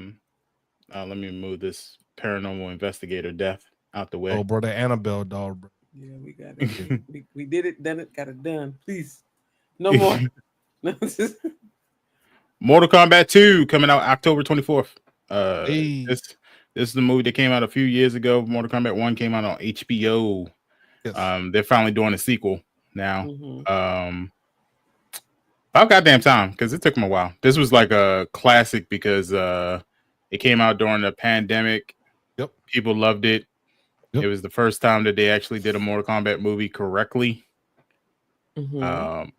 me move this paranormal investigator death out the way. Oh, bro, that Annabelle doll, bro. Yeah, we got it. we did it, done it, got it done. Please, no more. Mortal Kombat 2 coming out October 24th. Hey. This is the movie that came out a few years ago. Mortal Kombat 1 came out on HBO. Yes. They're finally doing a sequel now. Mhm. About goddamn time, because it took them a while. This was like a classic because it came out during the pandemic. Yep. People loved it. Yep. It was the first time that they actually did a Mortal Kombat movie correctly. Mhm.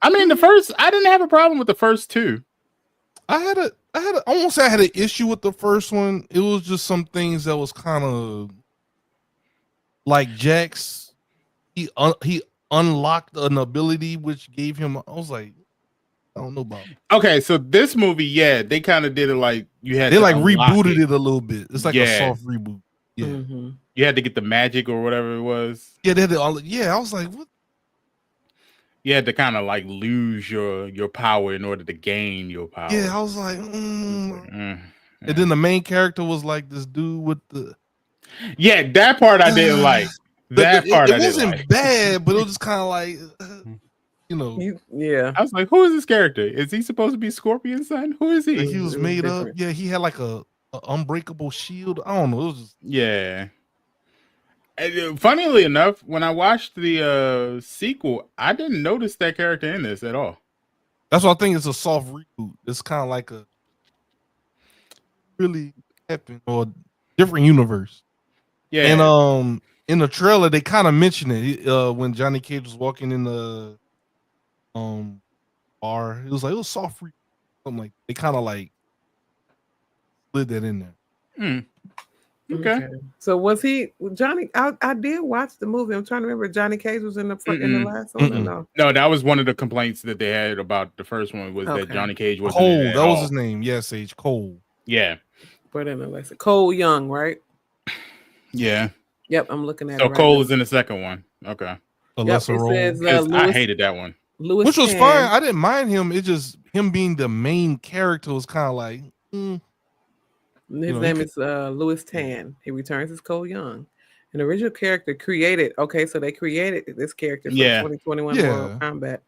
I mean, I didn't have a problem with the first two. I won't say I had an issue with the first one. It was just some things that was kind of like Jax. He unlocked an ability which gave him. I was like, I don't know about it. Okay, so this movie, yeah, they kind of did it like you had. They to like unlock rebooted it a little bit. It's like a Yeah. soft reboot. Yeah, Mhm. You had to get the magic or whatever it was. yeah, they had it all. Yeah, I was like, what? You had to kind of like lose your power in order to gain your power. Yeah, I was like, Mm. And then the main character was like this dude with the. Yeah, that part I didn't like. That part it I didn't wasn't like. bad, but it was just kind of like, you know, Yeah. I was like, who is this character? Is he supposed to be Scorpion's son? Who is he? like he was It was made up. different. Yeah, he had like a unbreakable shield. I don't know. It was just, Yeah. And, funnily enough, when I watched the sequel, I didn't notice that character in this at all. that's why I think it's a soft reboot. It's kind of like a really happened or different universe. Yeah. And in the trailer they kind of mentioned it when Johnny Cage was walking in the bar. It was like it was soft reboot. Something like they kind of like slid that in there. Okay. So was he Johnny? I did watch the movie. I'm trying to remember. Johnny Cage was in the last one. Or no. No, that was one of the complaints that they had about the first one was that Okay. Johnny Cage wasn't Cole, in it at that was all. his name. Yes, Sage Cole. Yeah. But in the last, Cole Young, right? Yeah. Yep, I'm looking at So it. Right Cole now. is in the second one. Okay. A Yep, lesser it role. says 'Cause I Louis, hated that one. Louis Which was Tan. fine. I didn't mind him. It just him being the main character was kind of like. His know, name is Louis Tan. He returns as Cole Young. An original character created. Okay, so they created this character for Yeah. 2021 Yeah. Mortal Kombat.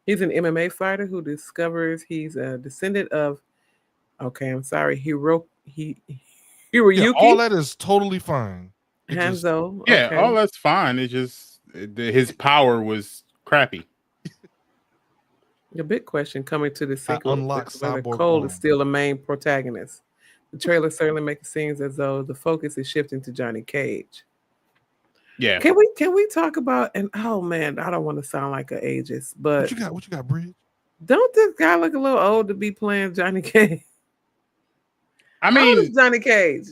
He's an MMA fighter who discovers he's a descendant of. Okay, I'm sorry, Hiroyuki Yeah, all that is totally fine. It just- Hanzo. Yeah, okay. all that's fine. It's just his power was crappy. The big question coming to the sequel unlocked is whether Cyborg Cole arm. is still the main protagonist. The trailer certainly makes it seem as though the focus is shifting to Johnny Cage. Yeah. Can we talk about, and oh man, I don't want to sound like an ageist, but What you got, Bridge? don't this guy look a little old to be playing Johnny Cage? I How old is mean, Johnny Cage?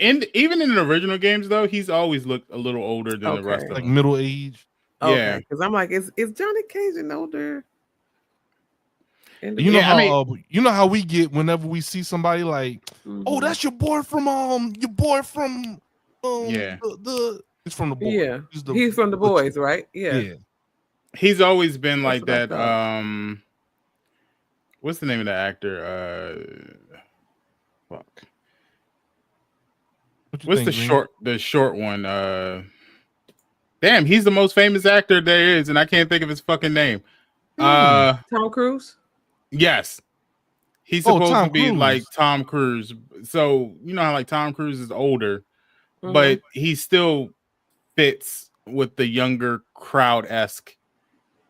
even in the original games though, he's always looked a little older than the rest Okay. of Like them. middle age. Yeah. because I'm like, is Johnny Cage an older? You know Yeah, how I mean- you know how we get whenever we see somebody like, oh, that's your boy from Yeah. He's from the boy. yeah. the- He's from the boys, right? Yeah. Yeah. He's always been That's like what I that. thought. What's the name of the actor? Fuck. What you What's think, the short one? Damn, he's the most famous actor there is, and I can't think of his fucking name. Tom Cruise. Yes. He's Oh, supposed Tom to be Cruise. like Tom Cruise. So you know how like Tom Cruise is older, Mhm. but he still fits with the younger crowd-esque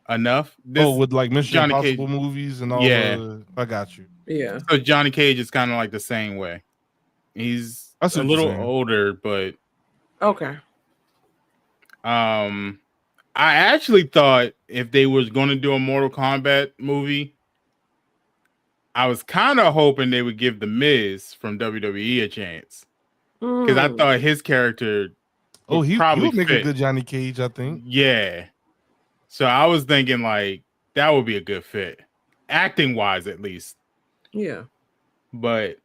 enough. with like Mission Johnny Impossible Cage- movies and all. Yeah. I got you. Yeah. So Johnny Cage is kind of like the same way. He's I see a what you're little saying. older, but Okay. I I actually thought if they was going to do a Mortal Kombat movie, I was kind of hoping they would give the Miz from WWE a chance because I thought his character Oh, he probably would make fit. a good Johnny Cage, I think. Yeah. So I was thinking like that would be a good fit, acting wise at least. Yeah. But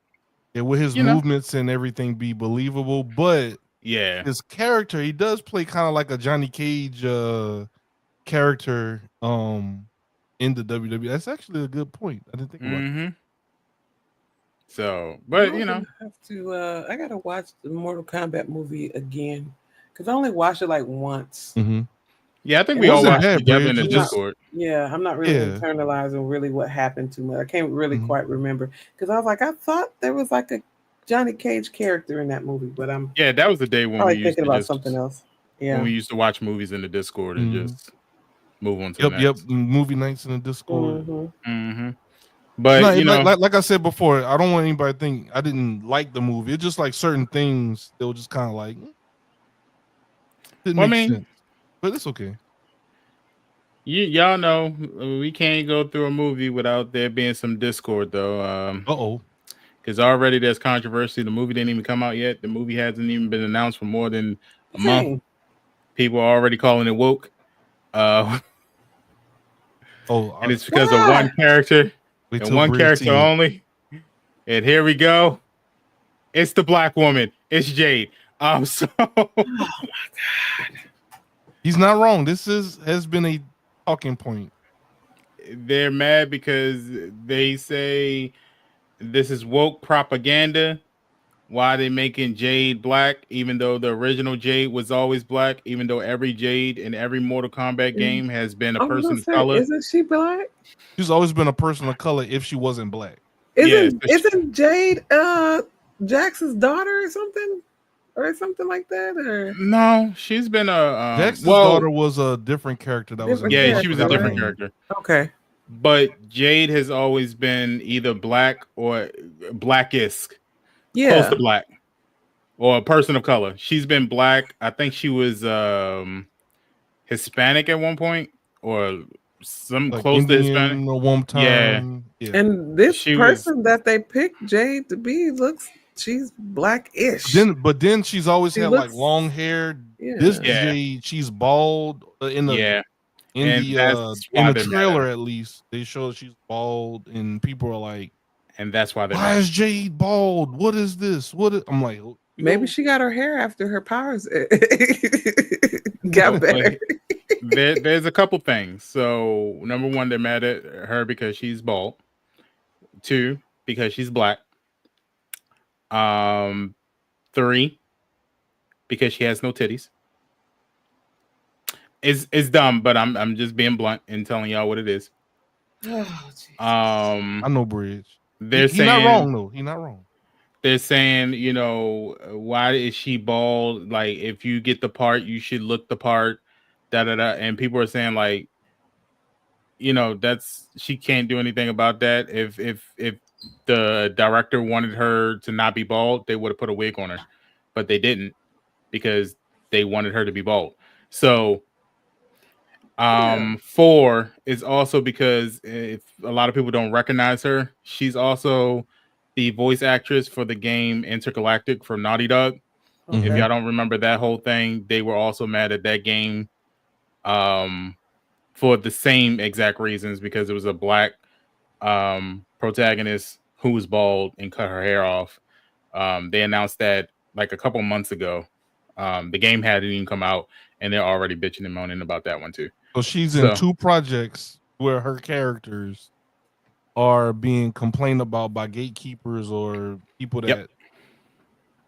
Yeah, with his movements and everything be believable, but yeah, his character, he does play kind of like a Johnny Cage character in the WWE. That's actually a good point. I didn't think about it. So, but I have to. I gotta watch the Mortal Kombat movie again because I only watched it like once. Mm-hmm. Yeah, I think we all watched it together in the Discord. I'm not really internalizing really what happened too much. I can't really quite remember because I was like, I thought there was like a Johnny Cage character in that movie, but I'm that was the day when we used thinking to about something else. Yeah, when we used to watch movies in the Discord and just move on to the next. Yep, movie nights in the Discord. But like I said before, I don't want anybody to think I didn't like the movie. It's just like certain things they were just kind of like didn't make sense. But it's okay. Y'all know we can't go through a movie without there being some discord, though. Because already there's controversy. The movie didn't even come out yet. The movie hasn't even been announced for more than a month. People are already calling it woke. And it's because of one character and one character only. And here we go. It's the black woman. It's Jade. So oh my God. He's not wrong. This has been a talking point. They're mad because they say this is woke propaganda. Why are they making Jade black, even though the original Jade was always black, even though every Jade in every Mortal Kombat game has been a person of color? Isn't she black? She's always been a person of color if she wasn't black. Isn't Jade Jax's daughter or something? Or something like that, or no? She's been a Jax's daughter was a different character. That was she was a different character. Okay, but Jade has always been either black or blackish, close to black, or a person of color. She's been black. I think she was Hispanic at one point, or some like close Indian to Hispanic. One time. Yeah. And this person that they picked Jade to be she's blackish. But then she's always had like long hair. Yeah. This Jade, she's bald in the trailer. At least they show she's bald, and people are like, and that's why why is Jade bald? What is this? I'm like, maybe she got her hair after her powers got better. There's a couple things. So number one, they're mad at her because she's bald. 2, because she's black. 3, because she has no titties. It's dumb, but I'm just being blunt and telling y'all what it is. Oh, I know Bridge. He's not wrong though. He's not wrong. They're saying, why is she bald? Like, if you get the part, you should look the part. And people are saying like, that's she can't do anything about that. If the director wanted her to not be bald, they would have put a wig on her, but they didn't because they wanted her to be bald. So 4 is also because if a lot of people don't recognize her, she's also the voice actress for the game Intergalactic from Naughty Dog. Okay. If y'all don't remember that whole thing, they were also mad at that game for the same exact reasons, because it was a black protagonist who was bald and cut her hair off. They announced that like a couple months ago. The game hadn't even come out, and they're already bitching and moaning about that one too. So she's in 2 projects where her characters are being complained about by gatekeepers or people that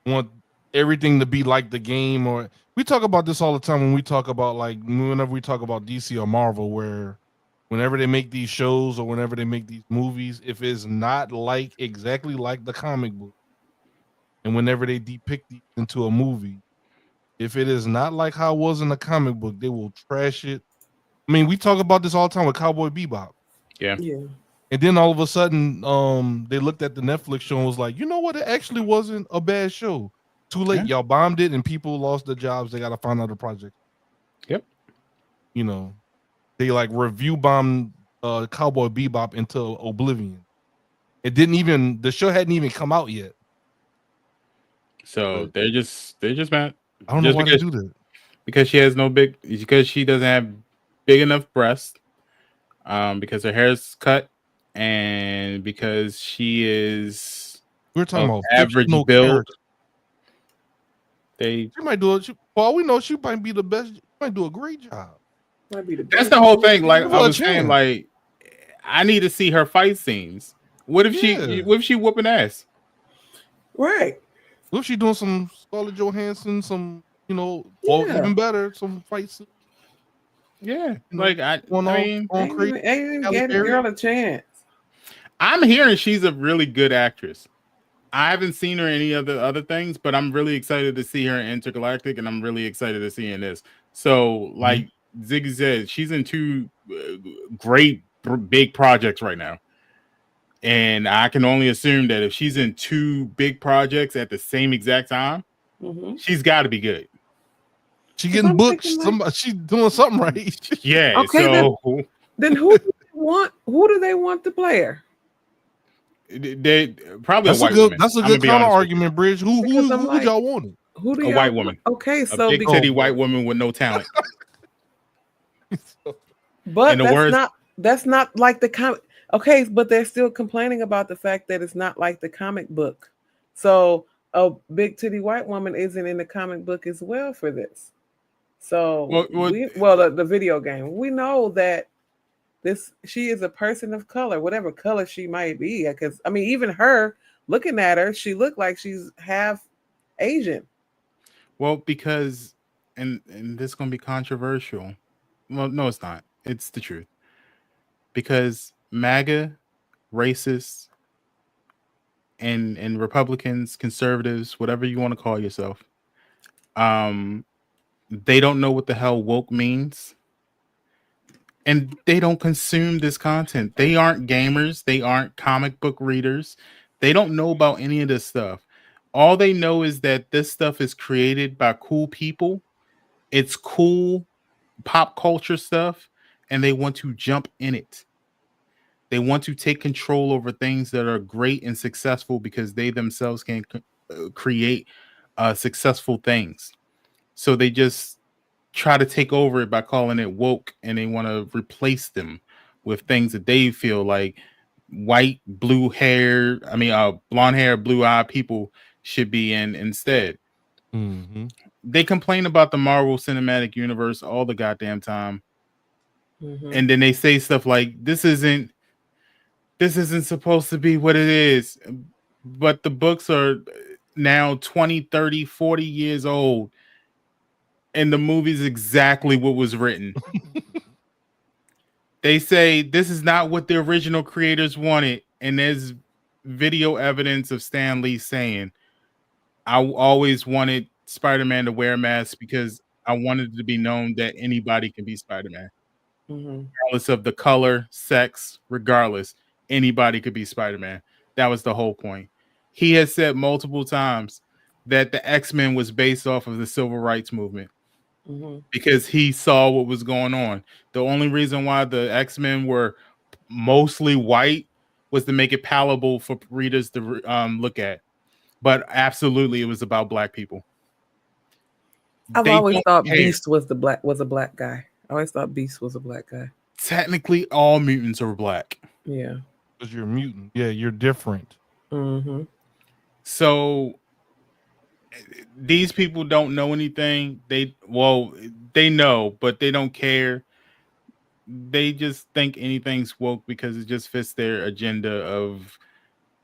want everything to be like the game. Or we talk about this all the time when we talk about whenever we talk about DC or Marvel, where whenever they make these shows or whenever they make these movies, if it's not exactly like the comic book, and whenever they depict it into a movie, if it is not like how it was in the comic book, they will trash it. I mean, we talk about this all the time with Cowboy Bebop. Yeah. And then all of a sudden, they looked at the Netflix show and was like, you know what? It actually wasn't a bad show. Too late. Y'all bombed it and people lost their jobs. They got to find other projects. Yep. you know, they like review bombed Cowboy Bebop into oblivion. It didn't even, the show hadn't even come out yet. So they're just mad. I don't know Just why they do that. because she has because she doesn't have big enough breasts, because her hair's cut, and because she is We're talking about average fictional build. character. She might do it. For all we know, she might be the best. She might do a great job. Might be the That's best. the whole thing. Like Give I her a was saying, chance. like I need to see her fight scenes. What if Yeah. what if she whooping ass? Right. What if she doing some Scarlett Johansson, some, or Yeah. even better, some fights? Yeah, You know, like I mean, going Ain't crazy. even Halle getting Berry. girl a chance. I'm hearing she's a really good actress. I haven't seen her in any other things, but I'm really excited to see her in Intergalactic, and I'm really excited to see her in this. So, like Ziggy said, she's in two great big projects right now, and I can only assume that if she's in two big projects at the same exact time, she's got to be good. She getting I'm booked. thinking, like- She's doing something right. Yeah. Okay, so Then who do they want? Who do they want to play her? they probably That's a white good. woman. That's a I'm gonna good be counter honest with you. argument, Bridge. Who Because I'm would like- y'all want? Who do A y'all white want? woman. Okay, A so big because, titty white woman with no talent. but in the that's words- not like the comic. Okay, but they're still complaining about the fact that it's not like the comic book. So a big titty white woman isn't in the comic book as well for this. So the video game. We know that she is a person of color, whatever color she might be. Because I mean, even her looking at her, she looked like she's half Asian. Well, because and this is gonna be controversial. Well, no, it's not. It's the truth. Because MAGA, racists, and Republicans, conservatives, whatever you want to call yourself, they don't know what the hell woke means. And they don't consume this content. They aren't gamers. They aren't comic book readers. They don't know about any of this stuff. All they know is that this stuff is created by cool people. It's cool pop culture stuff, and they want to jump in it. They want to take control over things that are great and successful because they themselves can create successful things. So they just try to take over it by calling it woke, and they want to replace them with things that they feel like white, blonde hair, blue-eyed people should be in instead. Mm-hmm. They complain about the Marvel Cinematic Universe all the goddamn time. And then they say stuff like, this isn't supposed to be what it is. But the books are now 20, 30, 40 years old. And the movie's exactly what was written. They say this is not what the original creators wanted. And there's video evidence of Stan Lee saying, I always wanted Spider-Man to wear a mask because I wanted it to be known that anybody can be Spider-Man. Regardless of the color, sex, regardless, anybody could be Spider-Man. That was the whole point. He has said multiple times that the X-Men was based off of the civil rights movement. Because he saw what was going on. The only reason why the X-Men were mostly white was to make it palatable for readers to look at. But absolutely, it was about black people. I've always thought Beast was a black guy. I always thought Beast was a black guy. Technically, all mutants are black. Yeah. Because you're a mutant. Yeah, you're different. So these people don't know anything. They know, but they don't care. They just think anything's woke because it just fits their agenda of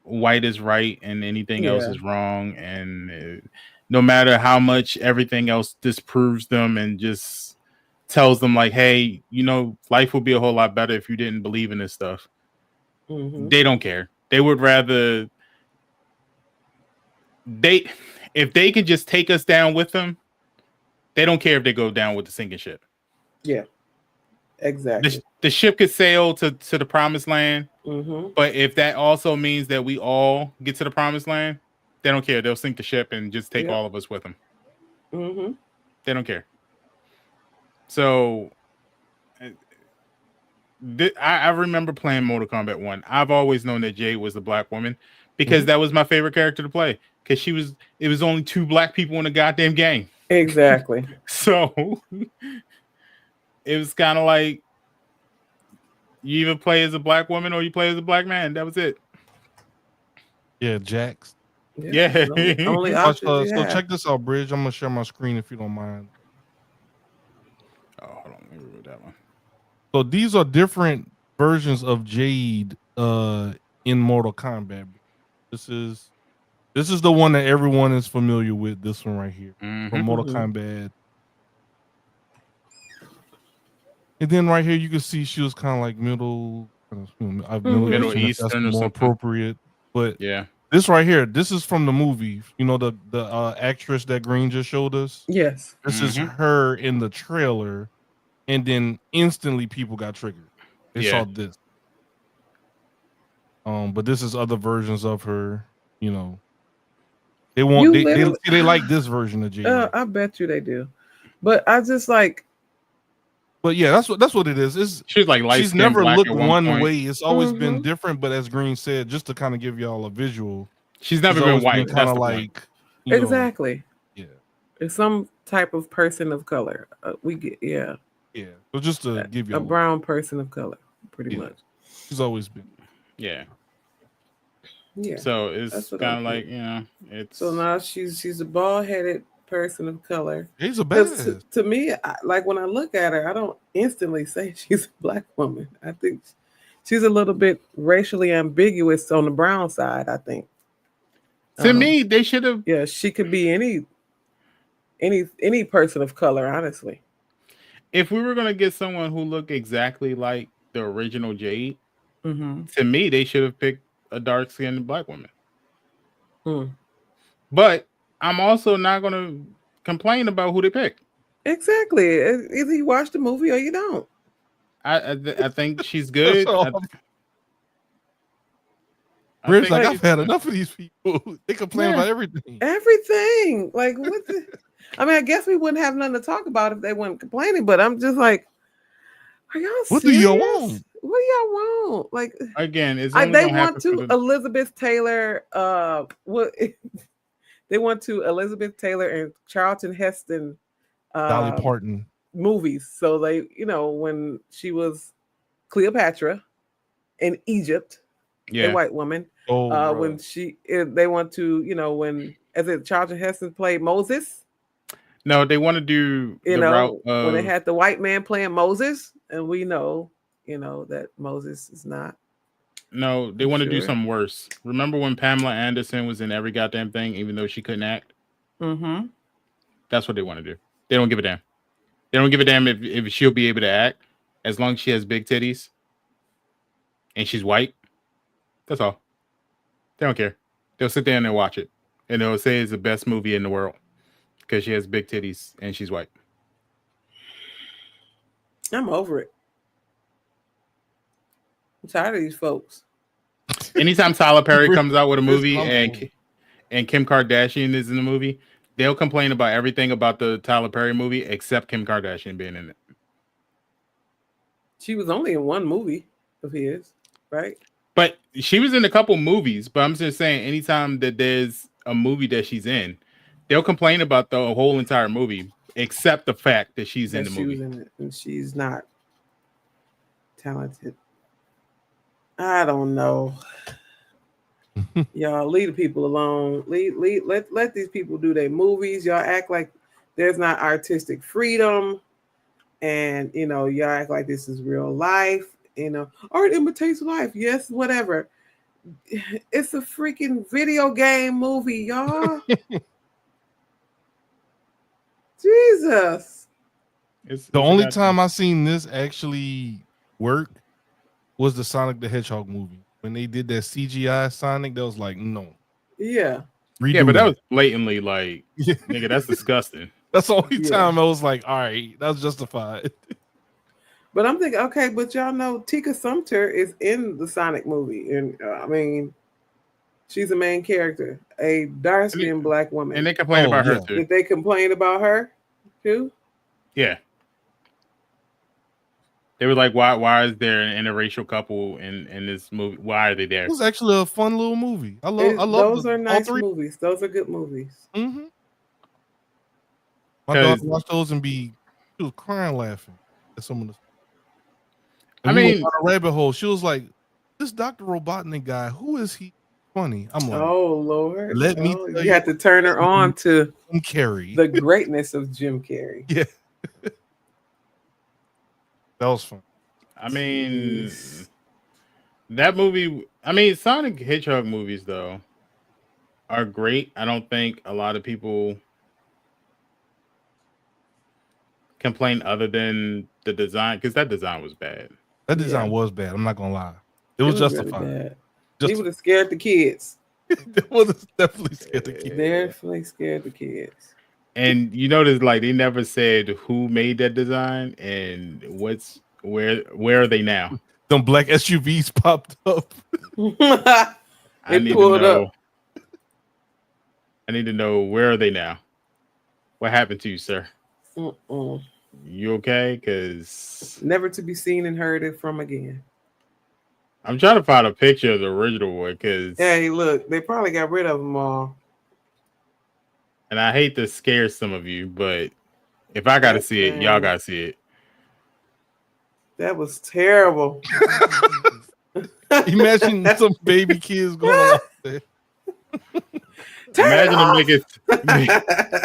white is right and anything else is wrong. And no matter how much everything else disproves them and just tells them like, hey, life would be a whole lot better if you didn't believe in this stuff. They don't care. They would rather if they could just take us down with them, they don't care if they go down with the sinking ship. Yeah, exactly. The ship could sail to the promised land, but if that also means that we all get to the promised land, they don't care. They'll sink the ship and just take all of us with them. They don't care. So I remember playing Mortal Kombat 1. I've always known that Jade was the black woman because that was my favorite character to play. Because it was only 2 black people in the goddamn game. Exactly. So it was kind of like you either play as a black woman or you play as a black man. That was it. Yeah, Jax. Yeah. Only Watch, options you so have. check this out, Bridge. I'm gonna share my screen if you don't mind. Oh, hold on. Let me read that one. So these are different versions of Jade in Mortal Kombat. This is the one that everyone is familiar with. This one right here from Mortal Kombat. And then right here you can see she was kind of like Middle Eastern that's or more something. appropriate. But Yeah. this right here, this is from the movie. You know the actress that Green just showed us. Yes. This is her in the trailer, and then instantly people got triggered. They saw this. But this is other versions of her. You know, they want they like this version of Jade. I bet you they do, but I just like. But yeah, that's what it is. She's like she's never black looked at one point. way. It's always been different. But as Green said, just to kind of give y'all a visual, she's never been white. Kind of like you know, exactly. Yeah, it's some type of person of color. We get yeah. So just to give you a brown person of color, pretty much. She's always been. Yeah. Yeah. So it's kind of like, you know, it's so now she's a bald-headed person of color. She's a badass. To me, like when I look at her, I don't instantly say she's a black woman. I think she's a little bit racially ambiguous on the brown side. I think. To me, they should have. Yeah, she could be any person of color. Honestly, if we were gonna get someone who looked exactly like the original Jade, to me, they should have picked a dark-skinned black woman. But I'm also not going to complain about who they pick. Exactly. Either you watch the movie or you don't. I think she's good. Bridge, like I've had enough of these people. They complain about everything. Everything. Like what the I mean, I guess we wouldn't have nothing to talk about if they weren't complaining, but I'm just like, are y'all what serious? do y'all want? What do y'all want? Like again, it's they want to Elizabeth Taylor. What they want to Elizabeth Taylor and Charlton Heston. Dolly Parton movies. So they, you know, when she was Cleopatra in Egypt, a white woman. When they want to, you know, when Charlton Heston played Moses. No, they want to do route of, when they had the white man playing Moses, and we know, you know, that Moses is not. No, they want to do something worse. Remember when Pamela Anderson was in every goddamn thing, even though she couldn't act? That's what they want to do. They don't give a damn. They don't give a damn if she'll be able to act, as long as she has big titties and she's white. That's all. They don't care. They'll sit there and they'll watch it, and they'll say it's the best movie in the world because she has big titties and she's white. I'm over it. I'm tired of these folks. Anytime Tyler Perry comes out with a movie and Kim Kardashian is in the movie, they'll complain about everything about the Tyler Perry movie except Kim Kardashian being in it. She was only in one movie of his, right? But she was in a couple movies. But I'm just saying, anytime that there's a movie that she's in, they'll complain about the whole entire movie except the fact that she's in the movie. Was in it and she's not talented. I don't know. Y'all leave the people alone. Let these people do their movies. Y'all act like there's not artistic freedom, and you know, y'all act like this is real life. You know, art imitates life. Yes, whatever. It's a freaking video game movie, y'all. Jesus. The only time I seen this actually work was the Sonic the Hedgehog movie. When they did that CGI Sonic, that was like, no. Yeah. Yeah, but that was blatantly like, nigga, that's disgusting. That's the only time I was like, all right, that's justified. But I'm thinking, okay, but y'all know Tika Sumpter is in the Sonic movie. And I mean, she's a main character, a dark-skinned black woman. And they complain about her too. Did they complain about her too? Yeah. They were like, why is there an interracial couple in this movie? Why are they there? It was actually a fun little movie. I love Those are all nice three. movies. Those are good movies. Mm-hmm. My daughter watched those and she was crying laughing at some of the. And we went down a rabbit hole. She was like, "This Dr. Robotnik guy, who is he? Funny." I'm like, "Oh Lord, let me." Tell you had to turn her on to Jim Carrey, the greatness of Jim Carrey. Yeah, that was fun. I mean, that movie. I mean, Sonic Hedgehog movies though are great. I don't think a lot of people complain other than the design, because that design was bad. That design was bad. I'm not gonna lie. It was justified. Really bad. He would have scared the kids. It would have definitely scared the kids. Definitely scared the kids. And you notice, like, they never said who made that design and where are they now? Them black SUVs popped up. I need to know. I need to know, where are they now? What happened to you, sir? You okay? Because never to be seen and heard from again. I'm trying to find a picture of the original one, because hey, look, they probably got rid of them all. And I hate to scare some of you, but if I gotta see it, y'all gotta see it. That was terrible. Imagine some baby kids going along there.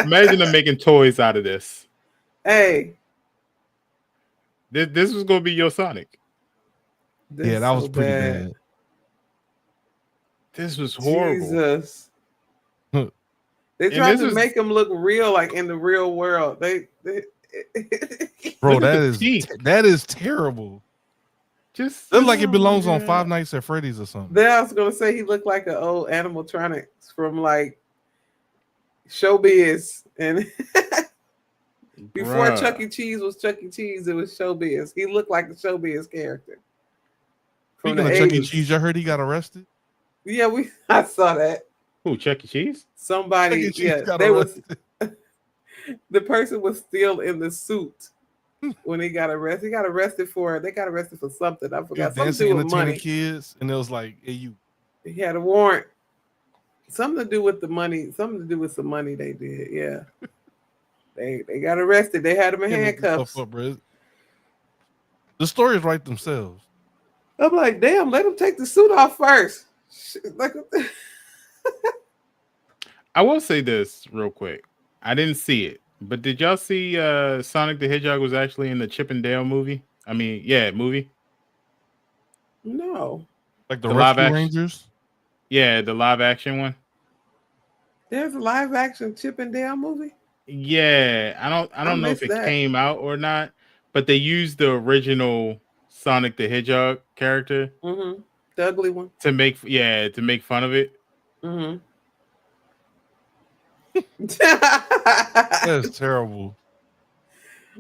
Imagine them making toys out of this. Hey, this was gonna be your Sonic. Yeah, that was pretty bad. This was horrible. Jesus. They tried to make him look real, like in the real world. Bro, that is terrible. Just looks like it belongs on Five Nights at Freddy's or something. Then I was gonna say he looked like an old animatronics from like Showbiz, and before Chuck E. Cheese was Chuck E. Cheese, it was Showbiz. He looked like the Showbiz character. Speaking of Chuck E. Cheese, I heard he got arrested. Yeah, I saw that. Who, Chuck E. Cheese? Somebody, they was the person was still in the suit when he got arrested. They got arrested for something. I forgot. Something to do with money. Kids, and it was like, hey, you. He had a warrant. Something to do with the money. Something to do with some money they did. Yeah. They got arrested. They had him in handcuffs. The stories write themselves. I'm like, damn, let him take the suit off first. Like, I will say this real quick. I didn't see it, but did y'all see Sonic the Hedgehog was actually in the Chip and Dale movie? I mean, movie. No. Like the Rescue Rangers? Yeah, the live action one. There's a live action Chip and Dale movie? Yeah, I don't know if it came out or not, but they used the original Sonic the Hedgehog character. Mm-hmm. The ugly one. To make fun of it. Mm-hmm. That's terrible.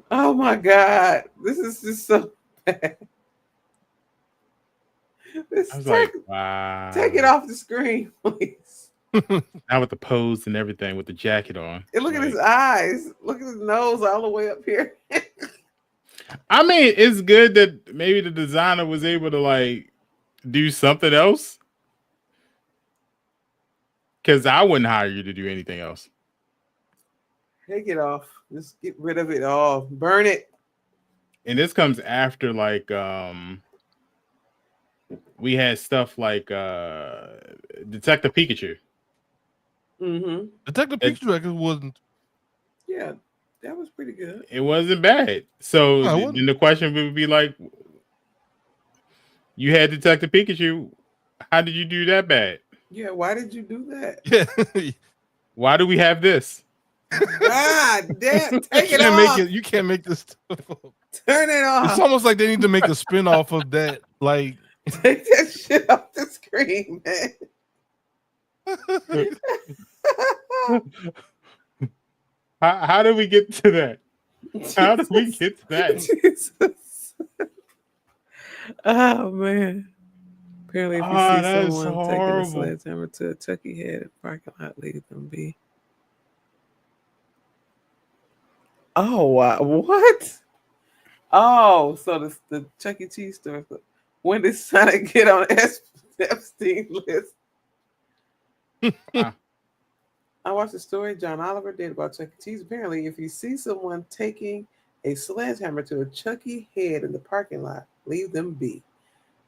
Oh my God. This is just so bad. Wow. Take it off the screen, please. Now with the pose and everything, with the jacket on. And look at his eyes. Look at his nose all the way up here. I mean, it's good that maybe the designer was able to like do something else. Because I wouldn't hire you to do anything else. Take it off. Just get rid of it all. Burn it. And this comes after like we had stuff like Detective Pikachu. Mm-hmm. Detective Pikachu wasn't. Yeah, that was pretty good. It wasn't bad. So then the question would be like, you had Detective Pikachu. How did you do that bad? Yeah, why did you do that? Yeah. Why do we have this? God damn, take it off. You can't make this stuff up. Turn it off. It's almost like they need to make a spin-off of that. Like, take that shit off the screen, man. How do we get to that? How do we get to that? Jesus. Oh man. Apparently, if you see someone taking a sledgehammer to a Chucky head in the parking lot, leave them be. Oh wow! What? Oh, so the Chuck E. Cheese store. Wendy's trying to get on Epstein list. Wow. I watched a story John Oliver did about Chuck E. Cheese. Apparently, if you see someone taking a sledgehammer to a Chuck E. head in the parking lot, leave them be.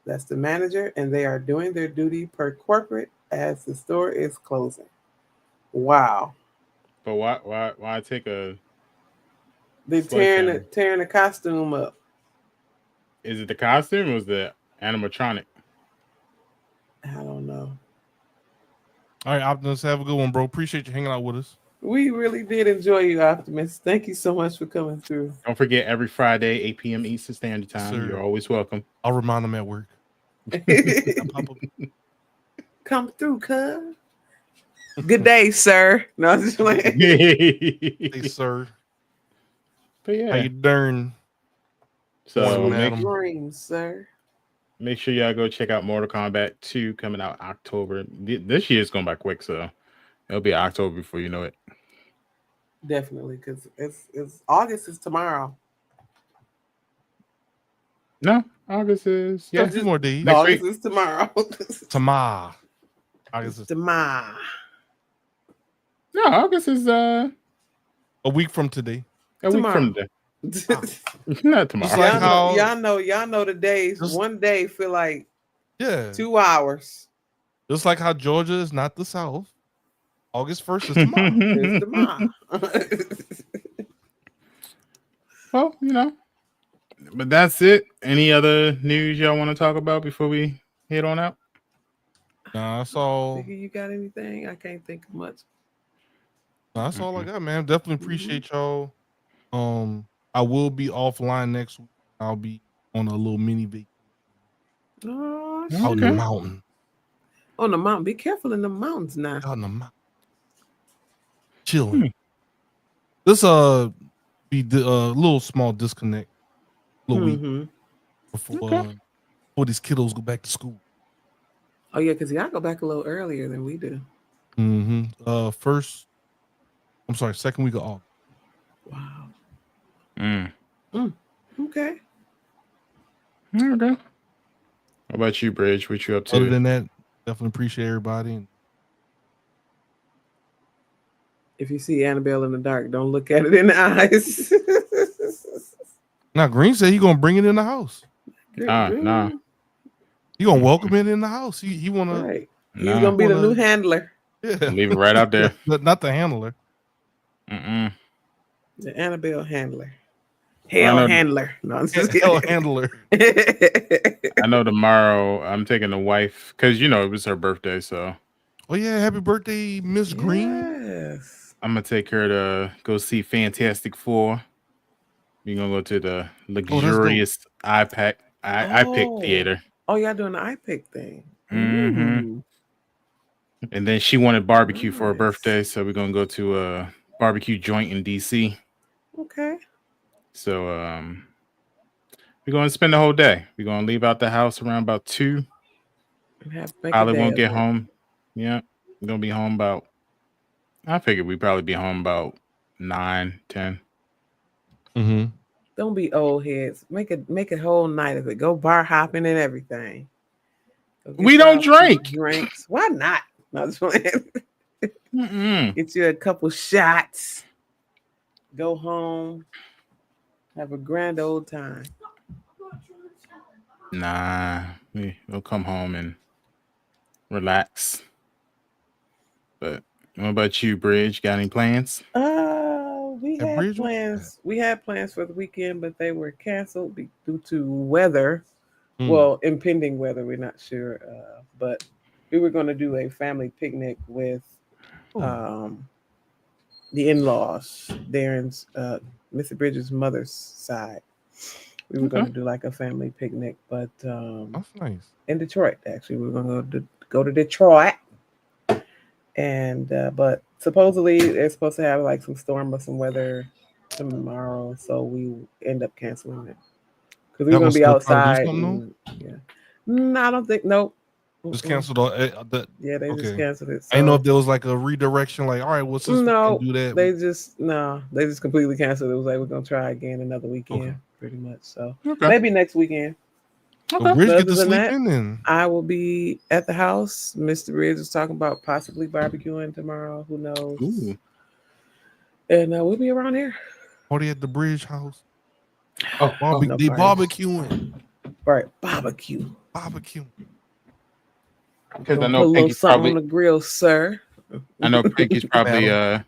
That's the manager, and they are doing their duty per corporate as the store is closing. Wow. But why take a? They're Sledgehammer. tearing the costume up. Is it the costume or was the animatronic? I don't know. All right, Optimus, have a good one, bro. Appreciate you hanging out with us. We really did enjoy you, Optimus. Thank you so much for coming through. Don't forget every Friday, 8 p.m. Eastern Standard Time. Sir. You're always welcome. I'll remind them at work. Come through, cuz. Good day, sir. No, I'm just playing. Hey, sir. But yeah. How you doing? So Morning, make, madam. Dreams, sir. make sure y'all go check out Mortal Kombat 2 coming out October. This year's going by quick, so it'll be October before you know it. Definitely, because it's August is tomorrow. No, August is Yeah, a yeah. few more days. Next August week. is tomorrow. Tomorrow. August is Tomorrow. No, August is a week from today. a week Tomorrow. from today. Not tomorrow. It's like y'all know the days. Just- One day feel like Yeah. 2 hours. Just like how Georgia is not the South. August 1st is tomorrow. It's tomorrow. Well, you know. But that's it. Any other news y'all want to talk about before we head on out? Nah, that's all. Nigga, you got anything? I can't think of much. Nah, that's all I got, man. Definitely appreciate y'all. I will be offline next week. I'll be on a little mini vacation Oh, out in the Okay. mountain. on the mountain. Be careful in the mountains now. Out in the mountain. Chilling. Hmm. This be a little small disconnect. Little week Mhm. before these kiddos go back to school. Oh yeah, because y'all go back a little earlier than we do. Second week of August. Wow. Mm. Okay. Okay. What about you, Bridge? What you up to? Other than that, definitely appreciate everybody. And If you see Annabelle in the dark, don't look at it in the eyes. now Green said he gonna bring it in the house. Nah. He gonna welcome it in the house. He wanna Right. He's Nah. gonna be the Wanna- new handler. yeah. Leave it right out there. Not the handler. Mm-mm. The Annabelle handler. I Hell know- handler. No, I'm just Hell kidding. handler. I know tomorrow I'm taking the wife because it was her birthday, so Oh yeah, happy birthday, Miss Green. Yes. I'm gonna take her to go see Fantastic Four. We're gonna go to the luxurious iPic Oh. theater, Oh, y'all doing the iPick thing. Mhm. Ooh. and then she wanted barbecue for her Nice. birthday, so we're gonna go to a barbecue joint in DC. Okay. So we're gonna spend the whole day. We're gonna leave out the house around about 2. Make a Probably day won't of get it. home. Yeah, we're gonna be home about. I figured we'd probably be home about 9, 10. Mm-hmm. Don't be old heads. Make a whole night of it. Go bar hopping and everything. Go get We don't y'all some drink. drinks. Why not? No, just playing. Mm-mm. Get you a couple shots. Go home. Have a grand old time. Nah, we'll come home and relax. But what about you, Bridge? Got any plans? We Hey, had Bridge, what- plans. We had plans for the weekend, but they were canceled due to weather. Mm. Well, impending weather. We're not sure, but we were going to do a family picnic with Oh. the in-laws, Darren's, Mr. Bridges' mother's side. We were going to do like a family picnic, but That's nice. in Detroit, actually, we were going to go to Detroit, and but supposedly they're supposed to have like some storm or some weather tomorrow, so we end up canceling it because we That were going was to be still trying to outside. do And, yeah, no, I don't think. Nope. Just Mm-mm. canceled all Yeah, they just okay. canceled it. I didn't know so- if there was like a redirection, like, all right, since No, we can do that. they just completely canceled. It was like we're gonna try again another weekend. Okay. pretty much. So Okay. maybe next weekend. So Okay. Bridge But get to other than sleep that- in then. I will be at the house. Mr. Bridge was talking about possibly barbecuing tomorrow. Who knows? Ooh. And we'll be around here. Party at the Bridge house. Oh, no They party. barbecuing. Right, barbecue. Barbecue. because I Gonna know put a little Pinky's something probably on the grill, sir. Pinky's probably Battle.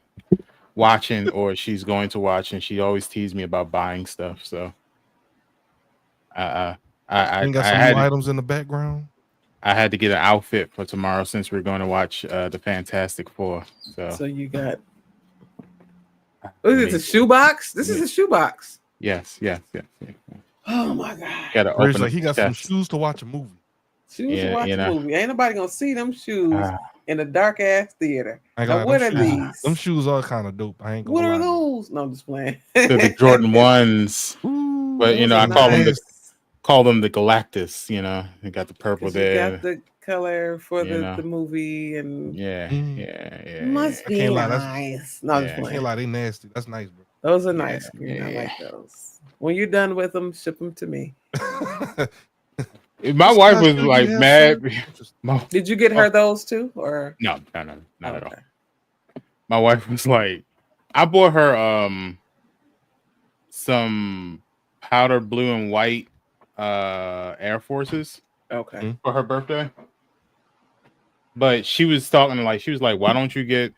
watching, or she's going to watch, and she always teased me about buying stuff. So I Ain't got some had new items in the background. I had to get an outfit for tomorrow since we're going to watch the Fantastic Four. So you got I what is mean, it? A shoebox? This is a shoebox. yes. Oh my god! Got to Bridge open like up he got the some chest. shoes to watch a movie. Shoes Yeah, to watch you a know. movie. Ain't nobody gonna see them shoes Ah, in a dark ass theater. I ain't Now, gonna what lie, are them shoes- these? Them shoes are kind of dope. I ain't gonna What lie. are those? No, I'm just playing. they're the Jordan ones, Ooh, but you Those know are I call them nice. the Galactus. You know, they got the purple 'Cause you there. got the color for You know. the movie and Yeah. must I be can't lie, nice. No, I'm just Yeah. I can't playing. lie, they nasty. That's nice, bro. Those are nice. Green. I yeah. like those. When you're done with them, ship them to me. My wife was Should like you have mad. some? My- Did you get her those too, or no, not at all. Okay. My wife was like, I bought her some powder blue and white Air Forces Okay. for her birthday. But she was talking like, she was like, why don't you get,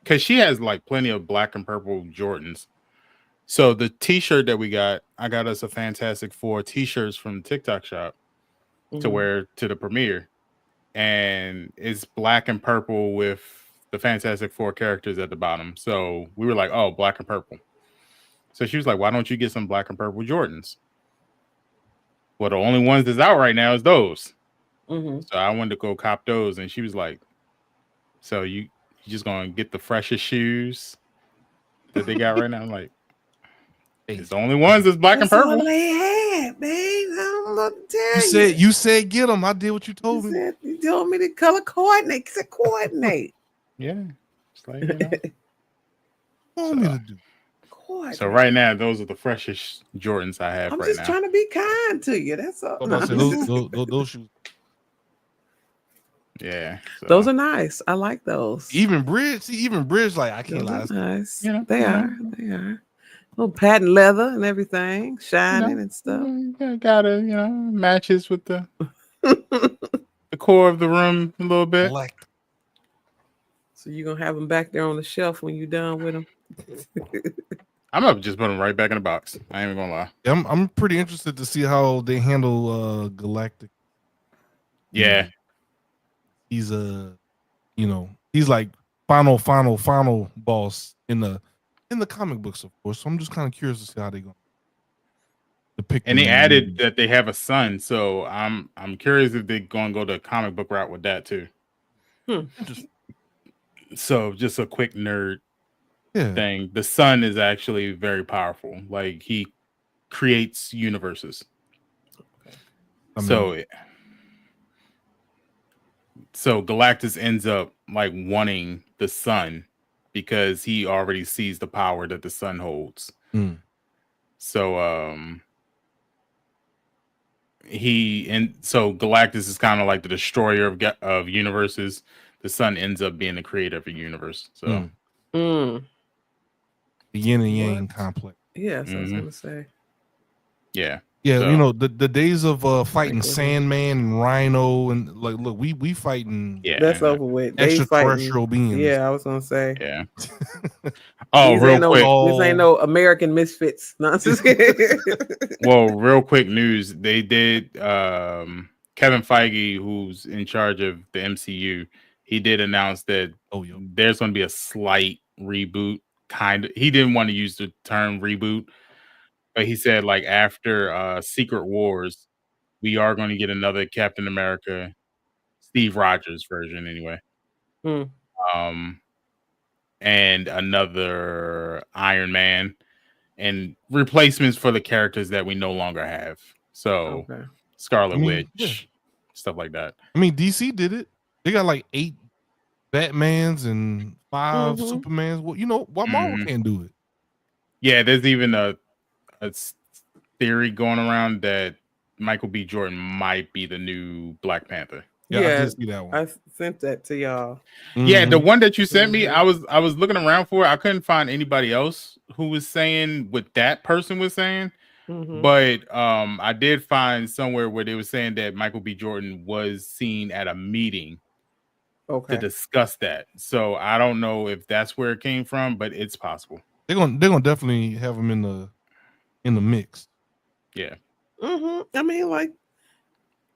because she has like plenty of black and purple Jordans. So the t-shirt that we got, I got us a Fantastic Four t-shirts from the TikTok shop to Mhm. wear to the premiere. And it's black and purple with the Fantastic Four characters at the bottom. So we were like, oh, black and purple. So she was like, why don't you get some black and purple Jordans? Well, the only ones that's out right now is those. Mhm. So I wanted to go cop those. And she was like, so you just gonna get the freshest shoes that they got right now? I'm like, it's the only ones that's black That's and purple. all they had, babe. I don't know what to tell You said get them. I did what you told me. You told me to color coordinate. You said coordinate. Yeah. It's like, you know. What you want me to do? Coordinate. So right now, those are the freshest Jordans I have I'm right just now. trying to be kind to you. That's all. I'm No, about to say, those shoes. Yeah. So. those are nice. I like those. Even Bridge, like I can't Those lie. are nice. You know, They you know. are. They are. Little patent leather and everything, shining and stuff. Gotta, matches with the core of the room a little bit. Like So you're gonna have them back there on the shelf when you're done with them. I'm gonna just put them right back in the box. I ain't even gonna lie. I'm pretty interested to see how they handle Galactic. Yeah. He's he's like final boss in the comic books, of course. So I'm just kind of curious to see how they go depict. And they him in the added movie. that they have a son, so I'm curious if they're gonna go the comic book route with that too. Just- So just a quick nerd yeah. thing. The son is actually very powerful. Like he creates universes. I mean, So Galactus ends up like wanting the sun because he already sees the power that the sun holds. Mm. So so Galactus is kind of like the destroyer of universes. The sun ends up being the creator of a universe. So Mm. Mm. the yin and yang What? complex. Yeah, that's what I was Mhm. gonna say. yeah. Yeah, So- the days of fighting Like, Sandman and Rhino and like look, we fighting Yeah. That's over with. They fighting. extraterrestrial beings. Yeah, I was gonna say. Yeah. Oh, These real ain't no, quick. These ain't no American misfits. Nonsense. Well, real quick news. They did Kevin Feige, who's in charge of the MCU, he did announce that Oh, yo. there's going to be a slight reboot. Kind of. He didn't want to use the term reboot, but he said like after Secret Wars, we are going to get another Captain America, Steve Rogers version anyway. Hmm. And another Iron Man and replacements for the characters that we no longer have. So Okay. Scarlet I mean, Witch, yeah. stuff like that. I mean, DC did it. They got like 8 Batmans and 5 Mhm. Supermans. Well, why Marvel Mhm. can't do it? Yeah, there's even a theory going around that Michael B. Jordan might be the new Black Panther. Yeah, I did see that one. I sent that to y'all. Yeah, the Mhm. one that you sent me, I was looking around for it. I couldn't find anybody else who was saying what that person was saying. Mhm. But I did find somewhere where they were saying that Michael B. Jordan was seen at a meeting Okay. to discuss that. So I don't know if that's where it came from, but it's possible. They're gonna definitely have him in the mix. Yeah. I mean, like,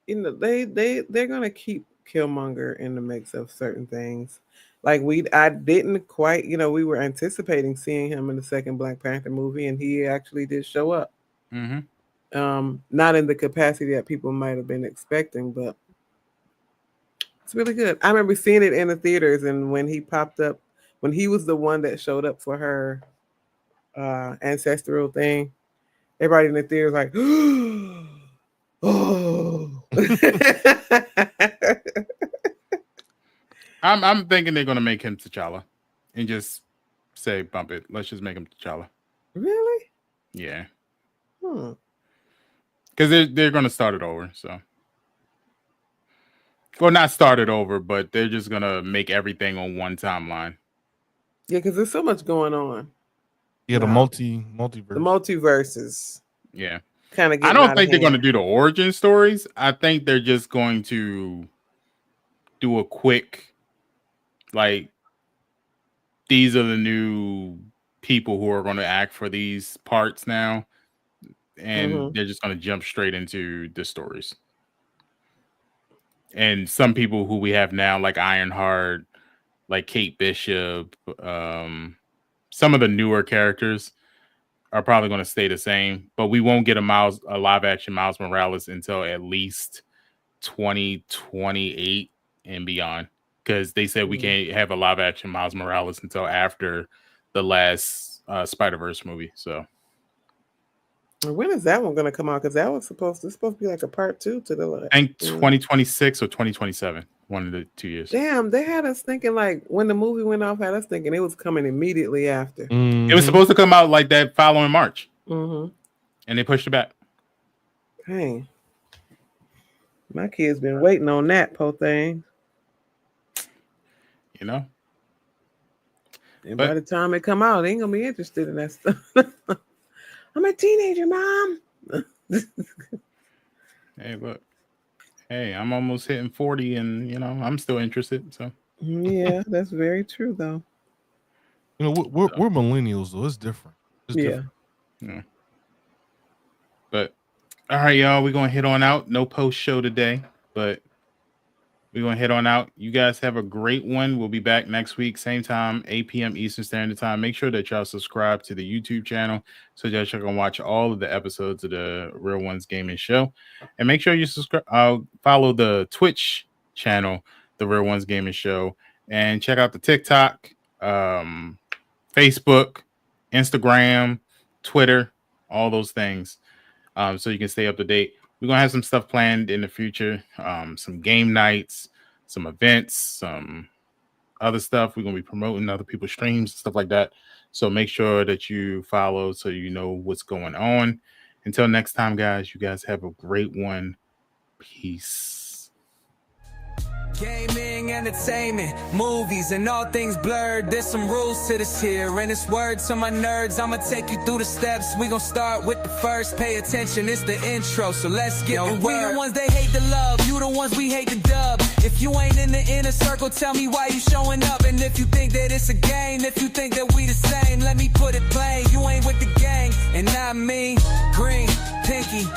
they're gonna keep Killmonger in the mix of certain things. Like I didn't quite, we were anticipating seeing him in the second Black Panther movie, and he actually did show up. Mm-hmm. Not in the capacity that people might have been expecting, but it's really good. I remember seeing it in the theaters, and when he popped up, when he was the one that showed up for her ancestral thing, everybody in the theater was like, oh. I'm thinking they're gonna make him T'Challa and just say bump it. Let's just make him T'Challa. Really? Yeah. Hmm. Because they're gonna start it over, so. Well, not start it over, but they're just gonna make everything on one timeline. Yeah, because there's so much going on. Yeah, the Wow. multiverse. The multiverses. Yeah. Kind of. I don't think they're gonna do the origin stories. I think they're just going to do a quick, like, these are the new people who are going to act for these parts now, and they're just going to jump straight into the stories. And some people who we have now, like Ironheart, like Kate Bishop, some of the newer characters are probably going to stay the same, but we won't get a live action Miles Morales until at least 2028 and beyond, because they said we can't have a live action Miles Morales until after the last Spider-Verse movie. So when is that one going to come out? Because that was supposed to be like a part 2 to the. I think 2026 or 2027, one of the 2 years. Damn, they had us thinking, like, when the movie went off, had us thinking it was coming immediately after. It was supposed to come out like that following March, and they pushed it back. Hey, my kid's been waiting on that poor thing. You know, and by the time it come out, they ain't gonna be interested in that stuff. I'm a teenager, Mom. Hey, look. Hey, I'm almost hitting 40, and I'm still interested. So yeah, that's very true, though. We're millennials, though. It's different. It's different. Yeah. But all right, y'all, we're gonna hit on out. No post show today, but we're gonna hit on out. You guys have a great one. We'll be back next week, same time, 8 p.m. Eastern Standard Time. Make sure that y'all subscribe to the YouTube channel so that y'all can watch all of the episodes of the Real Ones Gaming Show. And make sure you subscribe, follow the Twitch channel, the Real Ones Gaming Show, and check out the TikTok, Facebook, Instagram, Twitter, all those things, so you can stay up to date. We're going to have some stuff planned in the future, some game nights, some events, some other stuff. We're going to be promoting other people's streams, stuff like that. So make sure that you follow so you know what's going on. Until next time, guys, you guys have a great one. Peace. Gaming, entertainment, movies, and all things blurred. There's some rules to this here, and it's words to my nerds. I'ma take you through the steps. We gon' start with the first. Pay attention, it's the intro, so let's get the word. We the ones they hate the love, you the ones we hate the dub. If you ain't in the inner circle, tell me why you showing up. And if you think that it's a game, if you think that we the same, let me put it plain. You ain't with the gang, and not me. Green, pinky,